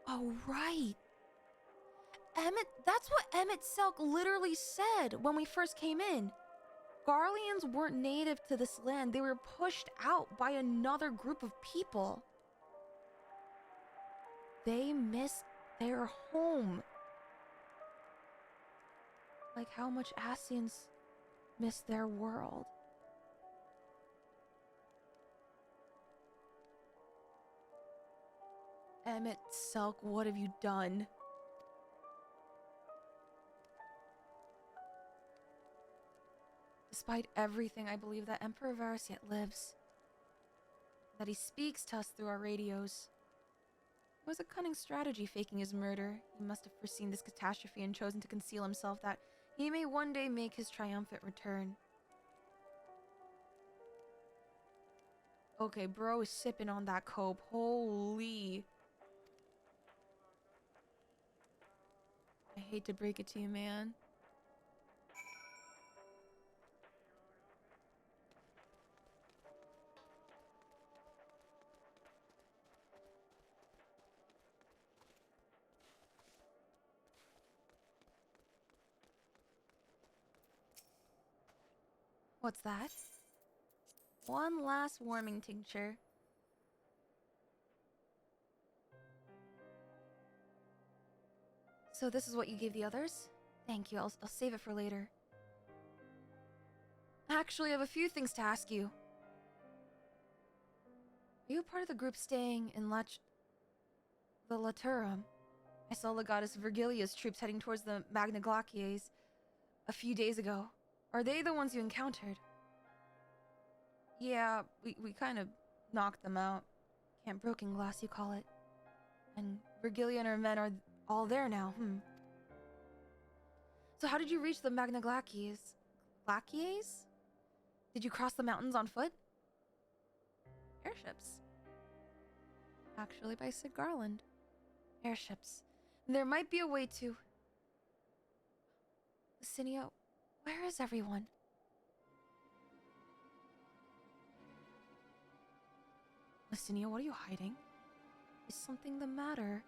Oh, right. That's what Emmett Selk literally said when we first came in. Garleans weren't native to this land. They were pushed out by another group of people. They missed their home. Like how much Ascians miss their world. Emmett Selk, what have you done? Despite everything, I believe that Emperor Varus yet lives. That he speaks to us through our radios. It was a cunning strategy faking his murder. He must have foreseen this catastrophe and chosen to conceal himself that he may one day make his triumphant return. Okay, bro is sipping on that cope. Holy. I hate to break it to you, man. What's that? One last warming tincture. So this is what you gave the others? Thank you, I'll save it for later. Actually, I have a few things to ask you. Are you part of the group staying in the Laturum? I saw Legatus Virgilia's troops heading towards the Magna Glacies a few days ago. Are they the ones you encountered? Yeah, we kind of knocked them out. Camp Broken Glass, you call it. And Virgilia and her men are all there now, So how did you reach the Magna Glacies? Glacies? Did you cross the mountains on foot? Airships. Actually, by Sid Garland. Airships. There might be a way to... Lucinia, where is everyone? Lucinia, what are you hiding? Is something the matter?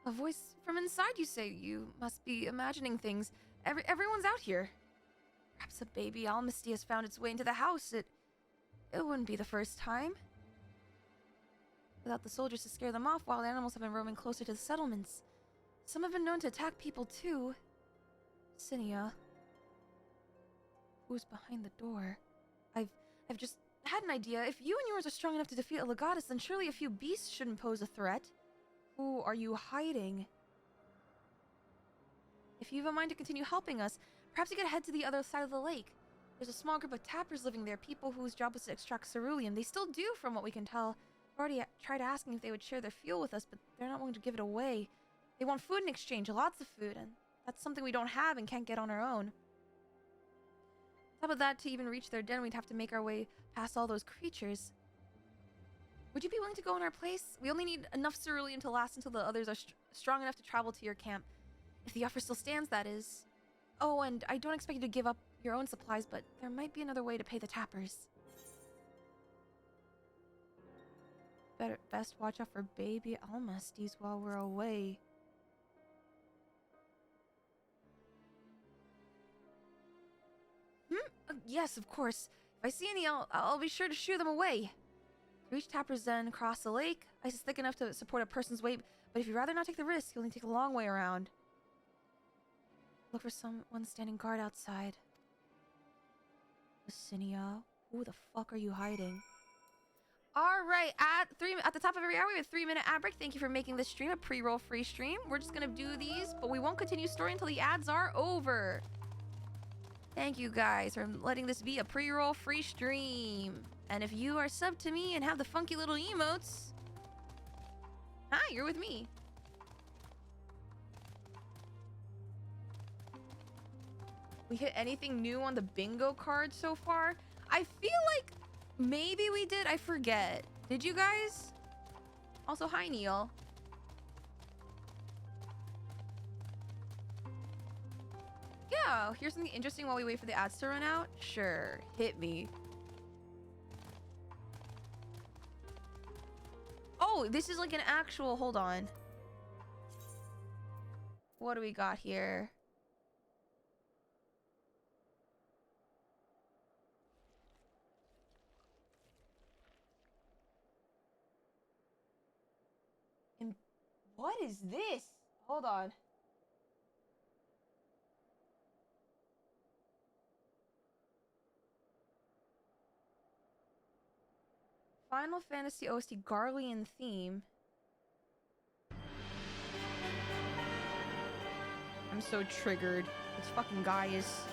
A voice from inside, you say. You must be imagining things. Everyone's out here. Perhaps a baby Almasty has found its way into the house. It wouldn't be the first time. Without the soldiers to scare them off, wild animals have been roaming closer to the settlements. Some have been known to attack people too. Cinia. Who's behind the door? I've just had an idea. If you and yours are strong enough to defeat a Legatus, then surely a few beasts shouldn't pose a threat. Who are you hiding? If you have a mind to continue helping us, perhaps you could head to the other side of the lake. There's a small group of tappers living there, people whose job was to extract ceruleum. They still do, from what we can tell. I've already tried asking if they would share their fuel with us, but they're not willing to give it away. They want food in exchange, lots of food, and that's something we don't have and can't get on our own. On top of that, to even reach their den, we'd have to make our way past all those creatures. Would you be willing to go in our place? We only need enough cerulean to last until the others are strong enough to travel to your camp. If the offer still stands, that is. Oh, and I don't expect you to give up your own supplies, but there might be another way to pay the tappers. Best watch out for baby almasties while we're away. Yes, of course. If I see any, I'll be sure to shoo them away. To reach Tapper's Den, across the lake. Ice is thick enough to support a person's weight, but if you'd rather not take the risk, you'll need to take a long way around. Look for someone standing guard outside. Licinia, who the fuck are you hiding? Alright, at the top of every hour, we have a 3-minute ad break. Thank you for making this stream a pre-roll free stream. We're just gonna do these, but we won't continue story until the ads are over. Thank you guys for letting this be a pre-roll free stream. And if you are subbed to me and have the funky little emotes, hi, you're with me. We hit anything new on the bingo card so far? I feel like maybe we did. I forget. Did you guys? Also, hi, Neil. Yeah, here's something interesting while we wait for the ads to run out. Sure, hit me. Oh, this is like an actual, hold on. What do we got here? And what is this? Hold on. Final Fantasy OST Garlean theme. I'm so triggered. It's fucking Gaius.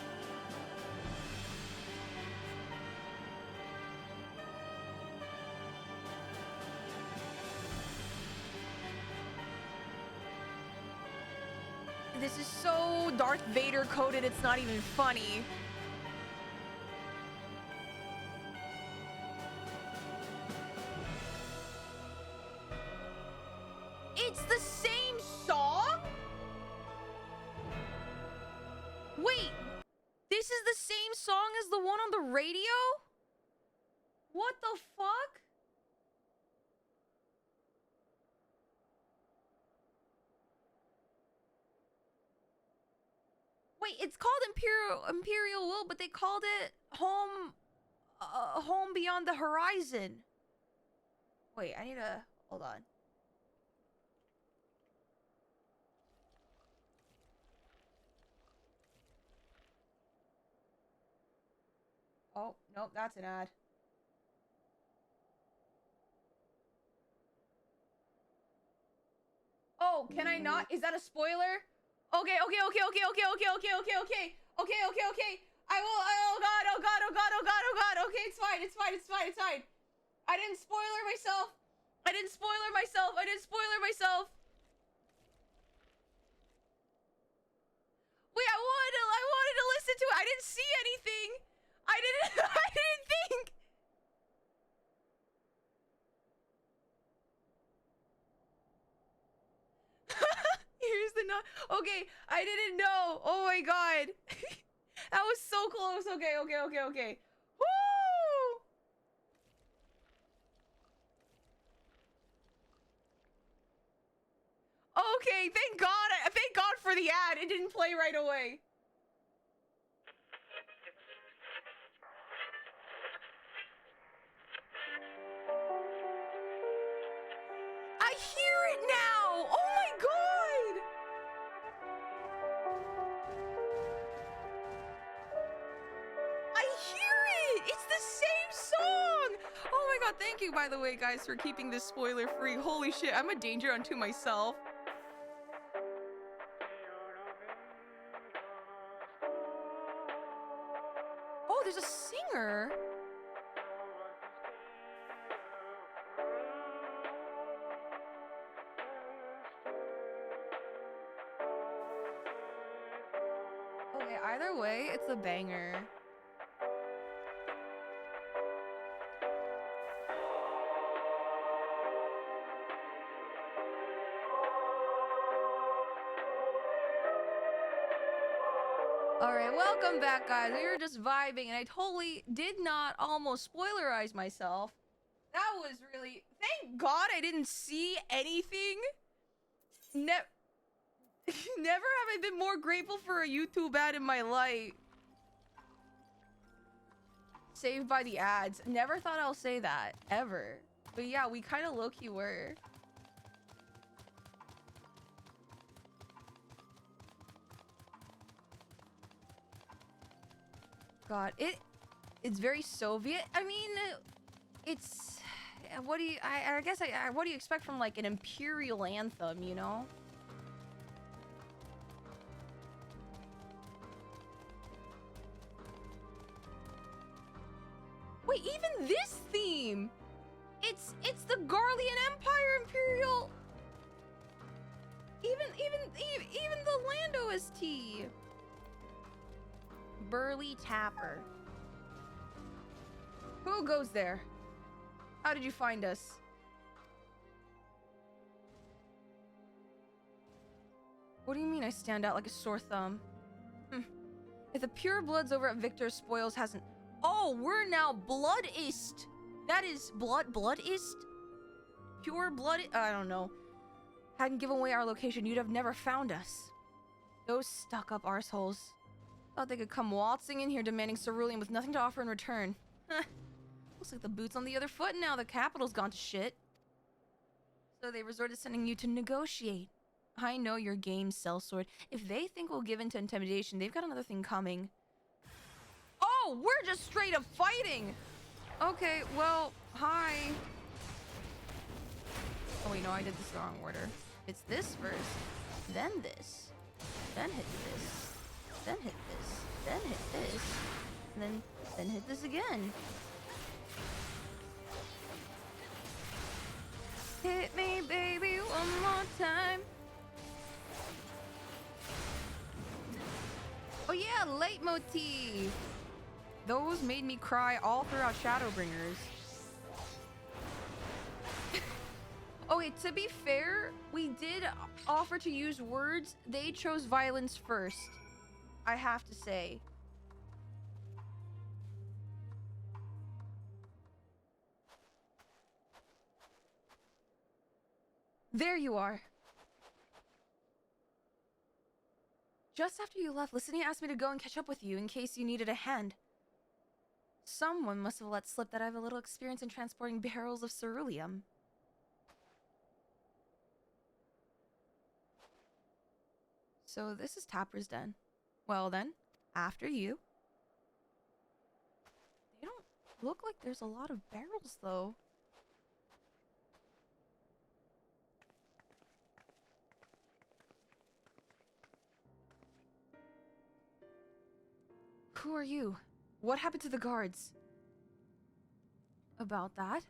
This is so Darth Vader coded, it's not even funny. It's the same song? Wait, this is the same song as the one on the radio? What the fuck? Wait, it's called Imperial Will, but they called it Home Beyond the Horizon. Wait, I need to hold on. Oh, nope, that's an ad. Oh, can I not? Is that a spoiler? Okay. I will, oh god. Okay, it's fine. I didn't spoiler myself. Wait, I wanted to listen to it. I didn't see anything. I didn't think. Here's the note. Okay, I didn't know. Oh my god. That was so close. Okay. Woo! Okay, thank God. Thank God for the ad. It didn't play right away. I hear it now! Oh my god! I hear it! It's the same song! Oh my god, thank you, by the way, guys, for keeping this spoiler-free. Holy shit, I'm a danger unto myself. Oh, there's a singer! Okay, either way, it's a banger. All right, welcome back, guys. We were just vibing, and I totally did not almost spoilerize myself. That was really... Thank God I didn't see anything. Never have I been more grateful for a YouTube ad in my life. Saved by the ads. Never thought I'll say that, ever. But yeah, we kind of low-key were. God, it's very Soviet. I mean, it's... What do you... I guess, what do you expect from, like, an imperial anthem, you know? Wait, even this theme! It's the Garlean Empire Imperial... Even the Land OST! Burly Tapper. Who goes there? How did you find us? What do you mean I stand out like a sore thumb? If the pure bloods over at Victor's Spoils hasn't... Oh, we're now Bloodist. That is Bloodist? Pure blood... I don't know. Hadn't given away our location, you'd have never found us. Those stuck-up arseholes. Thought they could come waltzing in here demanding cerulean with nothing to offer in return. Looks like the boot's on the other foot now the capital's gone to shit. So they resorted to sending you to negotiate. I know your game, sellsword. If they think we'll give in to intimidation, they've got another thing coming. Oh, we're just straight up fighting! Okay, well, hi. Oh wait, no, I did this the wrong order. It's this first, then this, then hit this, then hit this, then hit this, and then hit this again. Hit me, baby, one more time. Oh yeah, leitmotif. Those made me cry all throughout Shadowbringers. Okay, to be fair, we did offer to use words. They chose violence first, I have to say. There you are. Just after you left, Licinia asked me to go and catch up with you in case you needed a hand. Someone must have let slip that I have a little experience in transporting barrels of ceruleum. So this is Tapper's Den. Well then, after you. They don't look like there's a lot of barrels though. Who are you? What happened to the guards? About that?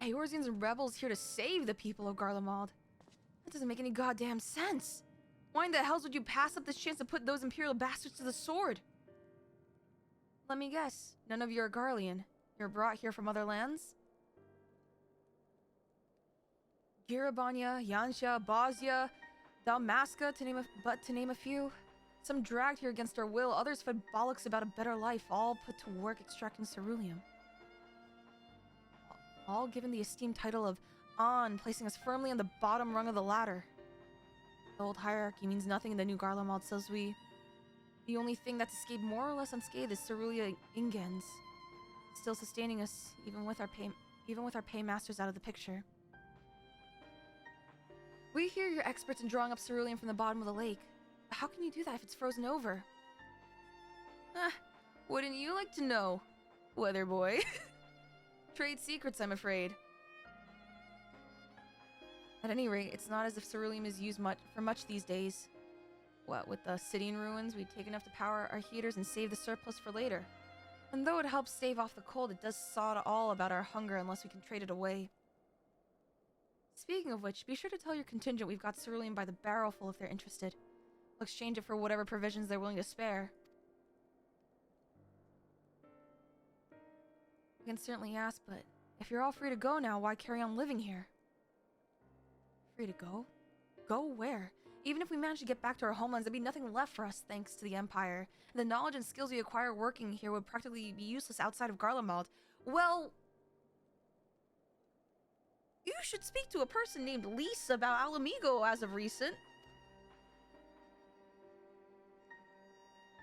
Eorzeans and rebels here to save the people of Garlemald. That doesn't make any goddamn sense. Why in the hells would you pass up this chance to put those Imperial bastards to the sword? Let me guess. None of you are Garlean. You're brought here from other lands? Girabanya, Yansha, Bosnia, Dalmasca, to name a few. Some dragged here against our will, others fed bollocks about a better life, all put to work extracting ceruleum. All given the esteemed title of On, placing us firmly on the bottom rung of the ladder. The old hierarchy means nothing in the new Garlemald, says we. The only thing that's escaped more or less unscathed is Cerulia Ingens, still sustaining us even with our paymasters out of the picture. We hear you're experts in drawing up ceruleum from the bottom of the lake. How can you do that if it's frozen over? Wouldn't you like to know, Weather Boy? Trade secrets, I'm afraid. At any rate, it's not as if ceruleum is used for much these days. What, with the city in ruins, we'd take enough to power our heaters and save the surplus for later. And though it helps stave off the cold, it does sod all about our hunger unless we can trade it away. Speaking of which, be sure to tell your contingent we've got ceruleum by the barrelful if they're interested. We'll exchange it for whatever provisions they're willing to spare. We can certainly ask, but if you're all free to go now, why carry on living here? Free to go? Go where? Even if we managed to get back to our homelands, there'd be nothing left for us thanks to the Empire. The knowledge and skills we acquire working here would practically be useless outside of Garlemald. Well, you should speak to a person named Lisa about Alamigo as of recent.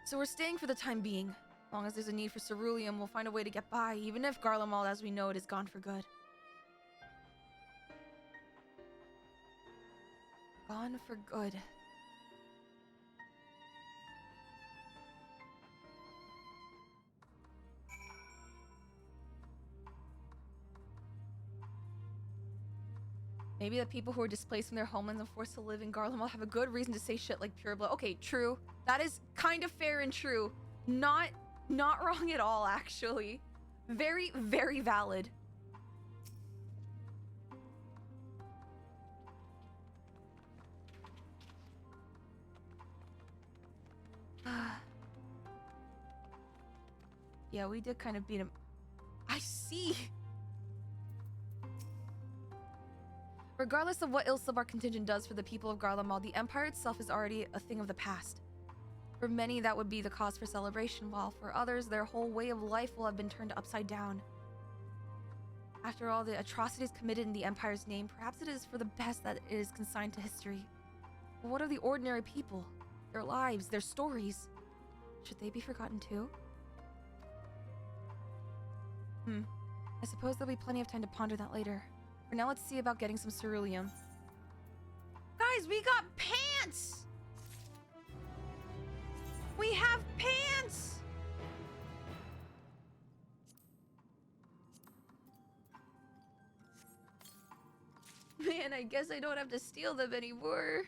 So we're staying for the time being. As long as there's a need for ceruleum, we'll find a way to get by, even if Garlemald as we know it is gone for good. Gone for good. Maybe the people who are displaced from their homelands and forced to live in Garlemald have a good reason to say shit like pure blood. Okay, true. That is kind of fair and true. Not wrong at all, actually. Very, very valid. Yeah, we did kind of beat him. I see. Regardless of what Ilsub our contingent does for the people of Garlemald, the Empire itself is already a thing of the past. For many, that would be the cause for celebration, while for others, their whole way of life will have been turned upside down. After all the atrocities committed in the Empire's name, perhaps it is for the best that it is consigned to history. But what of the ordinary people? Their lives, their stories? Should they be forgotten too? I suppose there'll be plenty of time to ponder that later. For now, let's see about getting some ceruleum. Guys, we got pants! We have pants! Man, I guess I don't have to steal them anymore.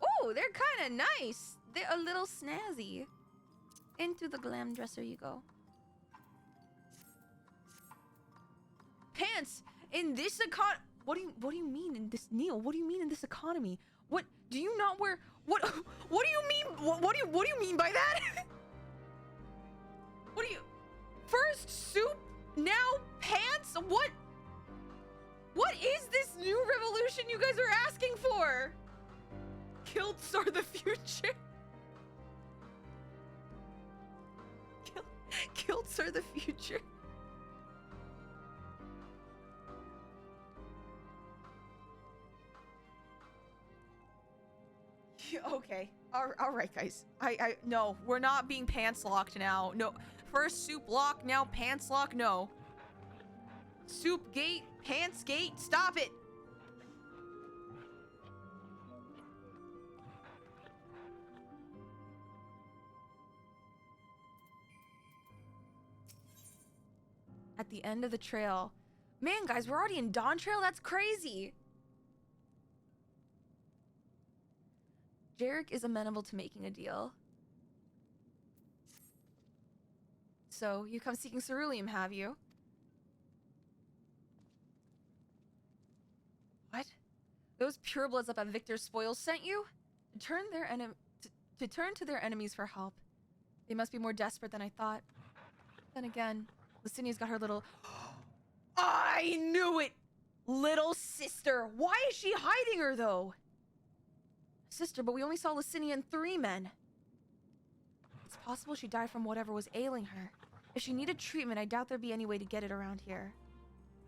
Oh, they're kind of nice. They're a little snazzy. Into the glam dresser you go. Pants in this what do you mean in this Neil? What do you mean in this economy? What do you not wear? What do you mean? What do you mean by that? What do you? First soup, now pants? What is this new revolution you guys are asking for? Kilts are the future. Kilts are the future. Okay. All right, guys. No, we're not being pants locked now. No. First soup lock, now pants lock. No. Soup gate, pants gate. Stop it. At the end of the trail. Man, guys, we're already in Dawn Trail? That's crazy. Jarek is amenable to making a deal. So, you come seeking ceruleum, have you? What? Those purebloods up at Victor's Spoils sent you? To turn to their enemies for help. They must be more desperate than I thought. Then again, Licinia's got her little... I knew it! Little sister. Why is she hiding her, though? Sister, but we only saw Licinia and 3 men. It's possible she died from whatever was ailing her. If she needed treatment, I doubt there'd be any way to get it around here.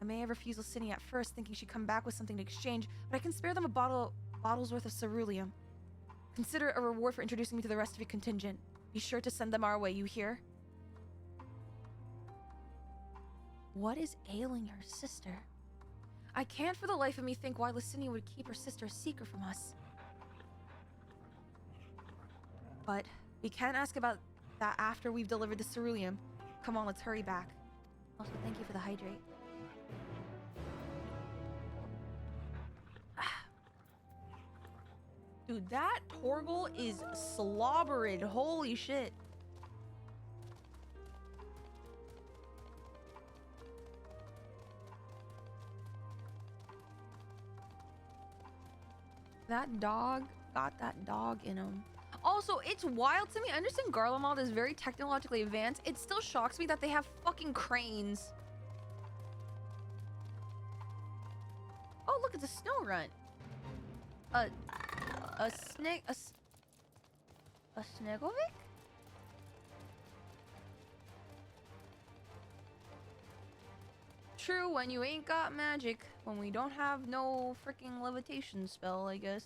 I may have refused Licinia at first, thinking she'd come back with something to exchange, but I can spare them a bottle's worth of ceruleum. Consider it a reward for introducing me to the rest of your contingent. Be sure to send them our way, you hear? What is ailing her sister? I can't for the life of me think why Licinia would keep her sister a secret from us. But we can't ask about that after we've delivered the ceruleum. Come on, let's hurry back. Also, thank you for the hydrate. Dude, that Torgal is slobbering. Holy shit. That dog got that dog in him. Also, it's wild to me. I understand Garlemald is very technologically advanced. It still shocks me that they have fucking cranes. Oh, look, it's a snow runt. A Snigovic? True, when you ain't got magic. When we don't have no freaking levitation spell, I guess.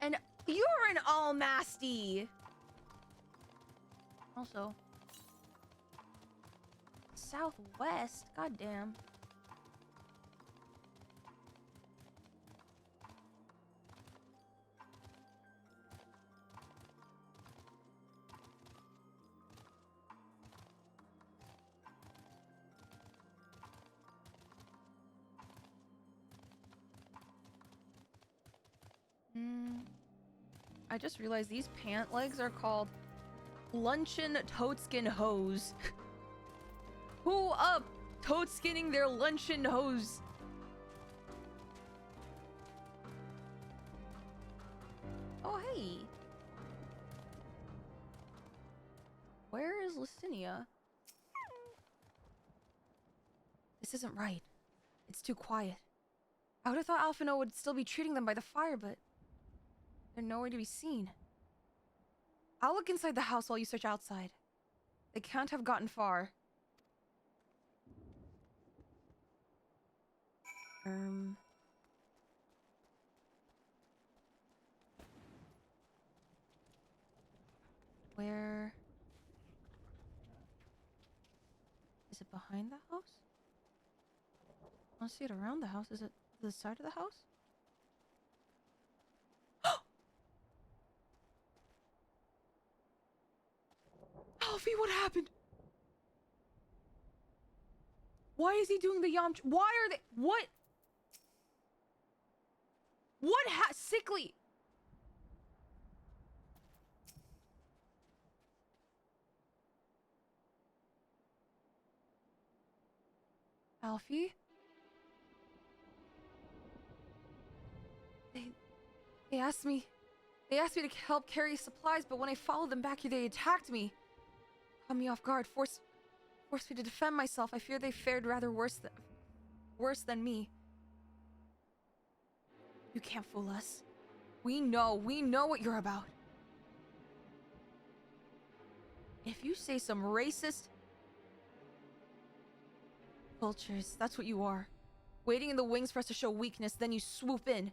And you're an Almasty! Also. Southwest? Goddamn. I just realized these pant legs are called luncheon toadskin hose. Who up toadskinning their luncheon hose? Oh, hey. Where is Licinia? This isn't right. It's too quiet. I would have thought Alphino would still be treating them by the fire, but they're nowhere to be seen. I'll look inside the house while you search outside. They can't have gotten far. Where... Is it behind the house? I don't see it around the house. Is it the side of the house? Alfie, what happened? Why is he doing the Yamcha? Why are they... What? What sickly? Alfie? They asked me... They asked me to help carry supplies, but when I followed them back here, they attacked me. Caught me off guard, forced me to defend myself. I fear they fared rather worse than me. You can't fool us. We know what you're about. If you say some racist... Vultures, that's what you are. Waiting in the wings for us to show weakness, then you swoop in.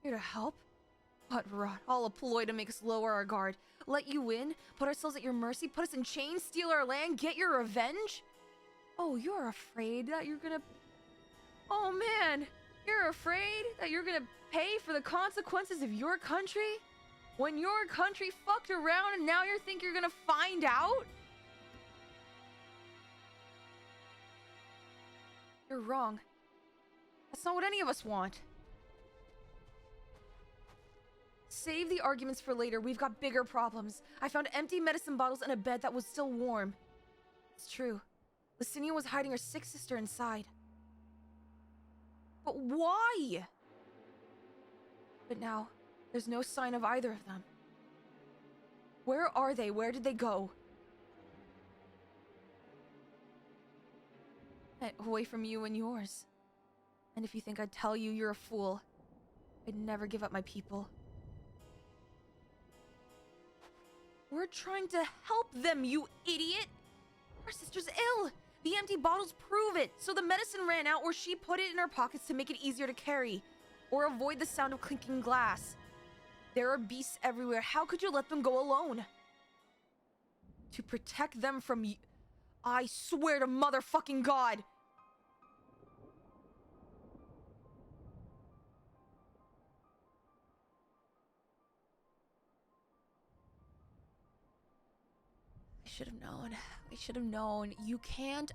Here to help? What rot, all a ploy to make us lower our guard. Let you in, put ourselves at your mercy, put us in chains, steal our land, get your revenge? Oh, you're afraid that you're gonna... Oh man, you're afraid that you're gonna pay for the consequences of your country? When your country fucked around and now you think you're gonna find out? You're wrong. That's not what any of us want. Save the arguments for later. We've got bigger problems. I found empty medicine bottles and a bed that was still warm. It's true. Licinia was hiding her sick sister inside. But why? But now, there's no sign of either of them. Where are they? Where did they go? Away from you and yours. And if you think I'd tell you, you're a fool. I'd never give up my people. We're trying to help them, you idiot! Our sister's ill! The empty bottles prove it! So the medicine ran out, or she put it in her pockets to make it easier to carry. Or avoid the sound of clinking glass. There are beasts everywhere. How could you let them go alone? To protect them from you... I swear to motherfucking God! I should have known. I should have known. You can't...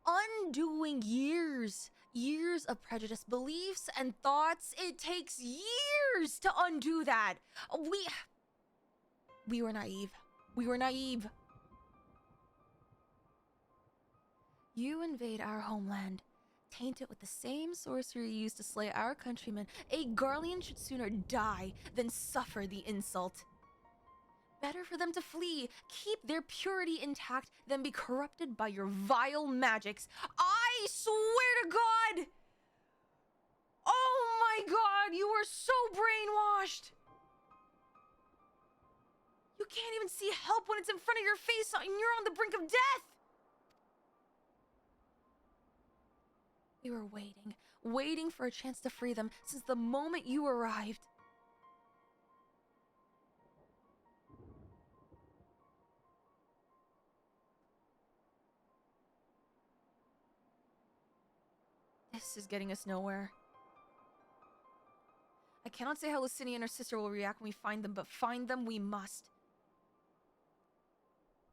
Undoing years of prejudice, beliefs, and thoughts. It takes years to undo that. We were naive. We were naive. You invade our homeland, taint it with the same sorcery you used to slay our countrymen. A Garlean should sooner die than suffer the insult. Better for them to flee, keep their purity intact, than be corrupted by your vile magics. I swear to God! god, you were so brainwashed! You can't even see help when it's in front of your face and you're on the brink of death! We were waiting for a chance to free them since the moment you arrived. This is getting us nowhere. I cannot say how Lucinia and her sister will react when we find them, but find them we must.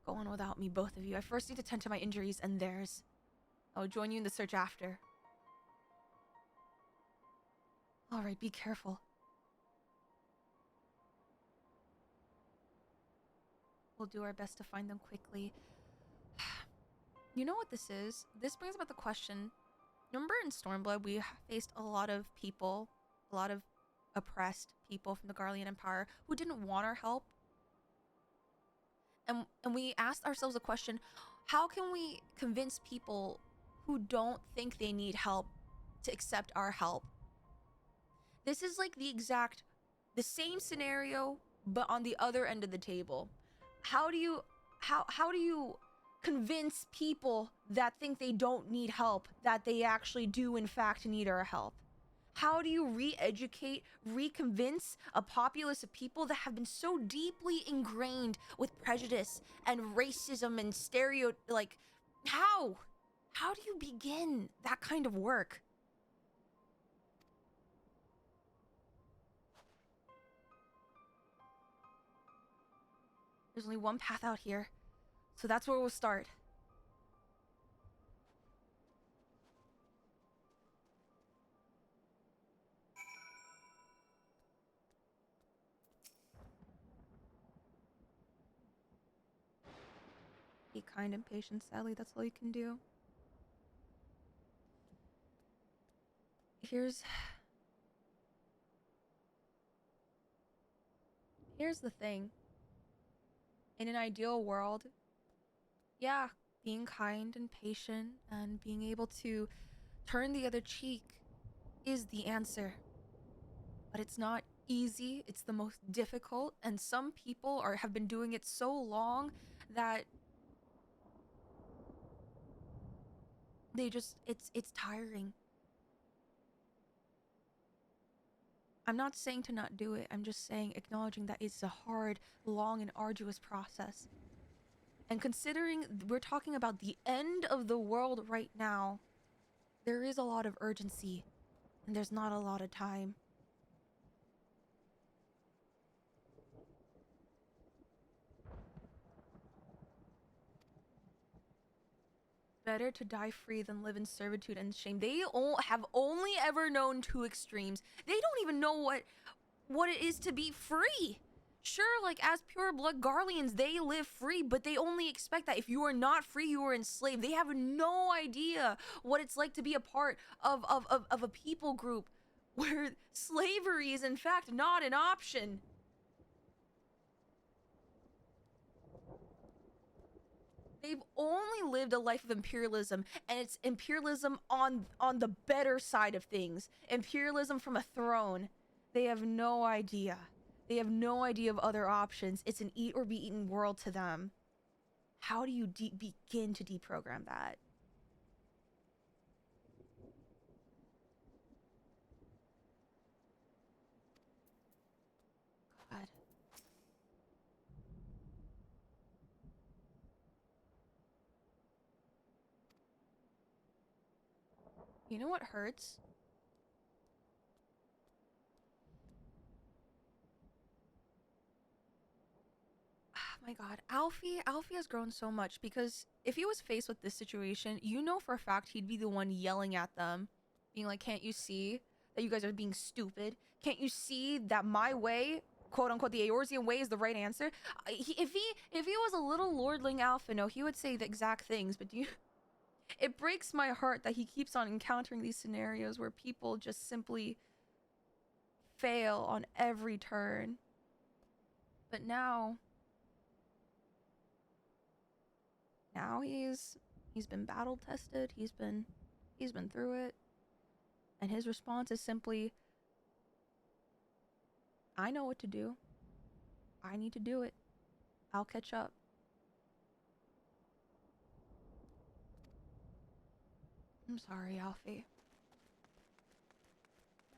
Go on without me, both of you. I first need to tend to my injuries and theirs. I will join you in the search after. Alright, be careful. We'll do our best to find them quickly. You know what this is? This brings about the question. Remember in Stormblood, we faced a lot of people, a lot of oppressed people from the Garlean Empire who didn't want our help. And we asked ourselves a question, how can we convince people who don't think they need help to accept our help? This is like the same scenario, but on the other end of the table. How do you convince people that think they don't need help that they actually do in fact need our help? How do you re-educate, reconvince a populace of people that have been so deeply ingrained with prejudice and racism and how? How do you begin that kind of work? There's only one path out here, so that's where we'll start. Be kind and patient, sadly, that's all you can do. Here's the thing. In an ideal world, yeah, being kind and patient and being able to turn the other cheek is the answer. But it's not easy, it's the most difficult, and some people have been doing it so long that they just, it's tiring. I'm not saying to not do it, I'm just saying acknowledging that it's a hard, long, and arduous process. And considering we're talking about the end of the world right now, there is a lot of urgency, and there's not a lot of time. Better to die free than live in servitude and shame. They have only ever known two extremes. They don't even know what it is to be free. Sure, like as pure blood Garleans, they live free, but they only expect that if you are not free, you are enslaved. They have no idea what it's like to be a part of a people group where slavery is in fact not an option. They've only lived a life of imperialism, and it's imperialism on the better side of things. Imperialism from a throne. They have no idea. They have no idea of other options. It's an eat or be eaten world to them. How do you begin to deprogram that? God. You know what hurts? My God, Alfie has grown so much, because if he was faced with this situation, you know for a fact he'd be the one yelling at them, being like, can't you see that you guys are being stupid? Can't you see that my way, quote unquote, the Eorzean way is the right answer? If he was a little lordling Alphino, he would say the exact things, but it breaks my heart that he keeps on encountering these scenarios where people just simply fail on every turn. But now he's been battle tested, he's been through it, and his response is simply, I know what to do. I need to do it. I'll catch up. I'm sorry, Alfie.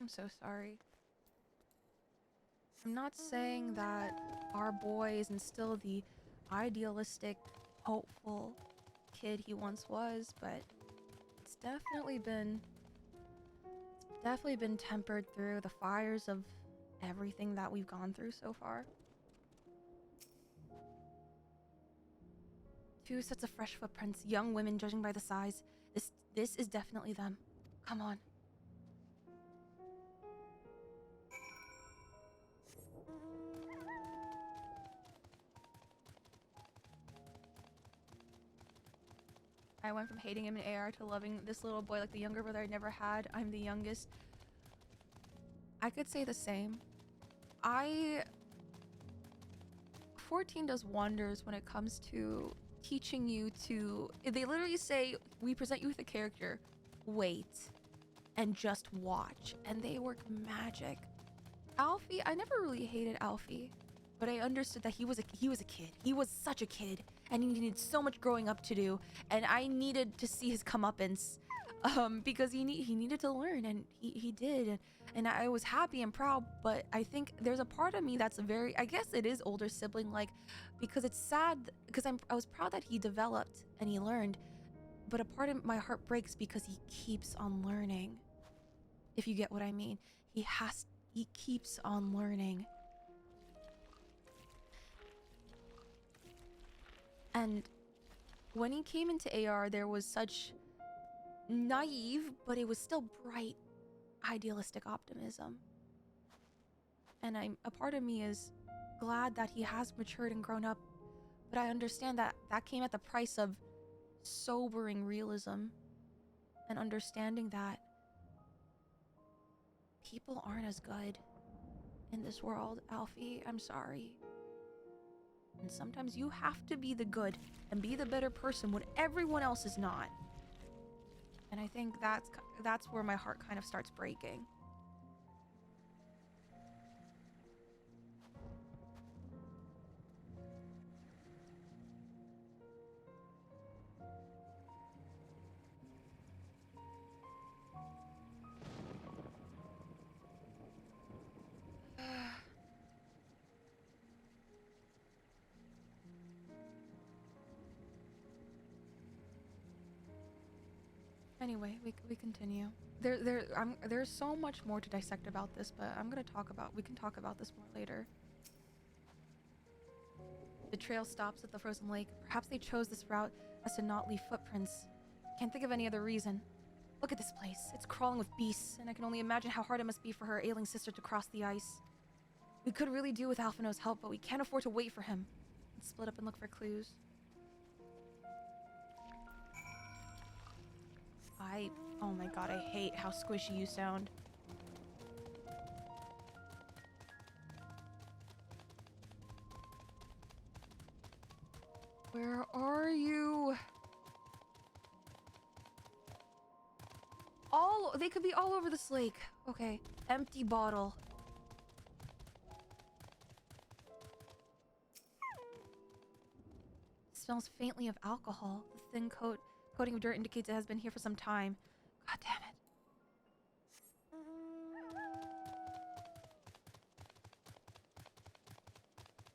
I'm so sorry. I'm not saying that our boy isn't still the idealistic, hopeful kid he once was, but it's definitely been tempered through the fires of everything that we've gone through so far. 2 sets of fresh footprints, young women judging by the size. This is definitely them. Come on. I went from hating him in AR to loving this little boy like the younger brother I never had. I'm the youngest. I could say the same. 14 does wonders when it comes to teaching you to... They literally say, we present you with a character, wait, and just watch. And they work magic. Alfie, I never really hated Alfie, but I understood that he was a kid. He was such a kid, and he needed so much growing up to do, and I needed to see his comeuppance, because he needed to learn, and he did, and I was happy and proud. But I think there's a part of me that's very, I guess it is older sibling like, because it's sad, because I was proud that he developed and he learned, but a part of my heart breaks because he keeps on learning, if you get what I mean. He keeps on learning. And when he came into AR, there was such naive, but it was still bright, idealistic optimism. And a part of me is glad that he has matured and grown up, but I understand that that came at the price of sobering realism and understanding that people aren't as good in this world, Alfie. I'm sorry. And sometimes you have to be the good and be the better person when everyone else is not. And I think that's where my heart kind of starts breaking. Anyway, we continue. There's so much more to dissect about this, but we can talk about this more later. The trail stops at the frozen lake. Perhaps they chose this route as to not leave footprints. Can't think of any other reason. Look at this place. It's crawling with beasts, and I can only imagine how hard it must be for her ailing sister to cross the ice. We could really do with Alphino's help, but we can't afford to wait for him. Let's split up and look for clues. Oh my god, I hate how squishy you sound. Where are you? They could be all over this lake. Okay, empty bottle. Smells faintly of alcohol. The thin coating of dirt indicates it has been here for some time. God damn it.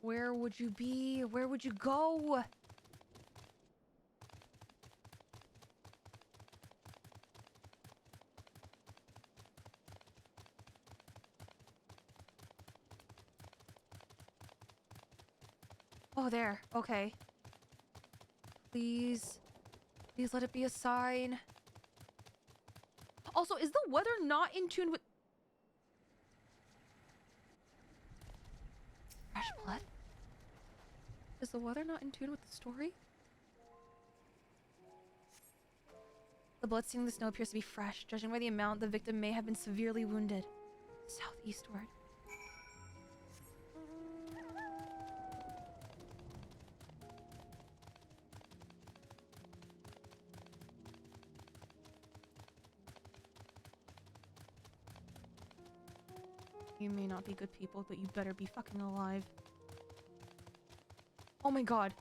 Where would you be? Where would you go? Oh, there. Okay. Please. Please let it be a sign. Also, is the weather not in tune with... Fresh blood? Is the weather not in tune with the story? The blood staining the snow appears to be fresh. Judging by the amount, the victim may have been severely wounded. Southeastward. You may not be good people, but you better be fucking alive. Oh my god.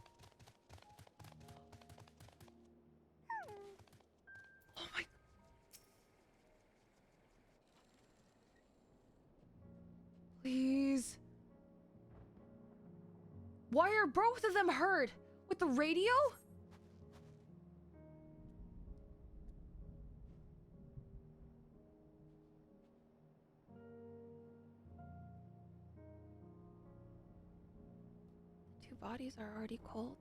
Oh my... Please. Why are both of them hurt? With the radio? The two bodies are already cold.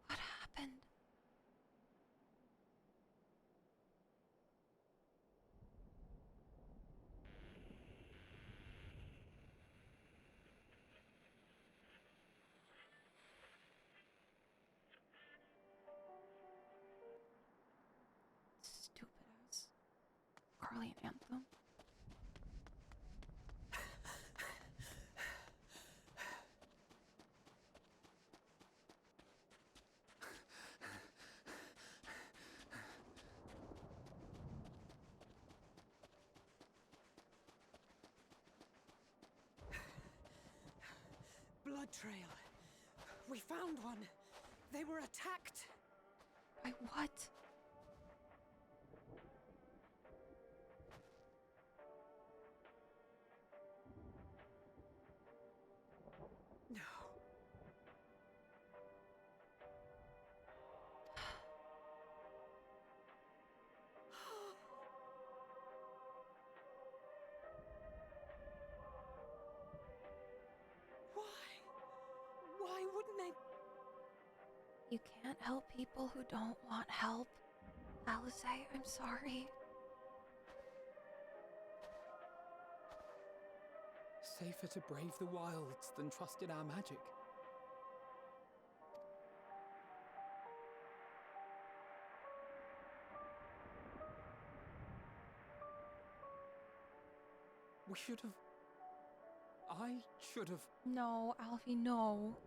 What happened? Stupid ass Carly anthem. Blood trail. We found one. They were attacked. By what? No. Why? Why wouldn't they? You can't help people who don't want help. Alice, I'm sorry. Safer to brave the wilds than trust in our magic. We should have... I should have... No, Alfie, no.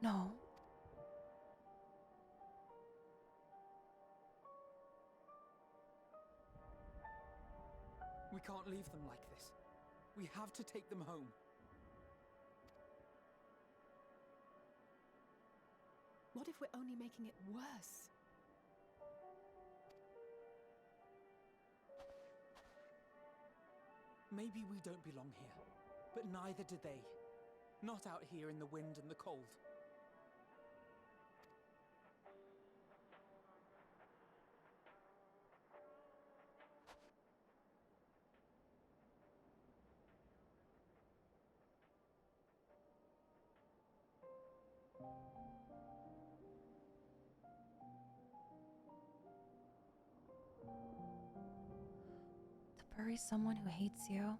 No. We can't leave them like this. We have to take them home. What if we're only making it worse? Maybe we don't belong here, but neither do they. Not out here in the wind and the cold. To bury someone who hates you.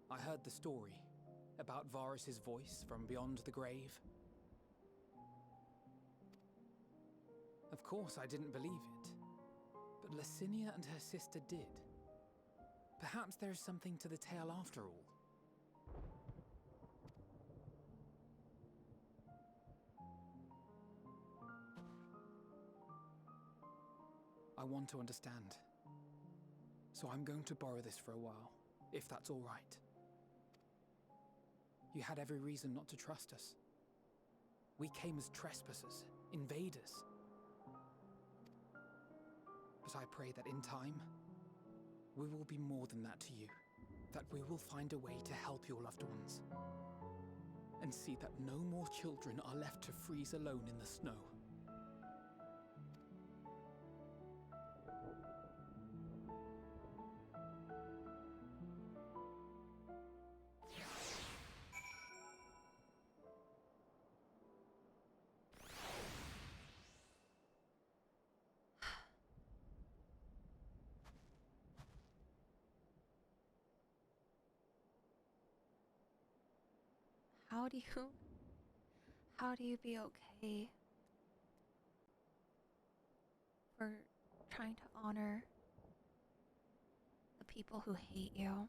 I heard the story about Varus's voice from beyond the grave. Of course, I didn't believe it, but Licinia and her sister did. Perhaps there is something to the tale after all. I want to understand. So I'm going to borrow this for a while, if that's all right. You had every reason not to trust us. We came as trespassers, invaders. But I pray that in time, we will be more than that to you. That we will find a way to help your loved ones. And see that no more children are left to freeze alone in the snow. How do you be okay for trying to honor the people who hate you?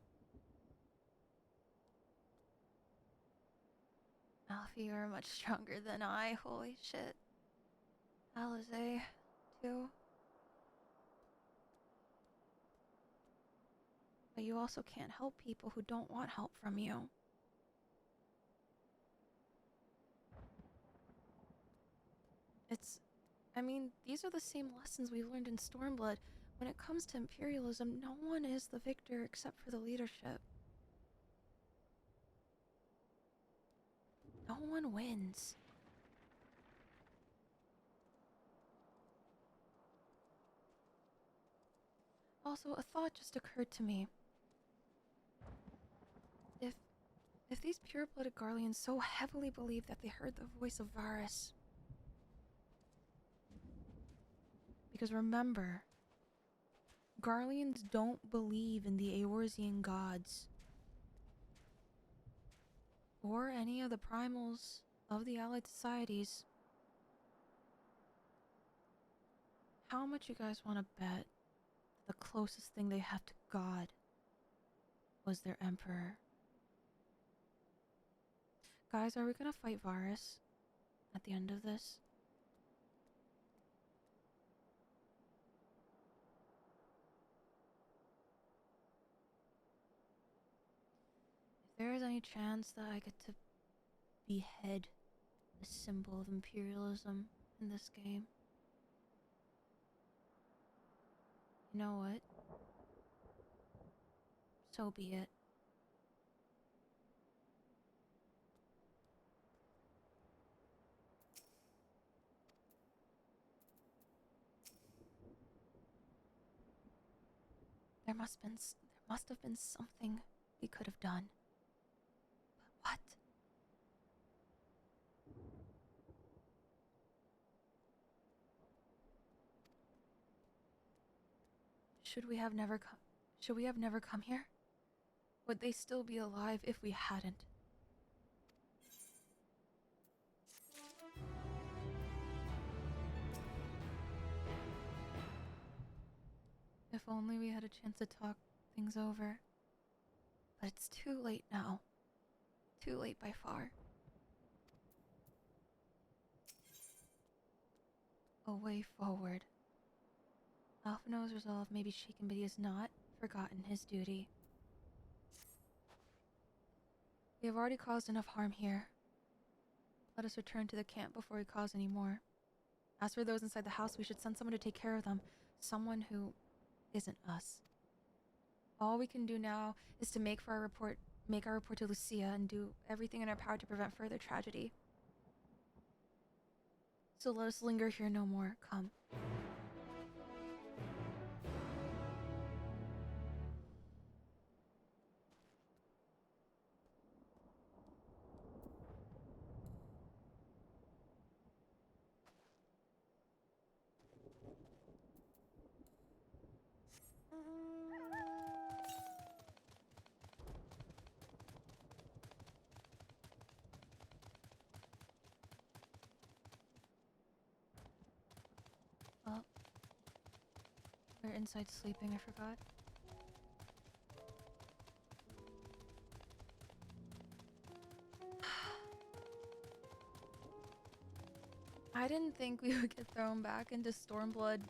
Alfie, you're much stronger than I. Holy shit. Alize, too. But you also can't help people who don't want help from you. These are the same lessons we've learned in Stormblood. When it comes to imperialism, no one is the victor except for the leadership. No one wins. Also, a thought just occurred to me. If these pure-blooded Garleans so heavily believe that they heard the voice of Varus... Because remember, Garleans don't believe in the Eorzean gods. Or any of the primals of the allied societies. How much you guys want to bet the closest thing they have to God was their emperor? Guys, are we gonna fight Varus at the end of this? If there is any chance that I get to behead the symbol of imperialism in this game, you know what? So be it. There must have been something we could have done. But what? Should we have never come here? Would they still be alive if we hadn't? If only we had a chance to talk things over. But it's too late now. Too late by far. A way forward. Alphino's resolve may be shaken, but he has not forgotten his duty. We have already caused enough harm here. Let us return to the camp before we cause any more. As for those inside the house, we should send someone to take care of them. Someone who isn't us. All we can do now is to make our report to Lucia and do everything in our power to prevent further tragedy. So let us linger here no more. Come. Oh. We're inside sleeping, I forgot. I didn't think we would get thrown back into Stormblood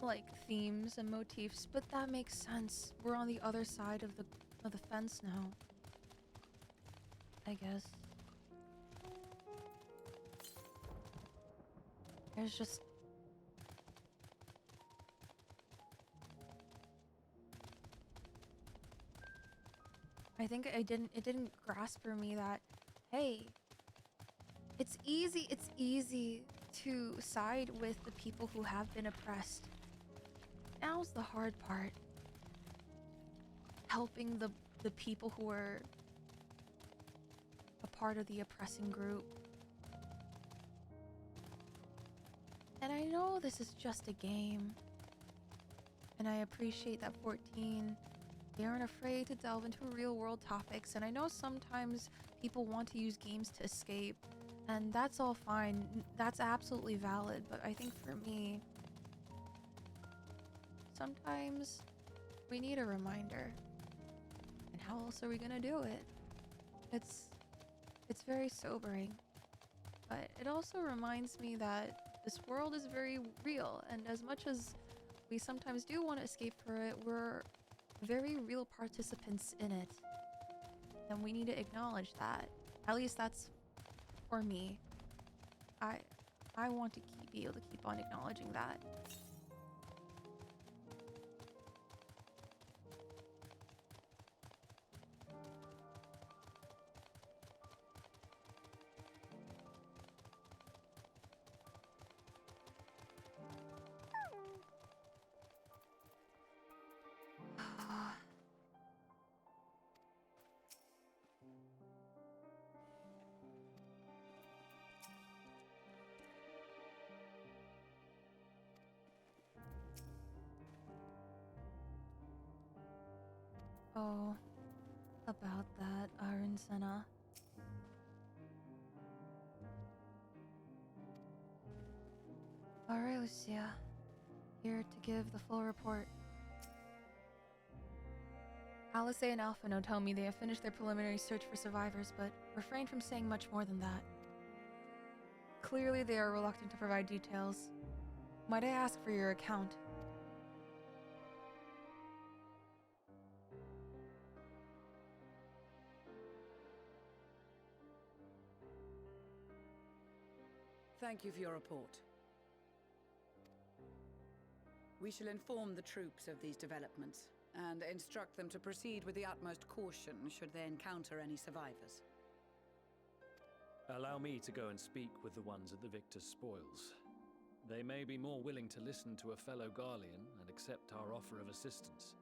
like themes and motifs, but that makes sense. We're on the other side of the fence now. I guess. There's just I think it didn't grasp for me that, hey, it's easy to side with the people who have been oppressed. Now's the hard part. Helping the people who are a part of the oppressing group. And I know this is just a game. And I appreciate that 14, they aren't afraid to delve into real world topics. And I know sometimes people want to use games to escape. And that's all fine. That's absolutely valid. But I think for me, sometimes we need a reminder. And how else are we gonna do it? It's It's very sobering. But it also reminds me that this world is very real, and as much as we sometimes do want to escape for it, we're very real participants in it. And we need to acknowledge that. At least that's for me. I want to be able to keep on acknowledging that. Oh, about that, Iron Senna. Alright, Lucia. Here to give the full report. Alice and Alphino tell me they have finished their preliminary search for survivors, but refrain from saying much more than that. Clearly, they are reluctant to provide details. Might I ask for your account? Thank you for your report. We shall inform the troops of these developments and instruct them to proceed with the utmost caution should they encounter any survivors. Allow me to go and speak with the ones at the victor's spoils. They may be more willing to listen to a fellow Garlean and accept our offer of assistance.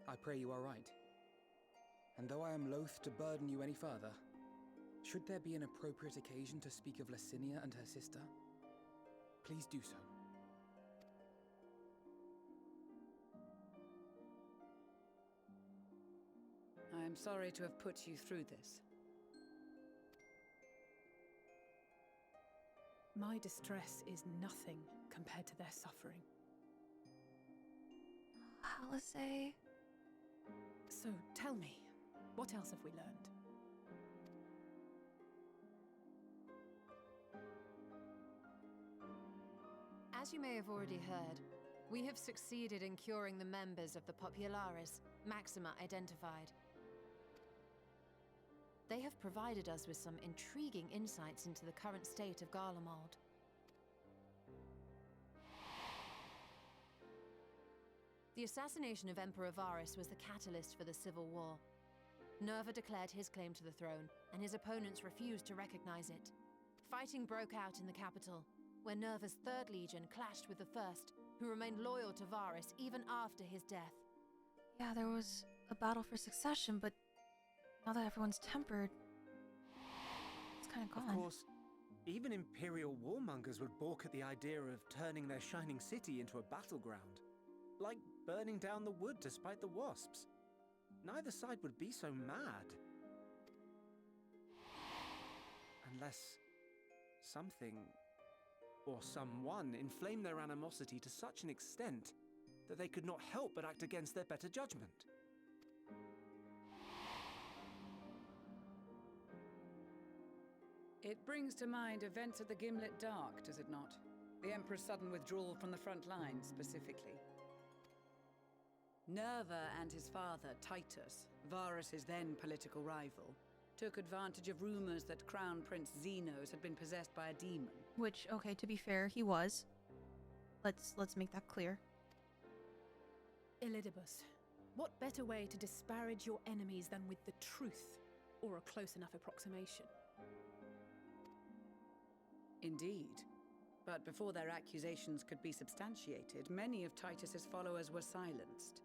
I pray you are right. And though I am loath to burden you any further, should there be an appropriate occasion to speak of Licinia and her sister, please do so. I am sorry to have put you through this. My distress is nothing compared to their suffering. Alice? So tell me, what else have we learned? As you may have already heard, we have succeeded in curing the members of the Populares, Maxima identified. They have provided us with some intriguing insights into the current state of Garlemald. The assassination of Emperor Varus was the catalyst for the civil war. Nerva declared his claim to the throne, and his opponents refused to recognize it. Fighting broke out in the capital, where Nerva's Third Legion clashed with the First, who remained loyal to Varus even after his death. Yeah, there was a battle for succession, but now that everyone's tempered, it's kind of gone. Of course, even Imperial warmongers would balk at the idea of turning their shining city into a battleground. Like burning down the wood to spite the wasps. Neither side would be so mad. Unless something or someone inflamed their animosity to such an extent that they could not help but act against their better judgment. It brings to mind events at the Gimlet Dark, does it not? The Emperor's sudden withdrawal from the front lines, specifically. Nerva and his father, Titus, Varus's then political rival, took advantage of rumors that Crown Prince Xenos had been possessed by a demon. Which, okay, to be fair, he was. Let's make that clear. Elidibus, what better way to disparage your enemies than with the truth, or a close enough approximation? Indeed. But before their accusations could be substantiated, many of Titus's followers were silenced.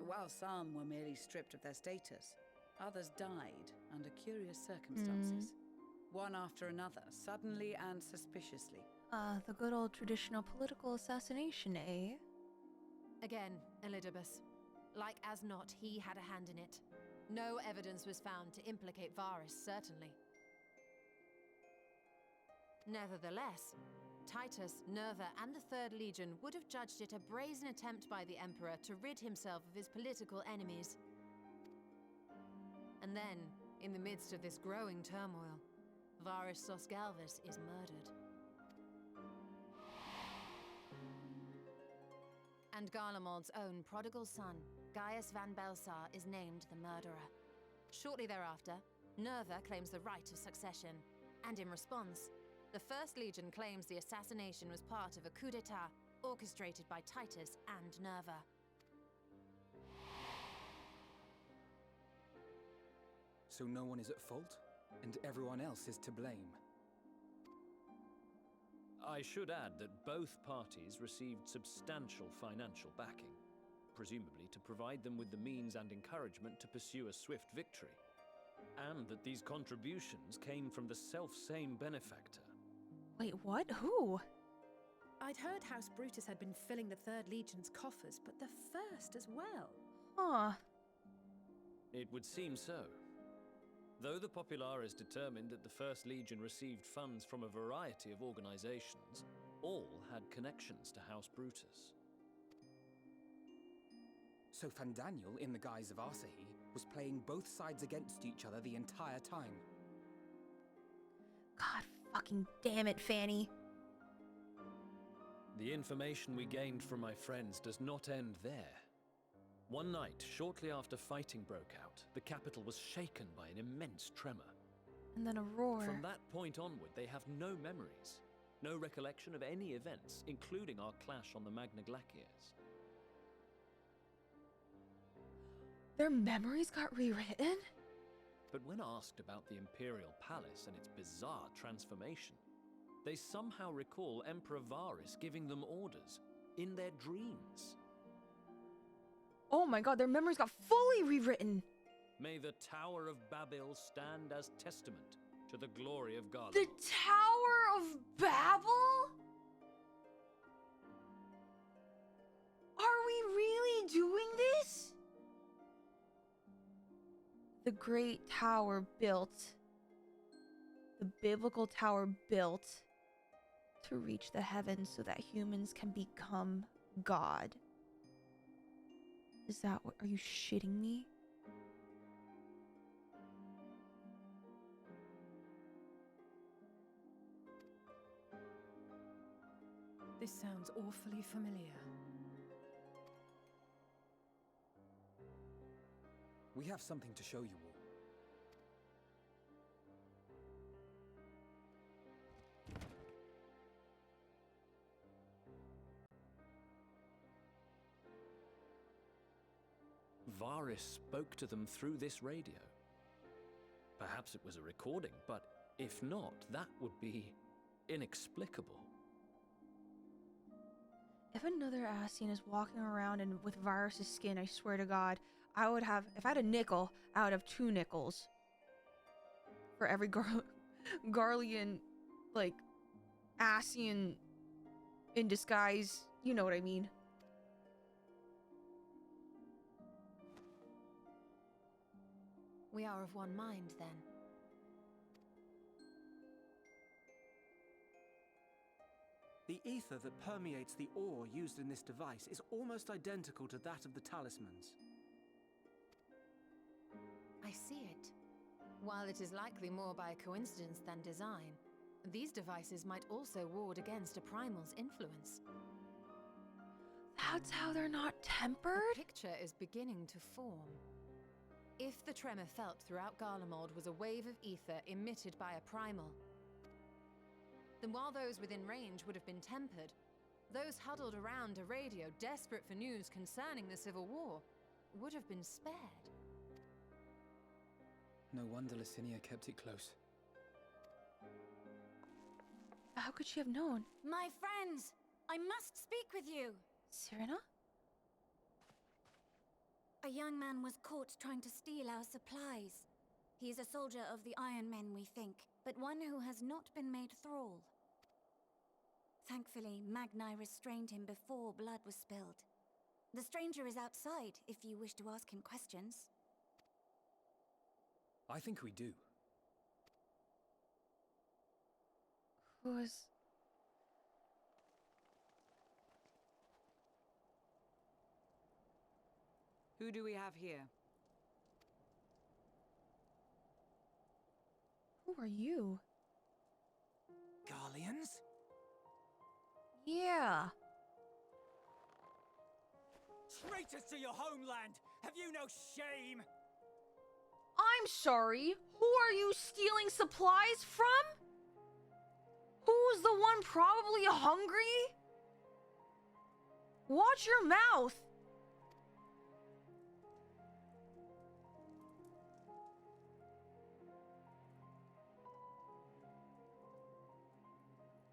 While some were merely stripped of their status, others died under curious circumstances. One after another, suddenly and suspiciously. The good old traditional political assassination, eh? Again, Elidibus. Like as not, he had a hand in it. No evidence was found to implicate Varus, certainly. Nevertheless, Titus, Nerva, and the Third Legion would have judged it a brazen attempt by the Emperor to rid himself of his political enemies. And then, in the midst of this growing turmoil, Varys Sosgalvis is murdered. And Garlemald's own prodigal son, Gaius van Belsar, is named the murderer. Shortly thereafter, Nerva claims the right of succession, and in response, the First Legion claims the assassination was part of a coup d'etat orchestrated by Titus and Nerva. So no one is at fault, and everyone else is to blame. I should add that both parties received substantial financial backing, presumably to provide them with the means and encouragement to pursue a swift victory, and that these contributions came from the self-same benefactor. Wait, what? Who? I'd heard House Brutus had been filling the Third Legion's coffers, but the First as well. Huh. It would seem so. Though the Populares determined that the First Legion received funds from a variety of organizations, all had connections to House Brutus. So Fandaniel, in the guise of Asahi, was playing both sides against each other the entire time. God fucking damn it, Fanny. The information we gained from my friends does not end there. One night, shortly after fighting broke out, the capital was shaken by an immense tremor. And then a roar. From that point onward, they have no memories, no recollection of any events, including our clash on the Magna Glaciers. Their memories got rewritten? But when asked about the Imperial Palace and its bizarre transformation, they somehow recall Emperor Varys giving them orders in their dreams. Oh my god, their memories got fully rewritten. May the Tower of Babel stand as testament to the glory of Garlemald. The Tower of Babel? Are we really doing this? The great tower built, the biblical tower built to reach the heavens so that humans can become God. Is that what? Are you shitting me? This sounds awfully familiar. We have something to show you all. Varys spoke to them through this radio. Perhaps it was a recording, but if not, that would be inexplicable. If another Ascian is walking around and with Varys' skin, I swear to God, I would have, if I had a nickel, I would have 2 nickels. For every Garlean, like, Ascian in disguise. You know what I mean. We are of one mind, then. The ether that permeates the ore used in this device is almost identical to that of the talismans. I see it. While it is likely more by coincidence than design, these devices might also ward against a primal's influence. That's how they're not tempered? A picture is beginning to form. If the tremor felt throughout Garlemald was a wave of ether emitted by a primal, then while those within range would have been tempered, those huddled around a radio desperate for news concerning the civil war would have been spared. No wonder Licinia kept it close. How could she have known? My friends, I must speak with you. Serena? A young man was caught trying to steal our supplies. He is a soldier of the Iron Men, we think, but one who has not been made thrall. Thankfully, Magni restrained him before blood was spilled. The stranger is outside, if you wish to ask him questions. I think we do. Who is... Who do we have here? Who are you? Garleans? Yeah. Traitors to your homeland! Have you no shame? I'm sorry. Who are you stealing supplies from? Who's the one probably hungry? Watch your mouth.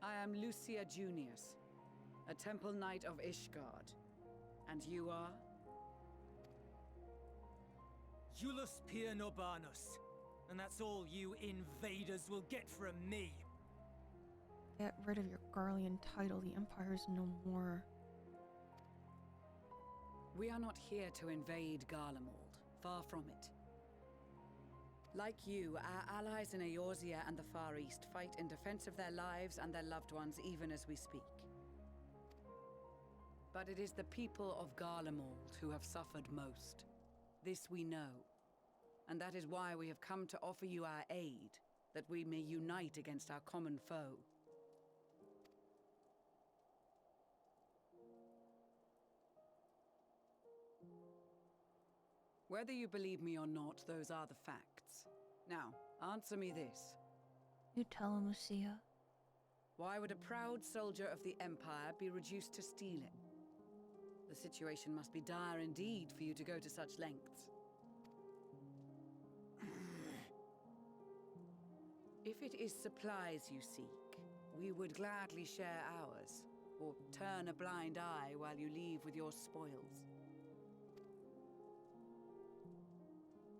I am Lucia Junius, a temple knight of Ishgard. And you are? Iulus Pir Norbanus. And that's all you invaders will get from me. Get rid of your Garlean title. The Empire is no more. We are not here to invade Garlemald. Far from it. Like you, our allies in Eorzea and the Far East fight in defense of their lives and their loved ones even as we speak. But it is the people of Garlemald who have suffered most. This we know. And that is why we have come to offer you our aid, that we may unite against our common foe. Whether you believe me or not, those are the facts. Now, answer me this. You tell him, Lucia. Why would a proud soldier of the Empire be reduced to stealing? The situation must be dire indeed for you to go to such lengths. If it is supplies you seek, we would gladly share ours, or turn a blind eye while you leave with your spoils.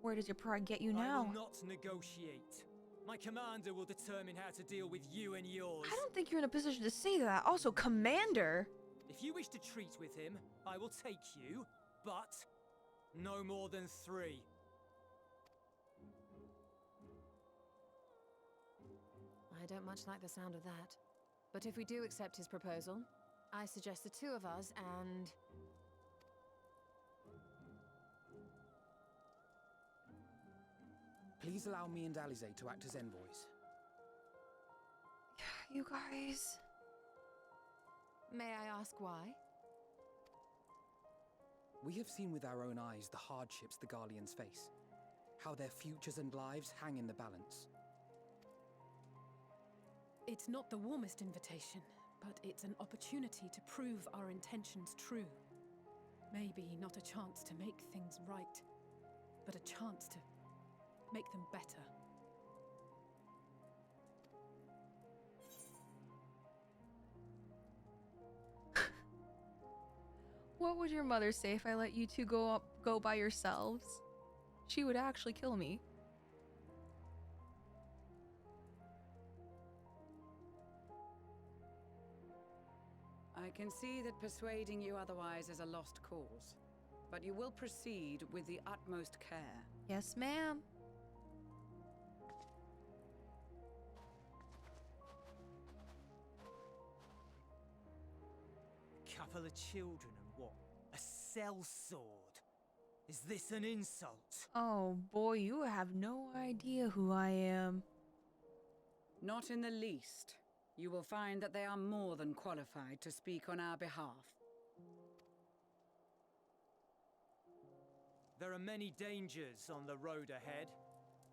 Where does your pride get you now? I will not negotiate. My commander will determine how to deal with you and yours. I don't think you're in a position to say that. Also, commander! If you wish to treat with him, I will take you, but no more than 3. I don't much like the sound of that. But if we do accept his proposal, I suggest the 2 of us and... Please allow me and Alize to act as envoys. You guys... May I ask why? We have seen with our own eyes the hardships the Garleans face. How their futures and lives hang in the balance. It's not the warmest invitation, but it's an opportunity to prove our intentions true. Maybe not a chance to make things right, but a chance to make them better. What would your mother say if I let you two go by yourselves? She would actually kill me. I can see that persuading you otherwise is a lost cause, but you will proceed with the utmost care. Yes, ma'am. Couple of children and what? A sellsword? Is this an insult? Oh boy, you have no idea who I am. Not in the least. You will find that they are more than qualified to speak on our behalf. There are many dangers on the road ahead.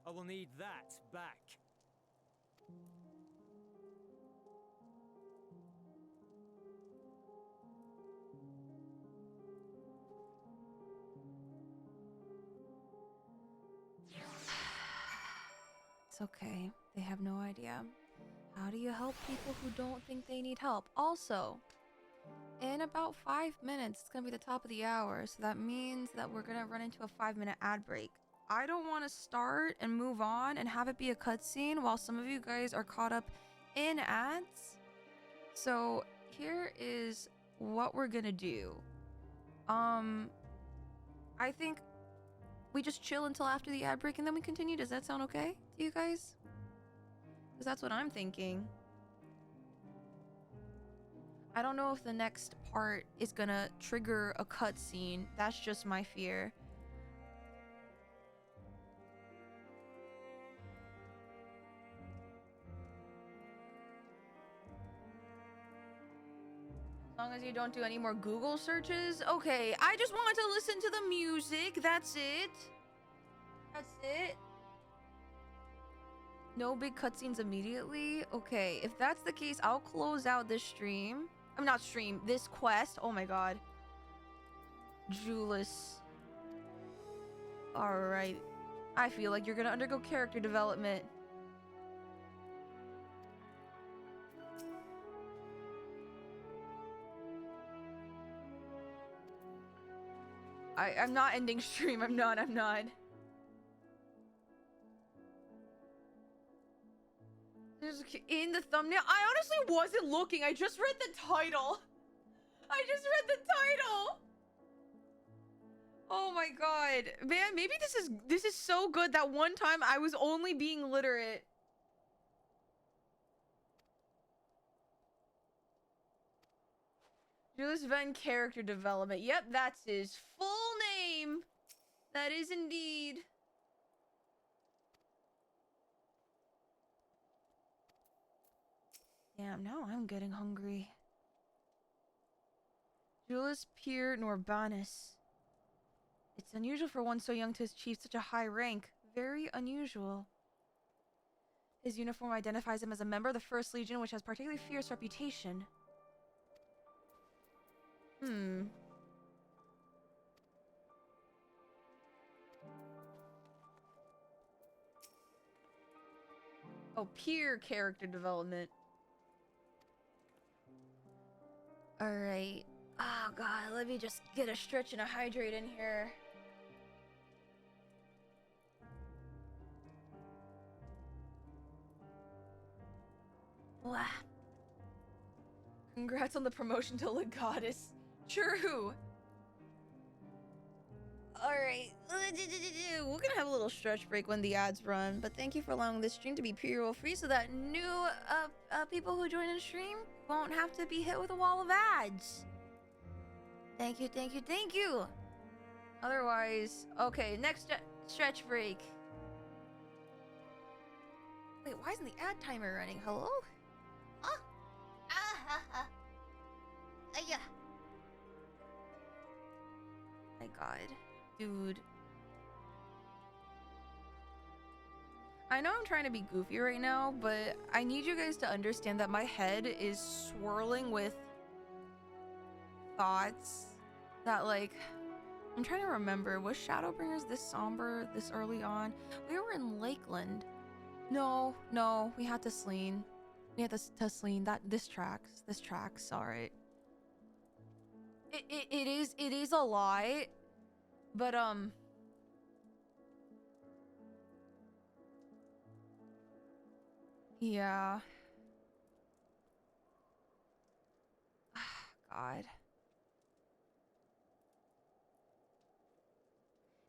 I will need that back. It's okay. They have no idea. How do you help people who don't think they need help? Also, in about 5 minutes, it's gonna be the top of the hour, so that means that we're gonna run into a 5-minute ad break. I don't want to start and move on and have it be a cutscene while some of you guys are caught up in ads. So here is what we're gonna do. I think we just chill until after the ad break and then we continue. Does that sound okay to you guys? Because that's what I'm thinking. I don't know if the next part is gonna trigger a cutscene. That's just my fear. as you don't do any more Google searches. Okay, I just wanted to listen to the music. That's it. That's it. No big cutscenes immediately. Okay, if that's the case, I'll close out this stream. I'm not stream, this quest. Oh my god. Julius. Alright. I feel like you're gonna undergo character development. I'm not ending stream. I'm not. There's in the thumbnail. I honestly wasn't looking. I just read the title. Oh my god. Man, maybe this is so good that one time I was only being literate. Julius Venn character development. Yep, that's his full name. That is indeed. Damn, now I'm getting hungry. Julius Pierre Norbanus. It's unusual for one so young to achieve such a high rank. Very unusual. His uniform identifies him as a member of the First Legion, which has particularly fierce reputation. Oh, peer character development. Alright. Oh god, let me just get a stretch and a hydrate in here. Wow. Congrats on the promotion to Legatus. True. Alright. We're gonna have a little stretch break when the ads run, but thank you for allowing this stream to be pre-roll free so that new people who join in stream won't have to be hit with a wall of ads. Thank you. Otherwise, okay, next stretch break. Wait, why isn't the ad timer running? Hello? Oh. Yeah. My god. Dude. I know I'm trying to be goofy right now, but I need you guys to understand that my head is swirling with thoughts that, like, I'm trying to remember, was Shadowbringers this somber this early on? We were in Lakeland. No, we had to Slean. We had to Slean. This tracks, alright. It is a lot, but yeah. God.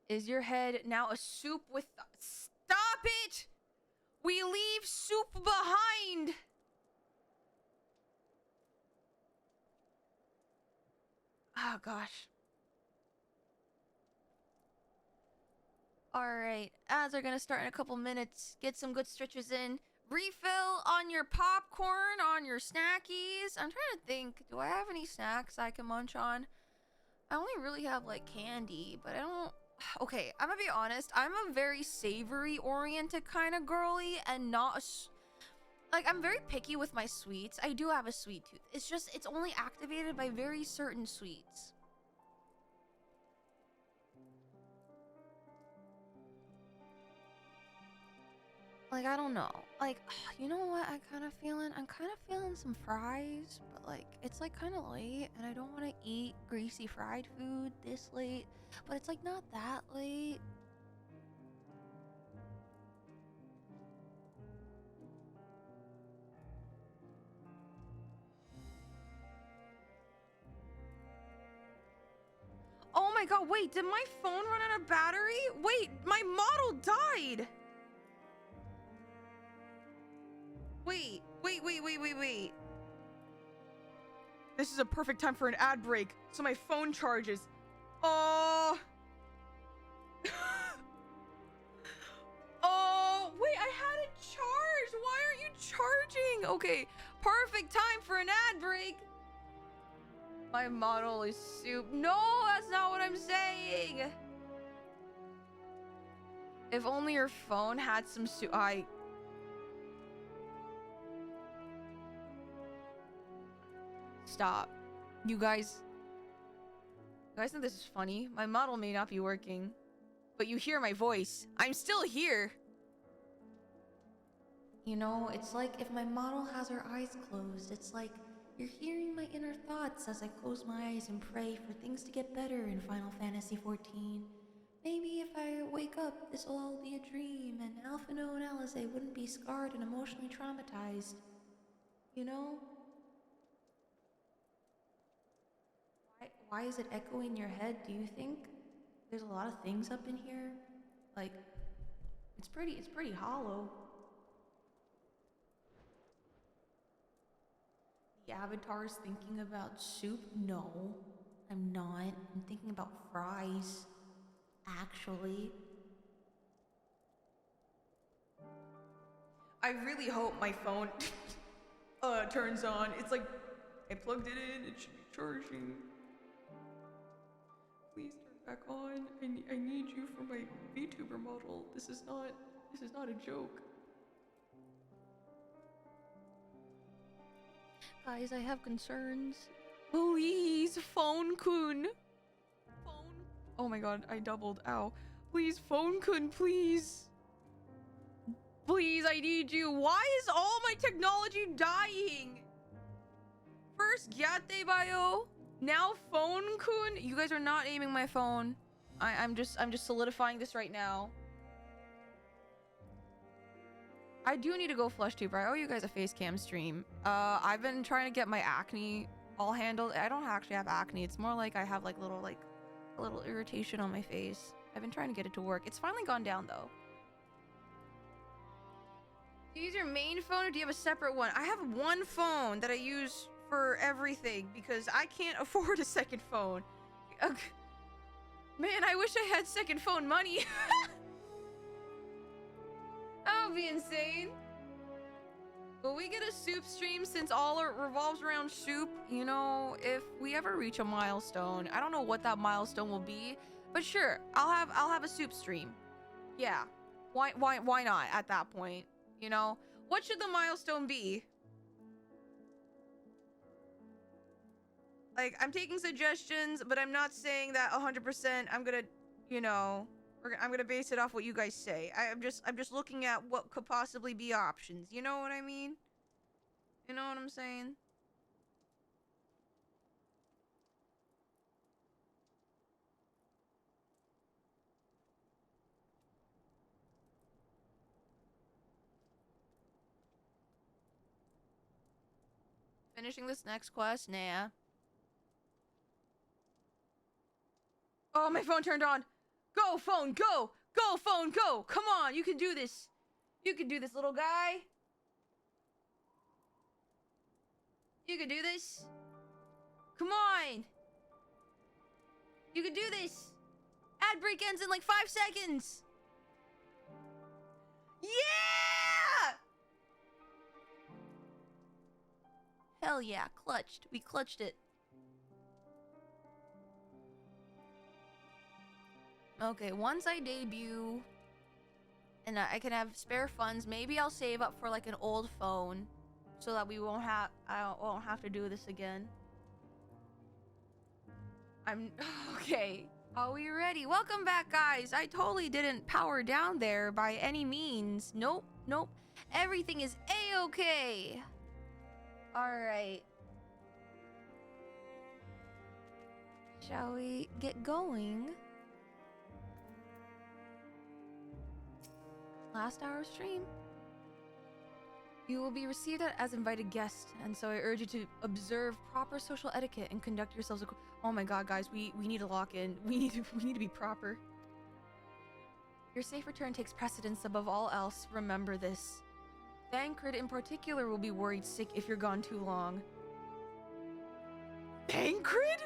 Is your head now a soup with... Stop it! We leave soup behind! Oh, gosh. Alright, ads are gonna start in a couple minutes. Get some good stretches in. Refill on your popcorn, on your snackies. I'm trying to think, do I have any snacks I can munch on? I only really have, like, candy, but I don't... Okay, I'm gonna be honest. I'm a very savory-oriented kind of girly and not a... Like, I'm very picky with my sweets. I do have a sweet tooth. It's just, it's only activated by very certain sweets. Like, I don't know. Like, you know what I'm kind of feeling? I'm kind of feeling some fries, but, like, it's, like, kind of late, and I don't want to eat greasy fried food this late, but it's, like, not that late. Oh my god, wait, did my phone run out of battery? Wait, my model died! Wait. This is a perfect time for an ad break, so my phone charges. Oh, wait, I had it charged. Why aren't you charging? Okay, perfect time for an ad break. My model is soup. No, that's not what I'm saying. If only your phone had some soup. Stop. You guys think this is funny? My model may not be working, but you hear my voice. I'm still here. You know, it's like if my model has her eyes closed, it's like you're hearing my inner thoughts as I close my eyes and pray for things to get better in Final Fantasy XIV. Maybe if I wake up, this will all be a dream, and Alphino and Alize wouldn't be scarred and emotionally traumatized. You know? Why is it echoing in your head? Do you think there's a lot of things up in here? Like, it's pretty hollow. The avatar's thinking about soup? No, I'm not. I'm thinking about fries. Actually. I really hope my phone turns on. It's like I plugged it in, it should be charging. Please turn back on. I need you for my VTuber model. This is not a joke. Guys, I have concerns. Please, phone-kun. Phone. Oh my god, I doubled. Ow. Please, phone-kun, please. Please, I need you. Why is all my technology dying? First Gyate Bio, now phone-kun. You guys are not aiming my phone. I'm just solidifying this right now. I do need to go flush tube. I owe you guys a face cam stream. I've been trying to get my acne all handled. I don't actually have acne. It's more like I have like a little irritation on my face. I've been trying to get it to work. It's finally gone down though. Do you use your main phone or do you have a separate one? I have one phone that I use for everything because I can't afford a second phone. Man, I wish I had second phone money. That would be insane. Will we get a soup stream since all it revolves around soup? You know, if we ever reach a milestone, I don't know what that milestone will be, but sure, I'll have a soup stream. Yeah. Why not at that point? You know? What should the milestone be? Like, I'm taking suggestions, but I'm not saying that 100% I'm gonna, you know, I'm gonna base it off what you guys say. I'm just looking at what could possibly be options. You know what I mean? You know what I'm saying? Finishing this next quest? Nah. Oh, my phone turned on. Go, phone, go! Go, phone, go! Come on, you can do this. You can do this, little guy. You can do this. Come on. You can do this. Ad break ends in like 5 seconds. Yeah! Hell yeah, clutched. We clutched it. Okay, once I debut and I can have spare funds, maybe I'll save up for like an old phone so that I won't have to do this again. Okay. Are we ready? Welcome back, guys. I totally didn't power down there by any means. Nope. Everything is A-okay. Alright. Shall we get going? Last hour stream. You will be received as invited guests, and so I urge you to observe proper social etiquette and conduct yourselves. Oh my god, guys, we need to lock in. We need to be proper. Your safe return takes precedence above all else. Remember this. Thancred in particular will be worried sick if you're gone too long. Thancred?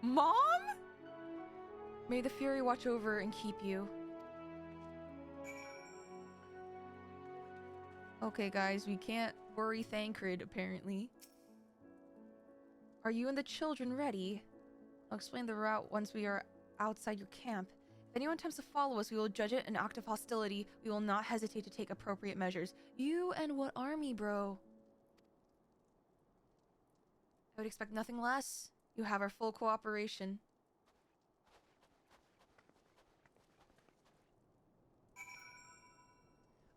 Mom? May the Fury watch over and keep you. Okay, guys, we can't worry Thancred, apparently. Are you and the children ready? I'll explain the route once we are outside your camp. If anyone attempts to follow us, we will judge it an act of hostility. We will not hesitate to take appropriate measures. You and what army, bro? I would expect nothing less. You have our full cooperation.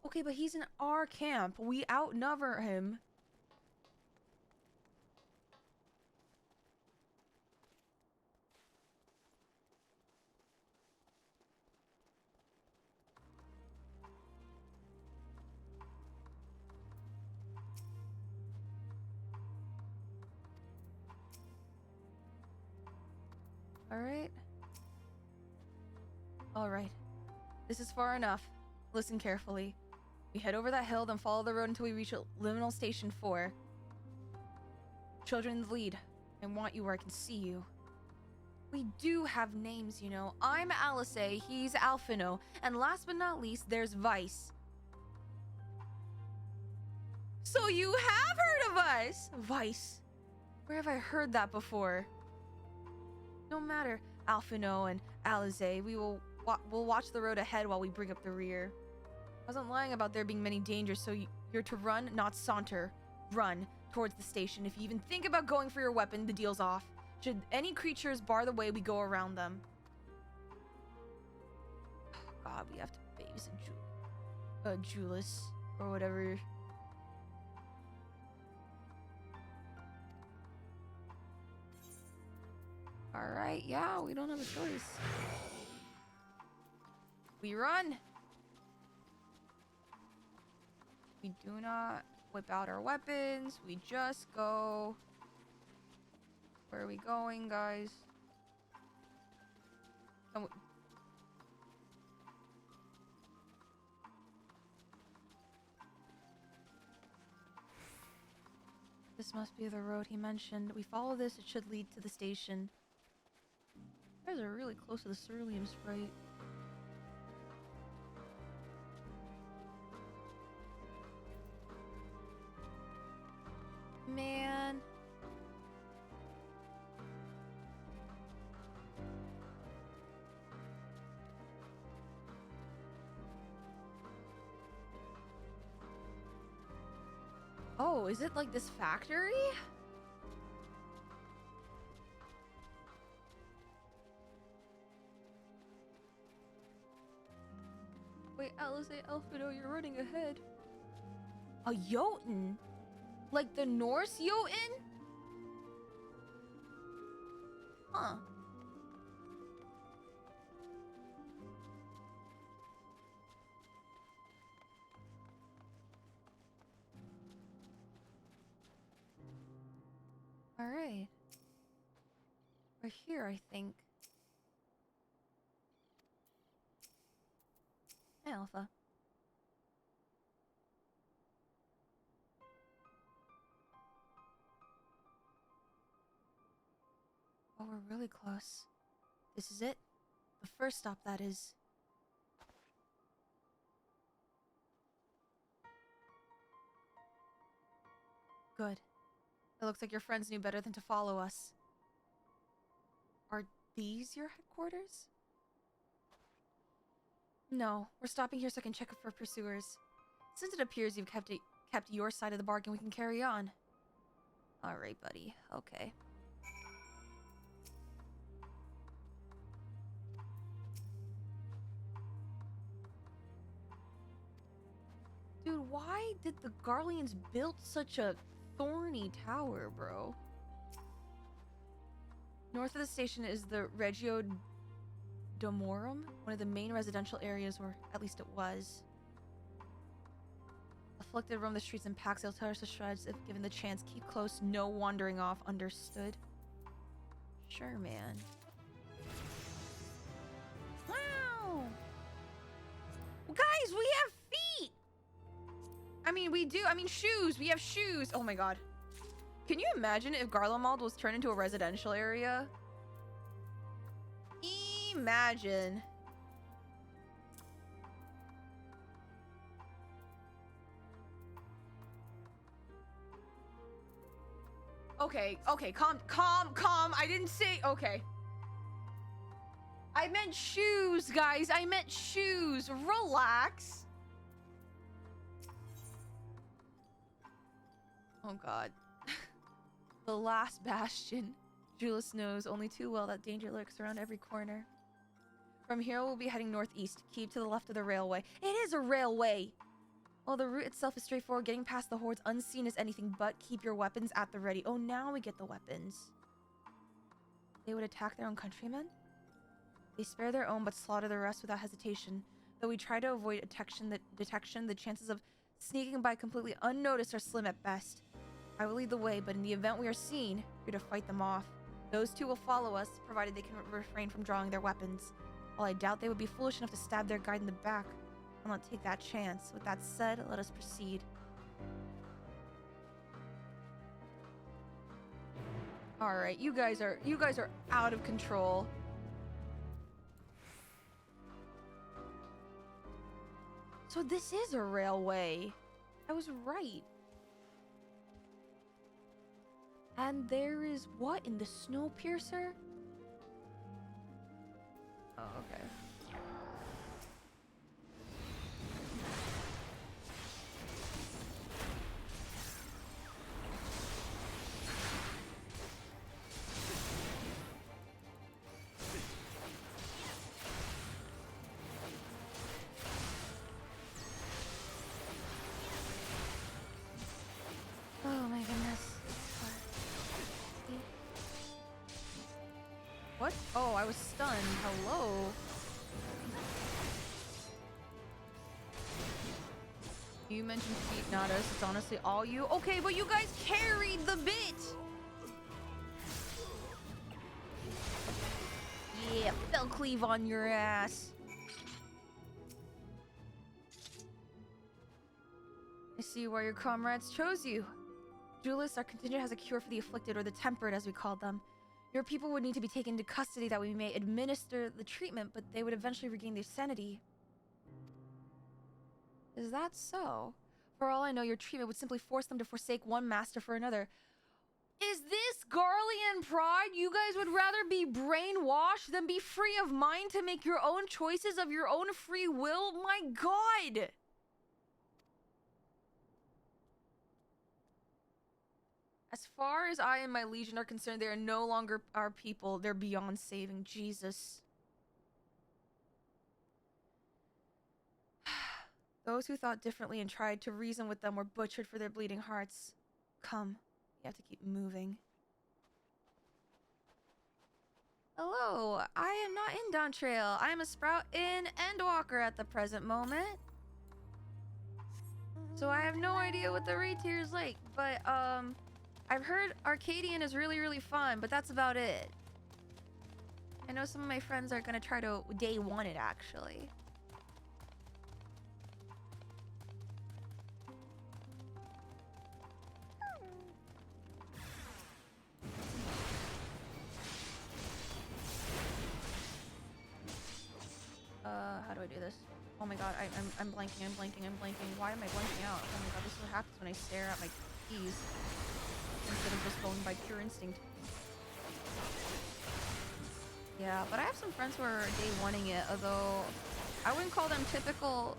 Okay, but he's in our camp. We outnumber him. Alright. Alright. This is far enough. Listen carefully. We head over that hill, then follow the road until we reach Liminal Station 4. Children in the lead. I want you where I can see you. We do have names, you know. I'm Alice, he's Alphino, and last but not least, there's Vice. So you have heard of us! Vice. Where have I heard that before? No matter, Alphino and Alize, we'll watch the road ahead while we bring up the rear. I wasn't lying about there being many dangers, so you're to run, not saunter. Run towards the station. If you even think about going for your weapon, the deal's off. Should any creatures bar the way, we go around them. Oh God, we have to babysit Julius or whatever. Alright, yeah, we don't have a choice. We run. We do not whip out our weapons. We just go. Where are we going, guys? This must be the road he mentioned. We follow this, it should lead to the station. You guys are really close to the Ceruleum Sprite. Man. Oh, is it like this factory? Wait, Alice, Alphido, you're running ahead. A Jotun? Like the Norse Jotun? Huh. Alright. We're here, I think. Hey, Alpha. Oh, we're really close. This is it? The first stop, that is. Good. It looks like your friends knew better than to follow us. Are these your headquarters? No, we're stopping here so I can check for pursuers. Since it appears you've kept your side of the bargain, we can carry on. Alright, buddy. Okay. Dude, why did the Garleans build such a thorny tower, bro? North of the station is the Regio Domorum, one of the main residential areas, or at least it was. Afflicted roam the streets in packs, they'll tear us to shreds if given the chance. Keep close, no wandering off, understood? Sure, man. Wow! Well, guys, we have feet! I mean, we do. I mean, shoes. We have shoes. Oh my god. Can you imagine if Garlemald was turned into a residential area? Imagine. Okay, calm. I didn't say, okay. I meant shoes, guys. I meant shoes. Relax. Oh, God. The last bastion. Julius knows only too well that danger lurks around every corner. From here, we'll be heading northeast. Keep to the left of the railway. It is a railway! While the route itself is straightforward, getting past the hordes unseen is anything but. Keep your weapons at the ready. Oh, now we get the weapons. They would attack their own countrymen? They spare their own but slaughter the rest without hesitation. Though we try to avoid detection, the chances of sneaking by completely unnoticed are slim at best. I will lead the way, but in the event we are seen, we're to fight them off. Those two will follow us, provided they can refrain from drawing their weapons. While I doubt they would be foolish enough to stab their guide in the back, I'll not take that chance. With that said, let us proceed. Alright, you guys are out of control. So this is a railway. I was right. And there is what in the Snowpiercer? Oh, okay. Oh my goodness. What? Oh, I was stunned. Hello. You mentioned feet, not us. It's honestly all you. Okay, but you guys carried the bit. Yeah, fell cleave on your ass. I see why your comrades chose you. Julius, our contingent has a cure for the afflicted, or the tempered, as we call them. Your people would need to be taken into custody that we may administer the treatment, but they would eventually regain their sanity. Is that so? For all I know, your treatment would simply force them to forsake one master for another. Is this Garlean pride? You guys would rather be brainwashed than be free of mind to make your own choices of your own free will? My God! As far as I and my legion are concerned, they are no longer our people. They're beyond saving. Jesus. Those who thought differently and tried to reason with them were butchered for their bleeding hearts. Come. You have to keep moving. Hello. I am not in Dawntrail. I am a sprout in Endwalker at the present moment. So I have no idea what the raid tier is like. But, I've heard Arcadian is really, really fun, but that's about it. I know some of my friends are gonna try to day one it, actually. How do I do this? Oh my god, I'm blanking. Why am I blanking out? Oh my god, this is what happens when I stare at my keys instead of just going by pure instinct. Yeah, but I have some friends who are day one-ing it, although I wouldn't call them typical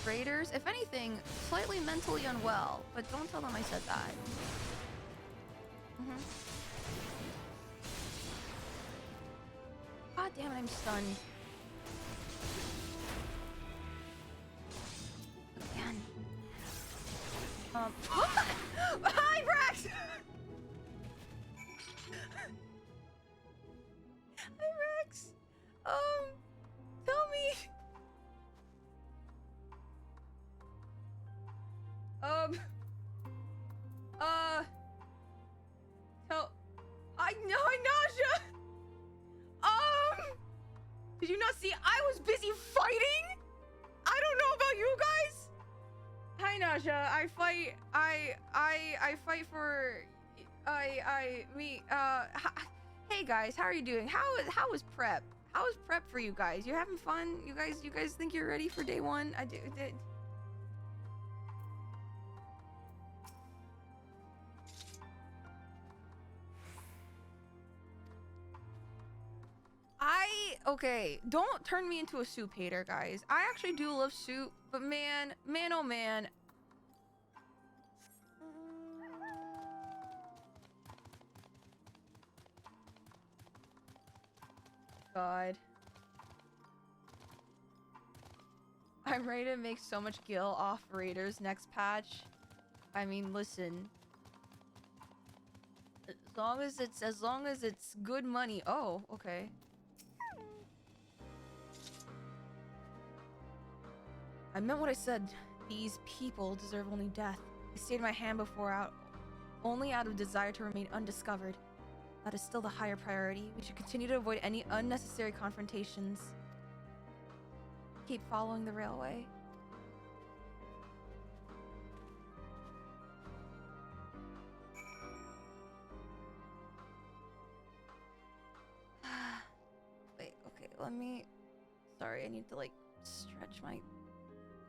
raiders. If anything, slightly mentally unwell, but don't tell them I said that. God damn it, I'm stunned. Again. Hi, Brax! Hi, Rex. Tell me. I know, Nausea. Did you not see? I was busy fighting. I don't know about you guys. Hi, Nausea. I fight. I fight for. Hey guys, how are you doing? How is prep? How is prep for you guys? You having fun? You guys think you're ready for day one? I did. Okay, don't turn me into a soup hater, guys. I actually do love soup, but man, oh man. God. I'm ready to make so much gil off raiders next patch. I mean, listen. As long as it's good money. Oh, okay. I meant what I said. These people deserve only death. I stayed my hand before out only out of desire to remain undiscovered. That is still the higher priority. We should continue to avoid any unnecessary confrontations. Keep following the railway. Wait, okay, let me... Sorry, I need to, like, stretch my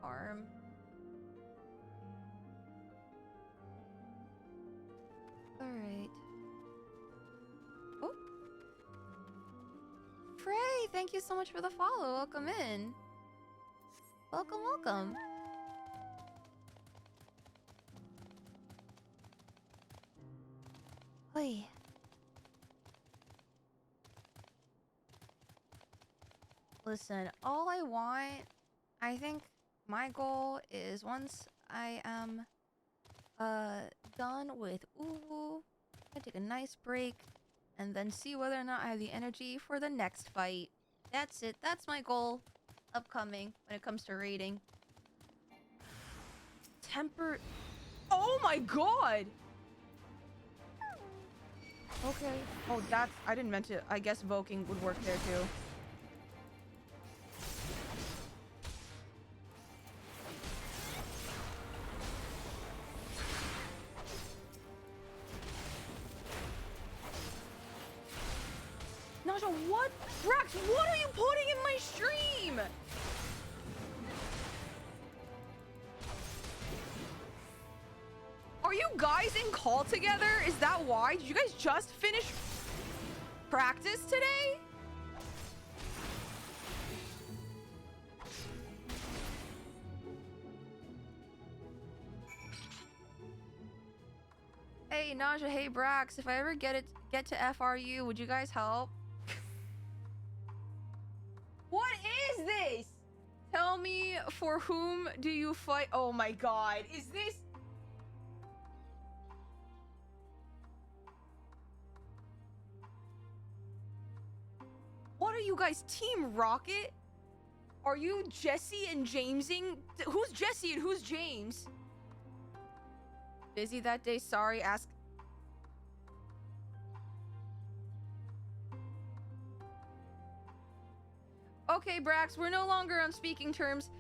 arm. Alright. Oh. Frey, thank you so much for the follow. Welcome in. Welcome, welcome. Oi. Listen, all I want, I think my goal is once I am done with Uwu, I take a nice break and then see whether or not I have the energy for the next fight. That's it. That's my goal upcoming when it comes to raiding. Temper. Oh my god! Okay. Oh, that's... I didn't meant to... I guess Voking would work there too. Naja, what? Brax, what are you putting in my stream? Are you guys in call together? Is that why? Did you guys just finish practice today? Hey, Naja, hey, Brax, if I ever get to FRU, would you guys help? What is this? Tell me, for whom do you fight? Oh my god, is this... What are you guys, Team Rocket? Are you Jesse and Jamesing? Who's Jesse and who's James? Busy that day, sorry, ask... Okay, Brax, we're no longer on speaking terms.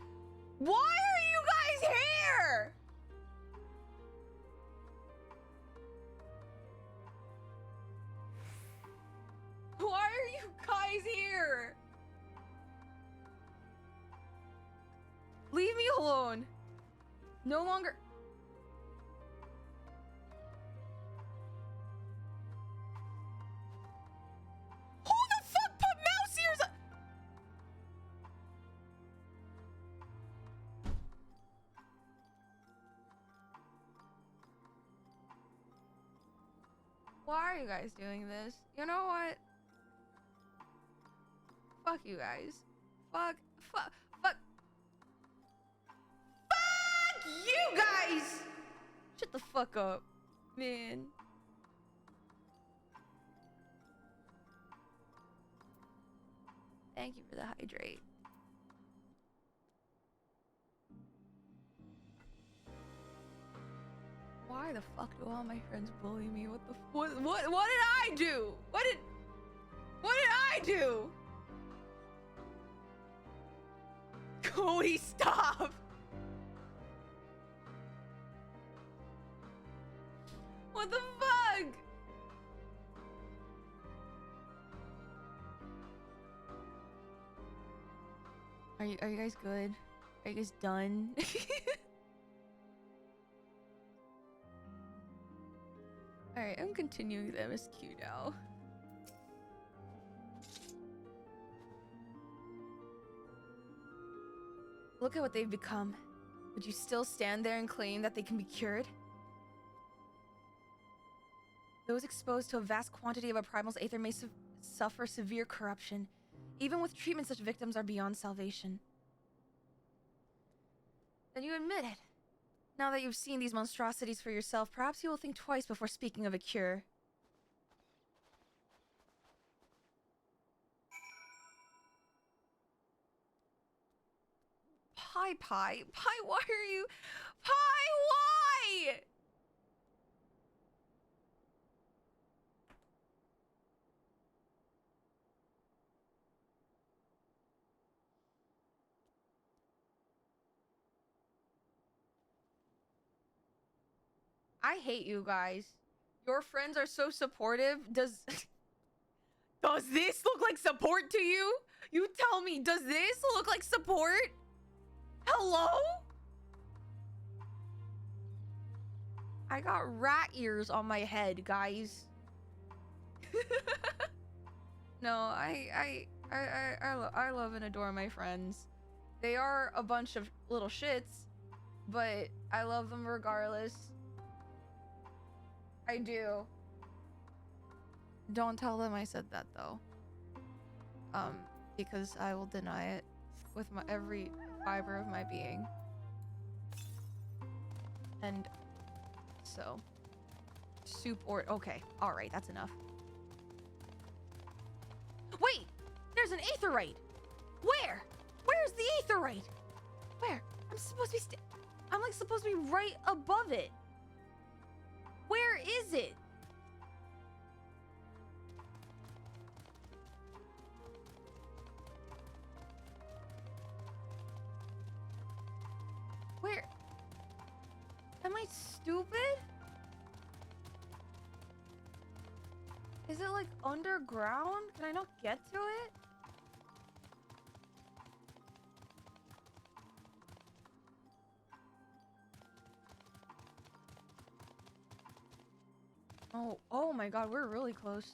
Why are you guys here? Why are you guys here? Leave me alone. No longer... Who the fuck put mouse ears on? Why are you guys doing this? You know what? Fuck you guys. Fuck you guys! Shut the fuck up, man. Thank you for the hydrate. Why the fuck do all my friends bully me? What the what did I do? What did I do? Cody, stop! What the fuck? Are you guys good? Are you guys done? Alright, I'm continuing the MSQ now. Look at what they've become. Would you still stand there and claim that they can be cured? Those exposed to a vast quantity of a primal's aether may suffer severe corruption. Even with treatment, such victims are beyond salvation. Then you admit it. Now that you've seen these monstrosities for yourself, perhaps you will think twice before speaking of a cure. Pie, why are you... Pie, why? I hate you guys. Your friends are so supportive. Does this look like support to you? You tell me, does this look like support? Hello? I got rat ears on my head, guys. No, I love and adore my friends. They are a bunch of little shits, but I love them regardless. I do. Don't tell them I said that though. Because I will deny it with my every fiber of my being. And so soup or okay, alright, that's enough. Wait! There's an aetherite! Where? Where's the aetherite? Where? I'm supposed to be I'm like supposed to be right above it. Where is it? Where? Am I stupid? Is it like underground? Can I not get to it? Oh my god, we're really close.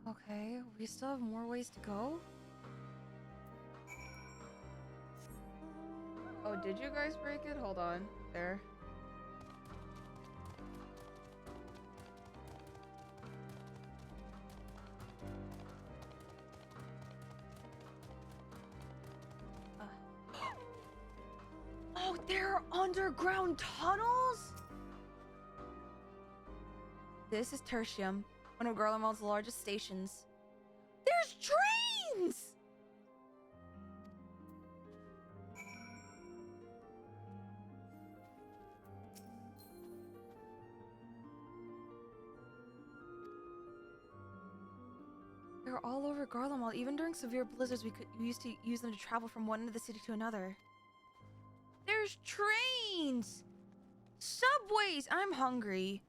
Okay, we still have more ways to go? Oh, did you guys break it? Hold on. There. Oh, there are underground tunnels? This is Tertium, one of Garlemald's largest stations. There's trains! They're all over Garlemald. Even during severe blizzards, we used to use them to travel from one end of the city to another. There's trains! Subways! I'm hungry.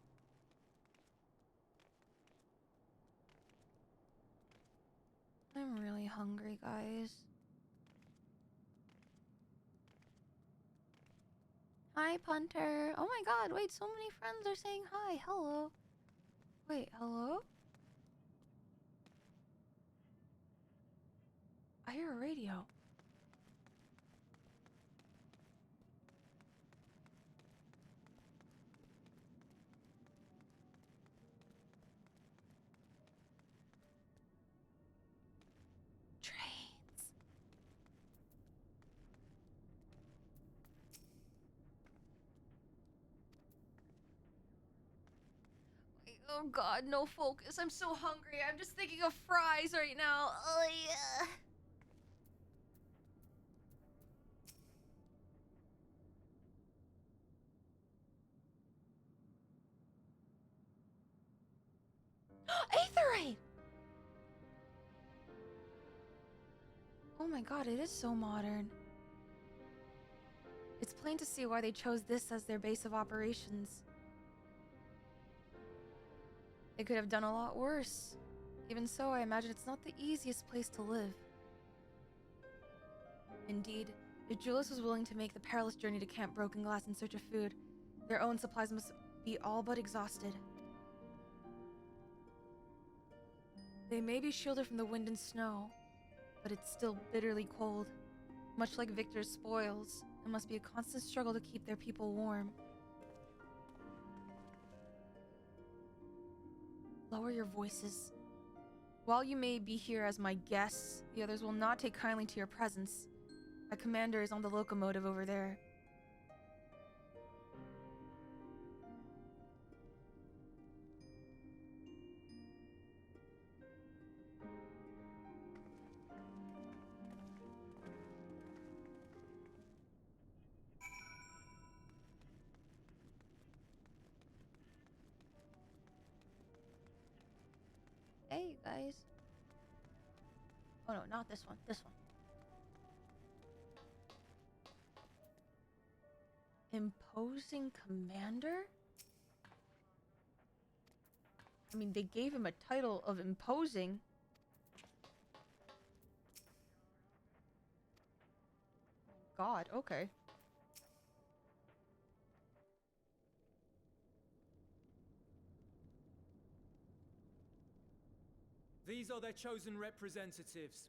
I'm really hungry, guys. Hi, Punter. Oh my god, wait, so many friends are saying hi. Hello. Wait, hello? I hear a radio. Oh god, no focus. I'm so hungry. I'm just thinking of fries right now. Oh yeah. Aetherite! Oh my god, it is so modern. It's plain to see why they chose this as their base of operations. They could have done a lot worse. Even so, I imagine it's not the easiest place to live. Indeed, If Julius was willing to make the perilous journey to Camp Broken Glass in search of food, their own supplies must be all but exhausted. They may be shielded from the wind and snow, but it's still bitterly cold. Much like Victor's spoils, it must be a constant struggle to keep their people warm. Lower your voices. While you may be here as my guests, the others will not take kindly to your presence. My commander is on the locomotive over there. Hey, you guys. Oh no, not this one. This one. Imposing commander? I mean, they gave him a title of imposing. God, okay. These are their chosen representatives.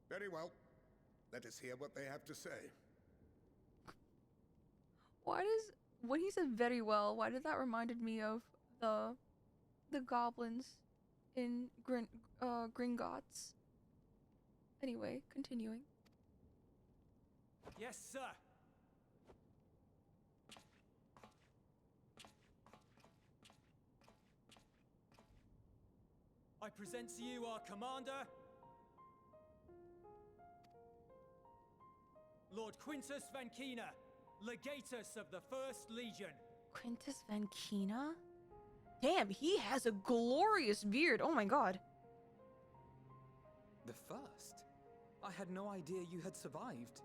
Very well. Let us hear what they have to say. When he said very well, why did that reminded me of the goblins in Gringotts? Anyway, continuing. Yes, sir. I present to you our commander, Lord Quintus Van Kina, Legatus of the First Legion. Quintus Van Kina? Damn, he has a glorious beard. Oh my god. The first? I had no idea you had survived.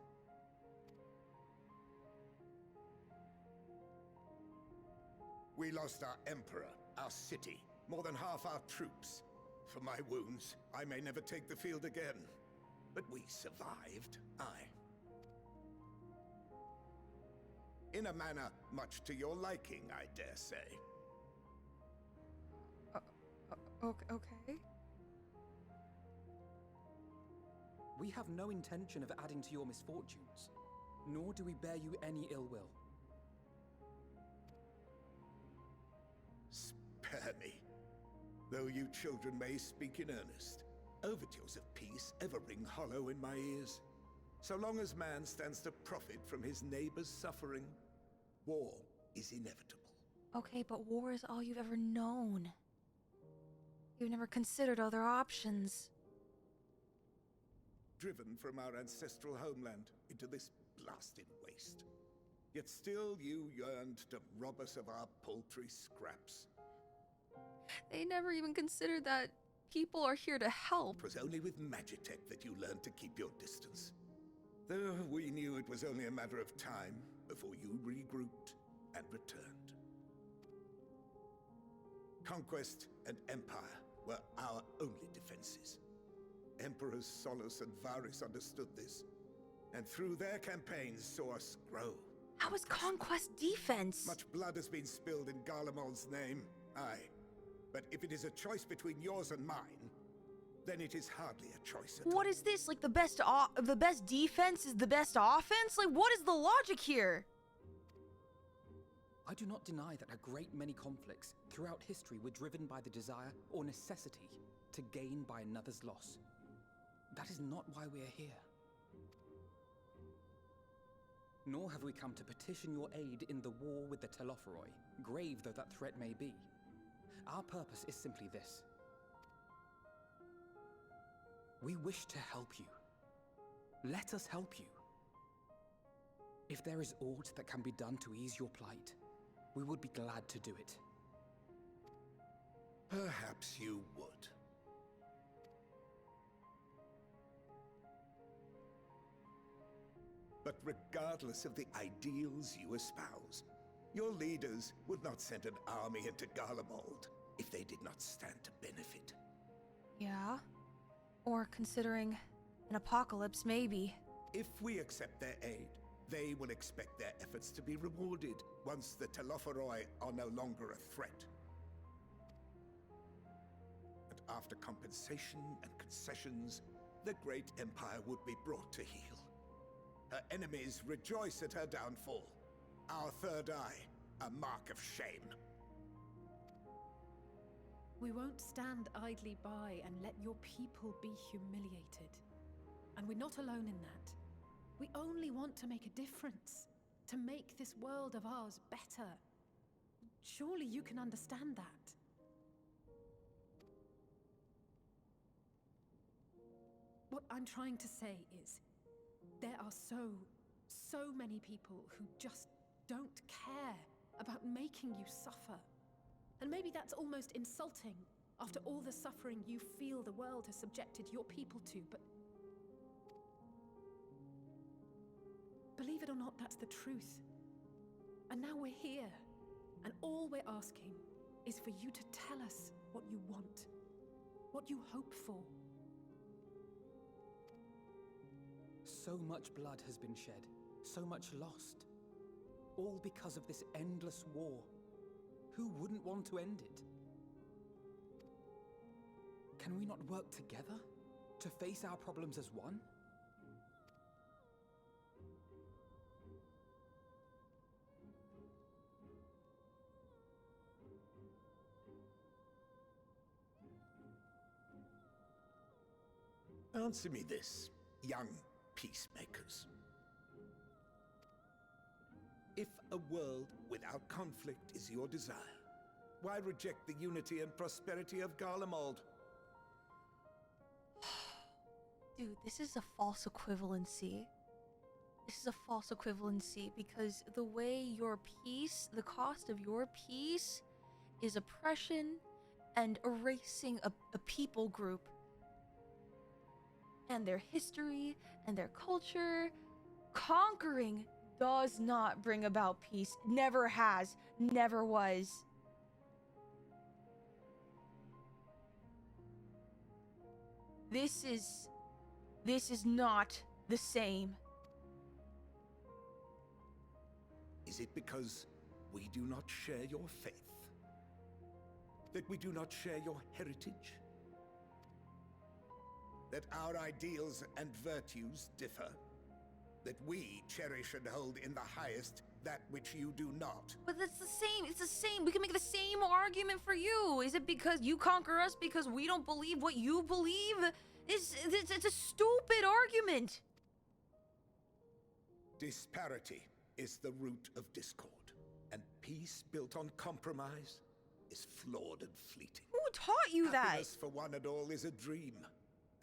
We lost our emperor, our city, more than half our troops. For my wounds, I may never take the field again. But we survived, aye. In a manner much to your liking, I dare say. Okay. We have no intention of adding to your misfortunes, nor do we bear you any ill will. Spare me. Though you children may speak in earnest, overtures of peace ever ring hollow in my ears. So long as man stands to profit from his neighbor's suffering, war is inevitable. Okay, but war is all you've ever known. You've never considered other options. Driven from our ancestral homeland into this blasted waste. Yet still you yearned to rob us of our paltry scraps. They never even considered that people are here to help. It was only with Magitech that you learned to keep your distance. Though we knew it was only a matter of time before you regrouped and returned. Conquest and empire were our only defenses. Emperors Solus and Varys understood this, and through their campaigns saw us grow. How is conquest defense? Much blood has been spilled in Garlemald's name, aye. But if it is a choice between yours and mine, then it is hardly a choice at all. What is this? Like the best defense is the best offense? Like what is the logic here? I do not deny that a great many conflicts throughout history were driven by the desire or necessity to gain by another's loss. That is not why we are here. Nor have we come to petition your aid in the war with the Telophoroi, grave though that threat may be. Our purpose is simply this. We wish to help you. Let us help you. If there is aught that can be done to ease your plight, we would be glad to do it. Perhaps you would. But regardless of the ideals you espouse, your leaders would not send an army into Garlemald if they did not stand to benefit. Yeah? Or considering an apocalypse, maybe. If we accept their aid, they will expect their efforts to be rewarded once the Telophoroi are no longer a threat. And after compensation and concessions, the great empire would be brought to heel. Her enemies rejoice at her downfall. Our third eye, a mark of shame. We won't stand idly by and let your people be humiliated. And we're not alone in that. We only want to make a difference, to make this world of ours better. Surely you can understand that. What I'm trying to say is, there are so many people who just don't care about making you suffer. And maybe that's almost insulting after all the suffering you feel the world has subjected your people to, but believe it or not, that's the truth. And now we're here, and all we're asking is for you to tell us what you want, what you hope for. So much blood has been shed, so much lost. All because of this endless war. Who wouldn't want to end it? Can we not work together to face our problems as one? Answer me this, young peacemakers. If a world without conflict is your desire, why reject the unity and prosperity of Garlemald? Dude, this is a false equivalency. This is a false equivalency because the way your peace, the cost of your peace, is oppression and erasing a people group and their history and their culture. Conquering does not bring about peace. Never has. Never was. This is not the same. Is it because we do not share your faith? That we do not share your heritage? That our ideals and virtues differ? That we cherish and hold in the highest that which you do not? But that's the same. It's the same. We can make the same argument for you. Is it because you conquer us because we don't believe what you believe? It's a stupid argument. Disparity is the root of discord, and peace built on compromise is flawed and fleeting. Who taught you that? Happiness for one and all is a dream,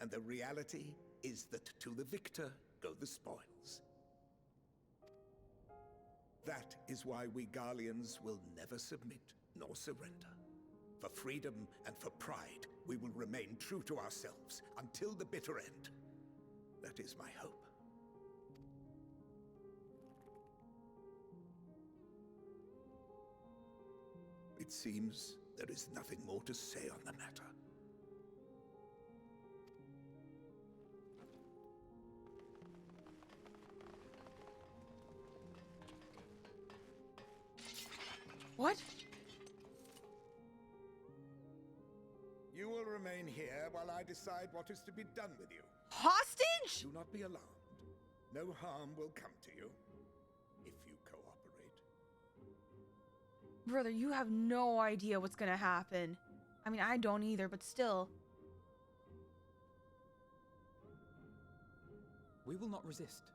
and the reality is that to the victor go the spoils. That is why we Garleans will never submit nor surrender. For freedom and for pride, we will remain true to ourselves until the bitter end. That is my hope. It seems there is nothing more to say on the matter. What? You will remain here while I decide what is to be done with you. Hostage? Do not be alarmed. No harm will come to you if you cooperate. Brother, you have no idea what's gonna happen. I mean, I don't either, but still. We will not resist.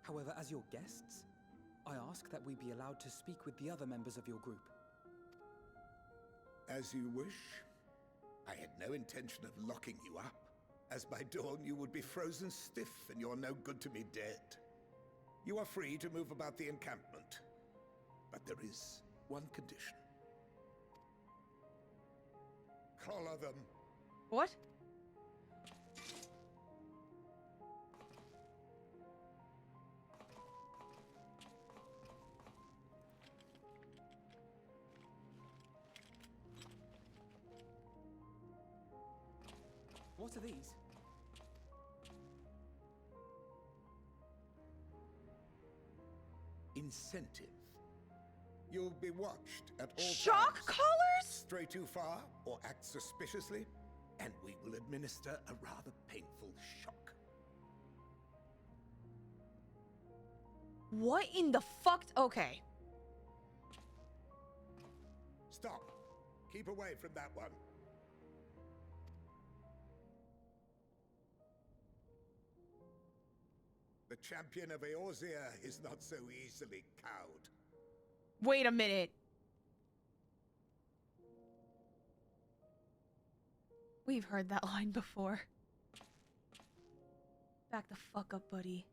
However, as your guests, I ask that we be allowed to speak with the other members of your group. As you wish. I had no intention of locking you up, as by dawn you would be frozen stiff and you're no good to me dead. You are free to move about the encampment, but there is one condition. Collar them. What? What are these? Incentive. You'll be watched at all Shock times. collars? Stray too far or act suspiciously, and we will administer a rather painful shock. What in the fuck? Okay. Stop. Keep away from that one. The champion of Eorzea is not so easily cowed. Wait a minute. We've heard that line before. Back the fuck up, buddy.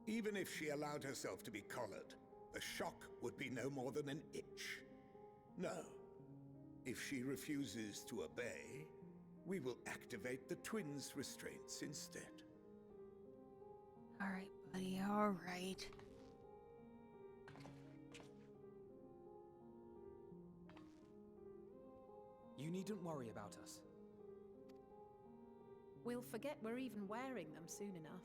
Even if she allowed herself to be collared, the shock would be no more than an itch. No. If she refuses to obey, we will activate the twins' restraints instead. Alright, buddy, alright. You needn't worry about us. We'll forget we're even wearing them soon enough.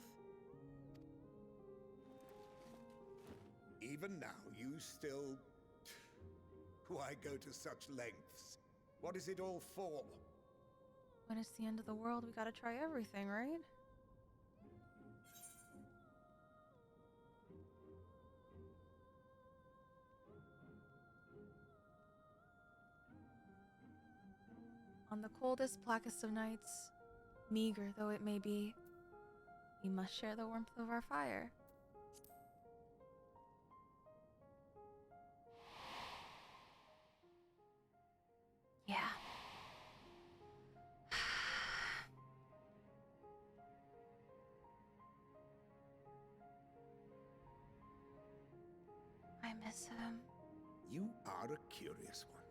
Even now, you still... Why go to such lengths? What is it all for? When it's the end of the world, we gotta try everything, right? On the coldest, blackest of nights, meager though it may be, we must share the warmth of our fire. Yeah. I miss him. You are a curious one.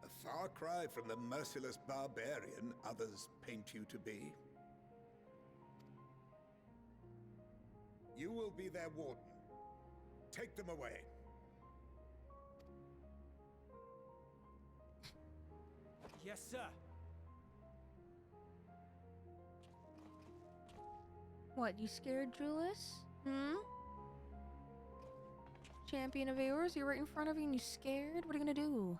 A far cry from the merciless barbarian others paint you to be. You will be their warden. Take them away. Yes, sir. What, you scared, Julius? Hmm? Champion of Eors, you're right in front of you and you scared? What are you gonna do?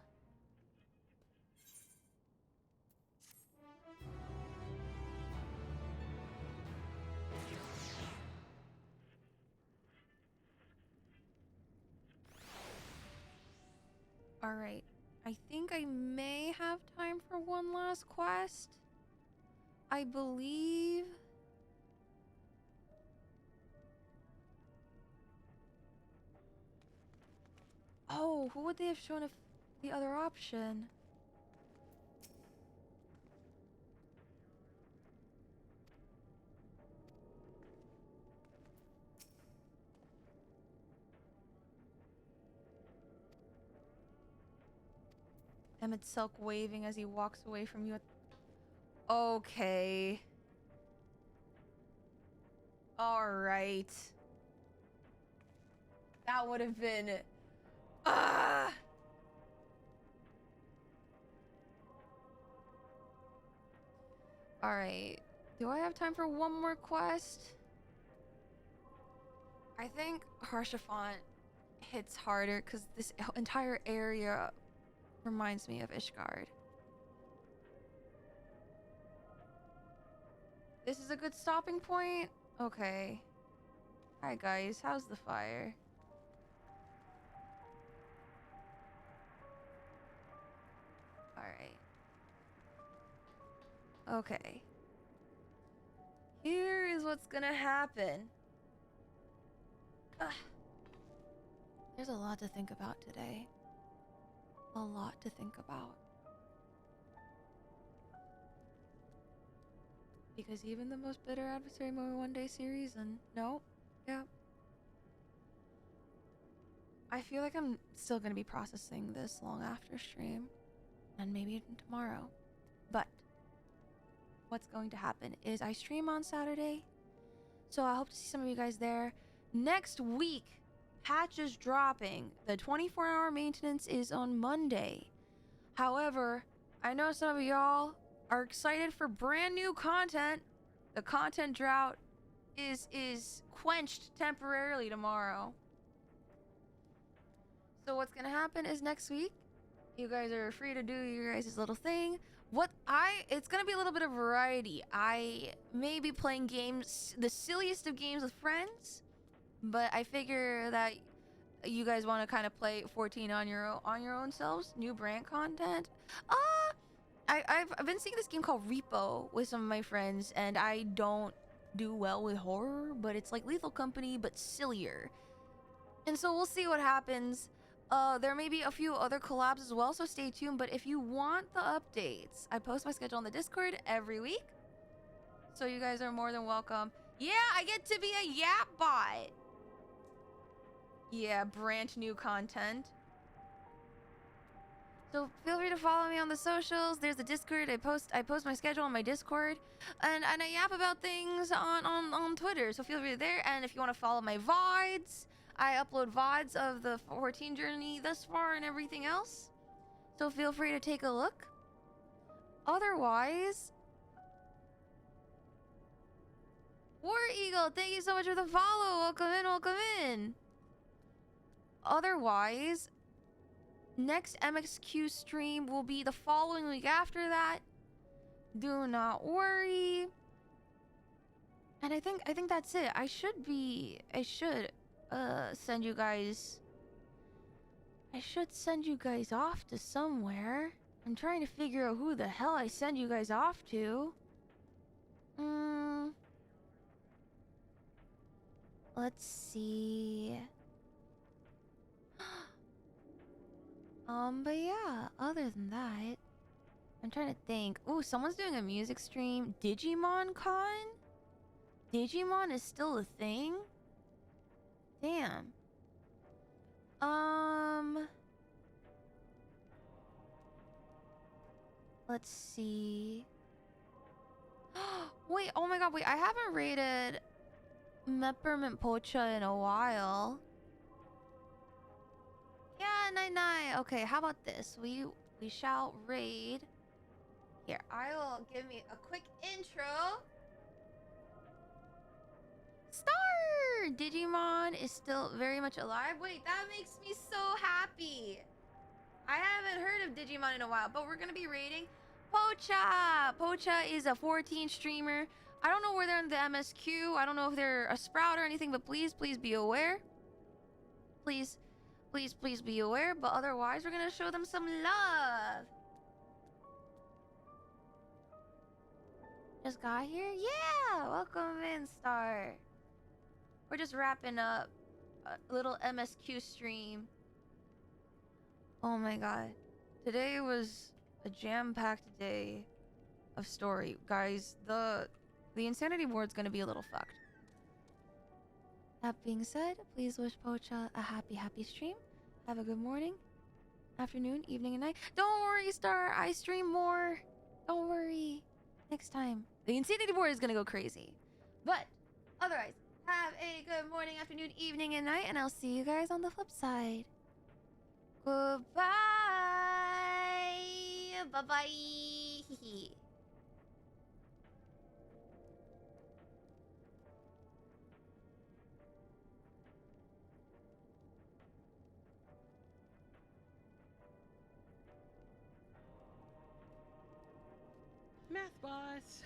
Alright. I think I may have time for one last quest. I believe... Oh, who would they have shown if the other option? Emmett Selk waving as he walks away from you. Okay. Alright. That would have been... Ah! Alright. Do I have time for one more quest? I think Harshafant hits harder because this entire area reminds me of Ishgard. This is a good stopping point? Okay. Hi guys, how's the fire? Alright. Okay. Here is what's gonna happen. Ugh. There's a lot to think about today. A lot to think about. Because even the most bitter adversary may one day see reason. No? Yeah. I feel like I'm still gonna be processing this long after stream. And maybe even tomorrow. But what's going to happen is I stream on Saturday. So I hope to see some of you guys there. Next week, patch is dropping. The 24-hour maintenance is on Monday. However, I know some of y'all are excited for brand new content. The content drought is quenched temporarily tomorrow. So what's gonna happen is next week, you guys are free to do your guys' little thing. It's gonna be a little bit of variety. I may be playing games, the silliest of games with friends, but I figure that you guys want to kind of play 14 on your own selves. New brand content. I've been seeing this game called Repo with some of my friends, and I don't do well with horror, but it's like Lethal Company but sillier. And so we'll see what happens. There may be a few other collabs as well, so stay tuned. But if you want the updates, I post my schedule on the Discord every week, so you guys are more than welcome. Yeah, I get to be a Yap bot. Yeah, brand new content. So feel free to follow me on the socials. There's the Discord. I post my schedule on my Discord, and I yap about things on Twitter. So feel free there. And if you want to follow my VODs, I upload VODs of the 14 journey thus far and everything else. So feel free to take a look. Otherwise, War Eagle, thank you so much for the follow. Welcome in, welcome in. Otherwise, next MXQ stream will be the following week after that. Do not worry. And I think that's it. I should send you guys off to somewhere. I'm trying to figure out who the hell I send you guys off to. Let's see. But yeah, other than that, I'm trying to think. Ooh, someone's doing a music stream. Digimon Con? Digimon is still a thing? Damn. Let's see. Wait, oh my god, wait, I haven't rated Peppermint Pocha in a while. Yeah, 9-9. Okay, how about this? We shall raid. Here, I will give me a quick intro. Star! Digimon is still very much alive. Wait, that makes me so happy. I haven't heard of Digimon in a while, but we're gonna be raiding Pocha. Pocha is a 14 streamer. I don't know where they're in the MSQ. I don't know if they're a sprout or anything, but please be aware. Please be aware. But otherwise, we're gonna show them some love. Just got here? Yeah! Welcome in, Star. We're just wrapping up a little MSQ stream. Oh my god. Today was a jam-packed day of story. Guys, the Insanity Board's gonna be a little fucked. That being said, please wish Pocha a happy stream. Have a good morning, afternoon, evening, and night. Don't worry, Star. I stream more. Don't worry. Next time. The Insanity Board is gonna go crazy. But otherwise, have a good morning, afternoon, evening, and night, and I'll see you guys on the flip side. Goodbye. Bye-bye. Math boss.